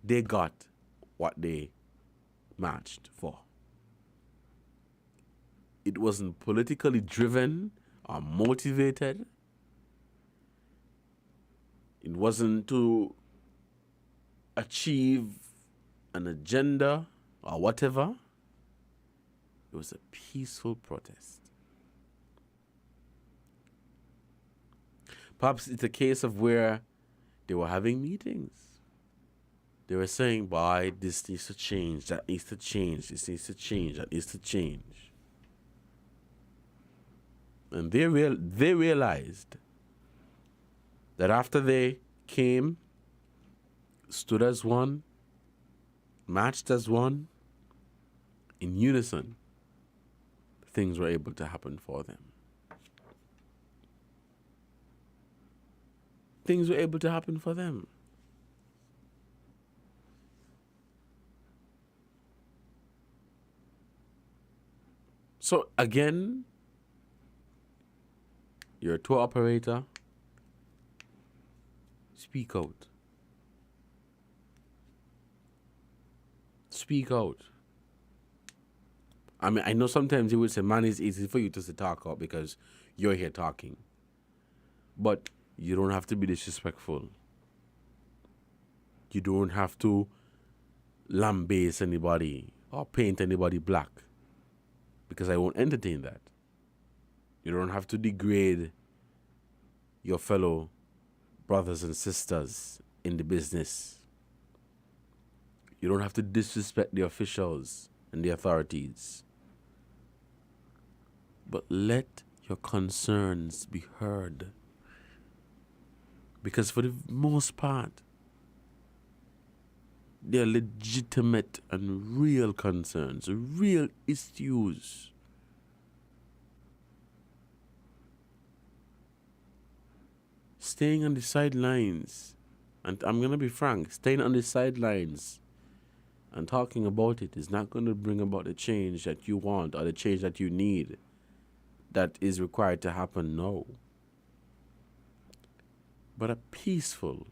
they got what they marched for. It wasn't politically driven or motivated. It wasn't to achieve an agenda or whatever. It was a peaceful protest. Perhaps it's a case of where they were having meetings. They were saying, boy, this needs to change, that needs to change, this needs to change, that needs to change. And they realized that after they came, stood as one, marched as one, in unison, things were able to happen for them. Things were able to happen for them. So again, you're a tour operator, speak out. Speak out. I mean, I know sometimes you would say, man, it's easy for you just to talk out because you're here talking. But you don't have to be disrespectful. You don't have to lambaste anybody or paint anybody black, because I won't entertain that. You don't have to degrade your fellow brothers and sisters in the business. You don't have to disrespect the officials and the authorities. But let your concerns be heard. Because for the most part, they're legitimate and real concerns, real issues. Staying on the sidelines, and I'm going to be frank, staying on the sidelines and talking about it is not going to bring about the change that you want or the change that you need that is required to happen now. but a peaceful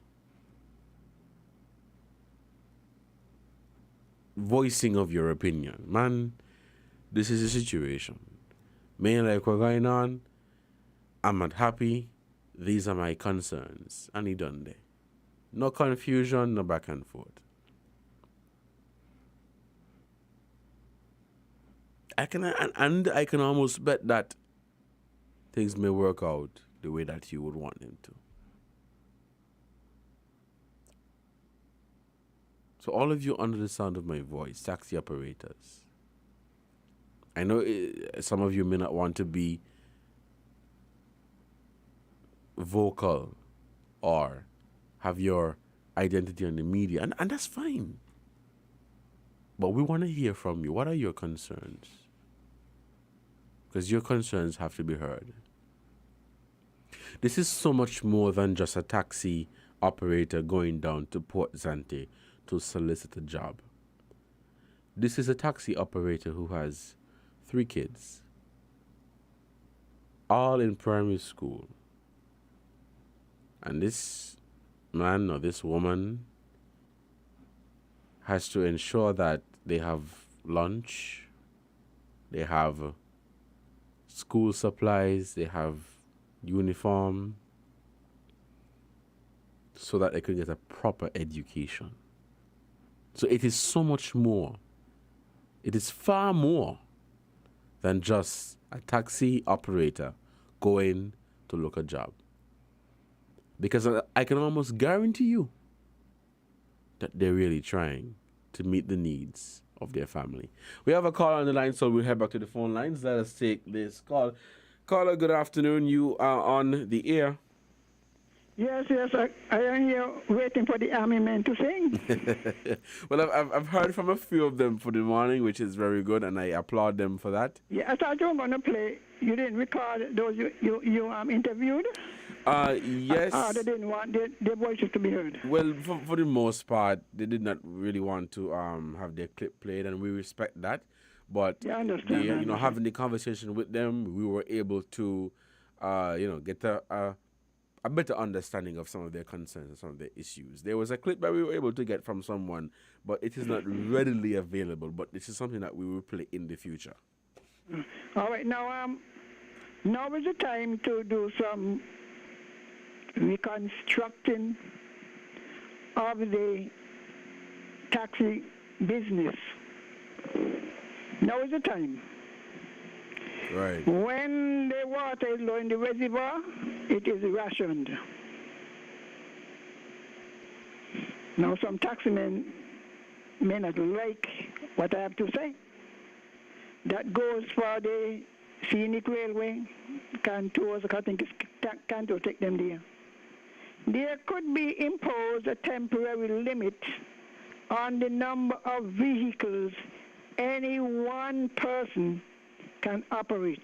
voicing of your opinion. Man, this is a situation. Me like what's going on. I'm not happy. These are my concerns. And he done there. No confusion, no back and forth. I can almost bet that things may work out the way that you would want them to. So all of you under the sound of my voice, taxi operators, I know some of you may not want to be vocal or have your identity on the media, and that's fine. But we want to hear from you. What are your concerns? Because your concerns have to be heard. This is so much more than just a taxi operator going down to Port Zante to solicit a job. This is a taxi operator who has 3 kids, all in primary school. And this man or this woman has to ensure that they have lunch, they have school supplies, they have uniform, so that they can get a proper education. So it is so much more. It is far more than just a taxi operator going to look a job. Because I can almost guarantee you that they're really trying to meet the needs of their family. We have a call on the line, so we'll head back to the phone lines. Let us take this call. Caller, good afternoon. You are on the air. Yes, I am here waiting for the army men to sing. Well, I've heard from a few of them for the morning, which is very good, and I applaud them for that. Yeah, I thought you were going to play. You didn't record those you interviewed? Yes. They didn't want their voices to be heard. Well, for the most part, they did not really want to have their clip played, and we respect that. But yeah, I understand. having the conversation with them, we were able to, get a better understanding of some of their concerns and some of their issues. There was a clip that we were able to get from someone, but it is not readily available. But this is something that we will play in the future. All right, now is the time to do some reconstructing of the taxi business. Now is the time. Right. When the water is low in the reservoir, it is rationed. Now some taximen may not like what I have to say. That goes for the scenic railway, Cantos, I think it's Canto take them there. There could be imposed a temporary limit on the number of vehicles any one person can operate.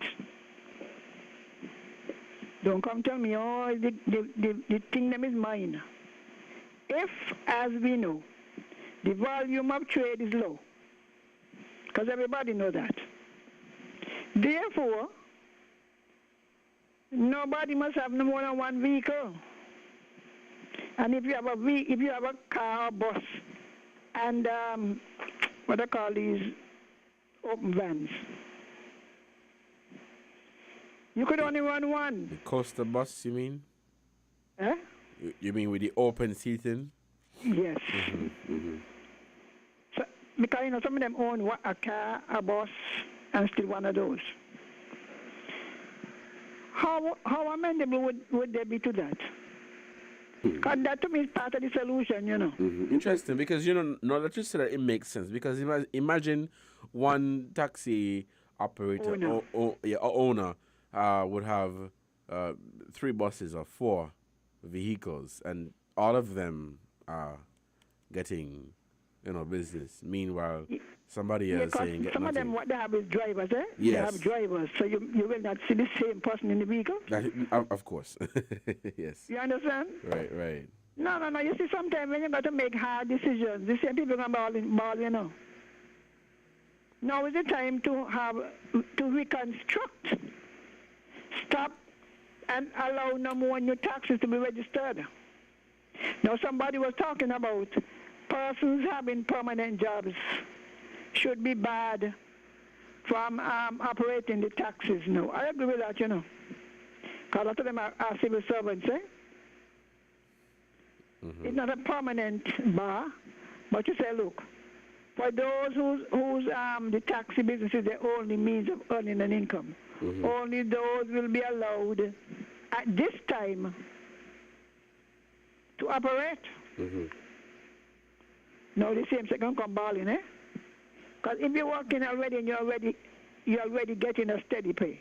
Don't come tell me, the kingdom is mine. If, as we know, the volume of trade is low, because everybody knows that. Therefore, nobody must have no more than one vehicle. And if you have a car or bus and what I call these open vans, you could only run one. The coaster bus, you mean? Eh? You mean with the open seating? Yes. So, because some of them own a car, a bus, and still one of those. How amendable would they be to that? Because that to me is part of the solution, Interesting, because, now that you said that, it makes sense. Because imagine one taxi operator owner would have 3 buses or 4 vehicles, and all of them are getting, business. Meanwhile, somebody else saying get some nothing. of them, what they have is drivers, eh? Yes. They have drivers, so you will not see the same person in the vehicle. Of course. Yes. You understand? Right. No. You see, sometimes when you got to make hard decisions, the same people can ball. Now is the time to reconstruct. Stop and allow no more new taxis to be registered. Now somebody was talking about persons having permanent jobs should be barred from operating the taxis. No, I agree with that, because a lot of them are civil servants, eh? It's not a permanent bar, but you say, look, for those whose the taxi business is their only means of earning an income, only those will be allowed at this time to operate. Now the same second come balling, eh? Because if you're working already and you're already getting a steady pay,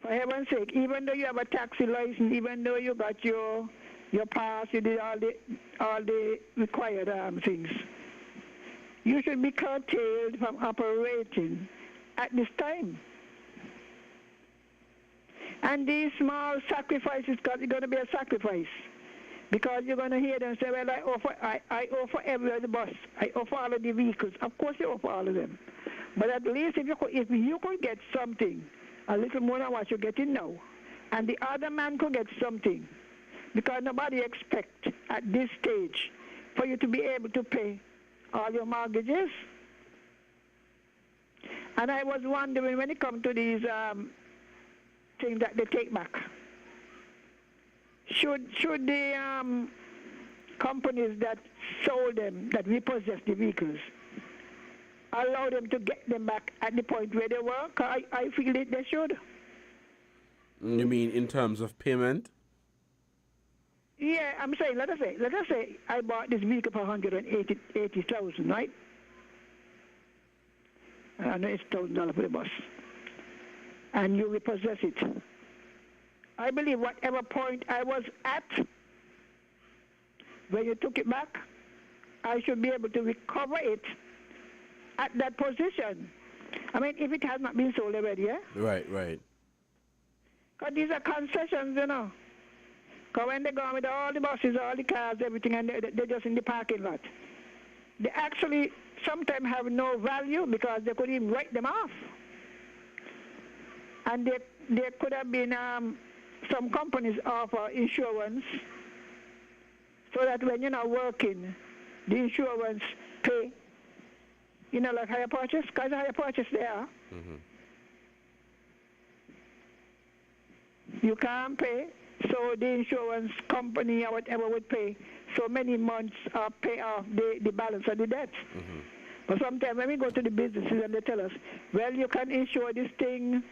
for heaven's sake, even though you have a taxi license, even though you got your pass, you did all the required things, you should be curtailed from operating at this time. And these small sacrifices, because it's going to be a sacrifice, because you're going to hear them say, well, I offer every other bus, I offer all of the vehicles. Of course you offer all of them. But at least if you could get something, a little more than what you're getting now, and the other man could get something, because nobody expects at this stage for you to be able to pay all your mortgages. And I was wondering, when it comes to these things that they take back, should the companies that sold them, that repossessed the vehicles, allow them to get them back at the point where they were? I feel that they should. You mean in terms of payment? Yeah, I'm saying, let us say I bought this vehicle for $180,000, right? I know it's $1,000 for the bus. And you repossess it. I believe whatever point I was at when you took it back, I should be able to recover it at that position. I mean, if it has not been sold already, eh? Right. Because these are concessions, Because when they go with all the buses, all the cars, everything, and they're just in the parking lot, they actually sometimes have no value because they could even write them off. And there could have been some companies offer insurance so that when you're not working, the insurance pay, like hire purchase, because hire purchase there. You can't pay, so the insurance company or whatever would pay so many months pay off the balance of the debt. But sometimes when we go to the businesses and they tell us, well, you can insure this thing,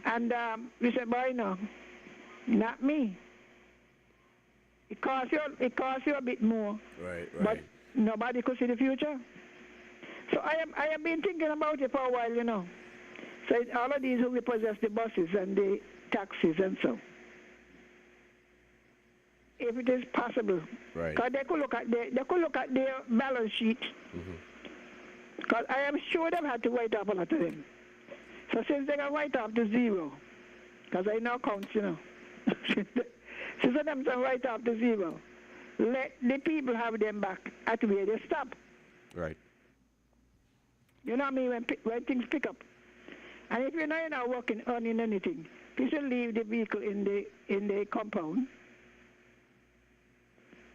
and we say, boy, no, not me. It costs you a bit more. Right. But nobody could see the future. So I have been thinking about it for a while, So all of these who repossess the buses and the taxis and so, if it is possible, because they could look at their balance sheet. Because I am sure they've had to write off a lot of them. So since they can write off to zero, because I know counts, since them can write off to zero, let the people have them back at where they stop. Right. You know what I mean? When things pick up. And if you're not working, earning anything, you should leave the vehicle in the compound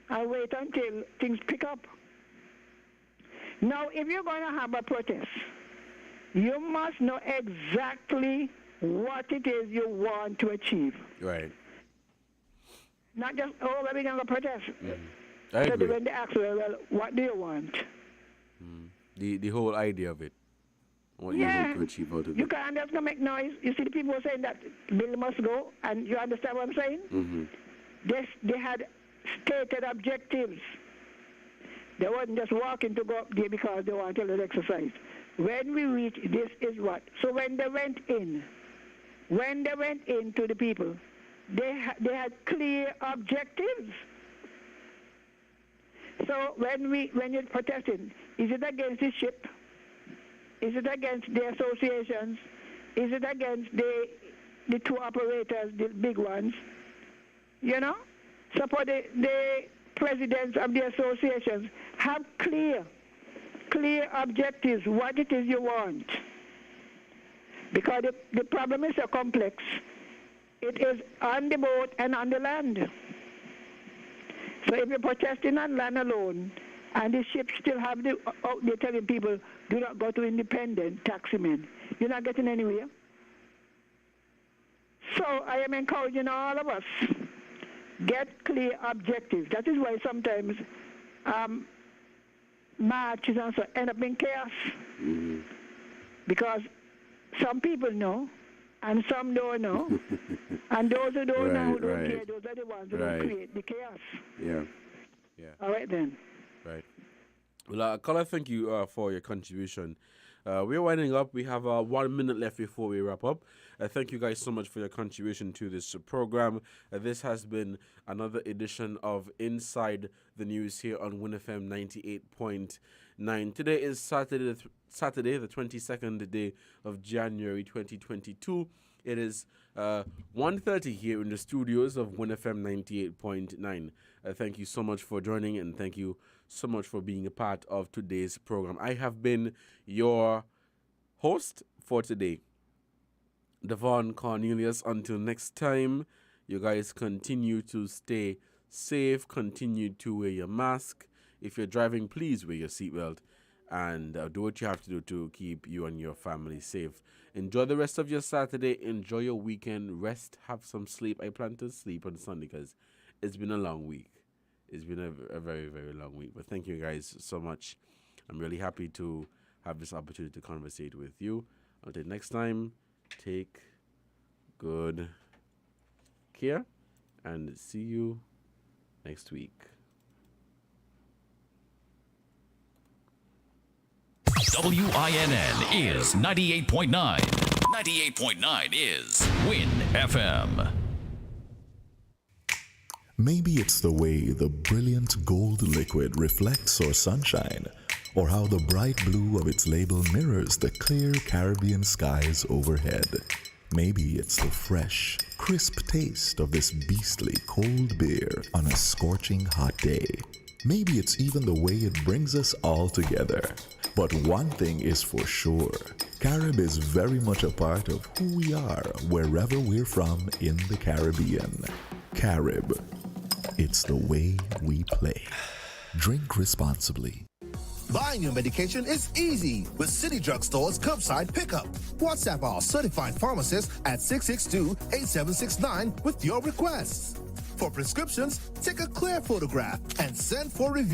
and wait until things pick up. Now, if you're going to have a protest, you must know exactly what it is you want to achieve. Right. Not just, we're going to protest. I agree. So when they ask, well, what do you want? The whole idea of it. What you want to achieve out of You it. can't just go make noise. You see the people saying that bill must go, and you understand what I'm saying? They had stated objectives. They wasn't just walking to go up there because they wanted to exercise. When we reach, this is what. So when they went in to the people, they had clear objectives. So when you're protesting, is it against the ship? Is it against the associations? Is it against the two operators, the big ones? So for the presidents of the associations, have clear objectives, what it is you want. Because the problem is so complex. It is on the boat and on the land. So if you're protesting on land alone, and the ships still have the out there telling people, do not go to independent taximen, you're not getting anywhere. So I am encouraging all of us, get clear objectives. That is why sometimes marches and so end up in chaos. Because some people know, and some don't know. And those who don't know, who don't care, those are the ones who don't create the chaos. Yeah. All right then. Right. Well, Carla, thank you for your contribution. We're winding up. We have 1 minute left before we wrap up. Thank you guys so much for your contribution to this program. This has been another edition of Inside the News here on WINNFM 98.9. Today is Saturday, the 22nd day of January 2022. It is 1:30 here in the studios of WINNFM 98.9. Thank you so much for joining, and thank you so much for being a part of today's program. I have been your host for today, Devon Cornelius. Until next time, you guys continue to stay safe, continue to wear your mask. If you're driving, please wear your seatbelt, and do what you have to do to keep you and your family safe. Enjoy the rest of your Saturday. Enjoy your weekend. Rest, have some sleep. I plan to sleep on Sunday because it's been a long week. It's been a very, very long week. But thank you guys so much. I'm really happy to have this opportunity to conversate with you. Until next time, take good care and see you next week. WINN is 98.9. 98.9 is WIN FM. Maybe it's the way the brilliant gold liquid reflects our sunshine, or how the bright blue of its label mirrors the clear Caribbean skies overhead. Maybe it's the fresh, crisp taste of this beastly cold beer on a scorching hot day. Maybe it's even the way it brings us all together. But one thing is for sure, Carib is very much a part of who we are wherever we're from in the Caribbean. Carib, it's the way we play. Drink responsibly. Buying your medication is easy with City Drugstore's curbside pickup. WhatsApp our certified pharmacist at 662-8769 with your requests. For prescriptions, take a clear photograph and send for review.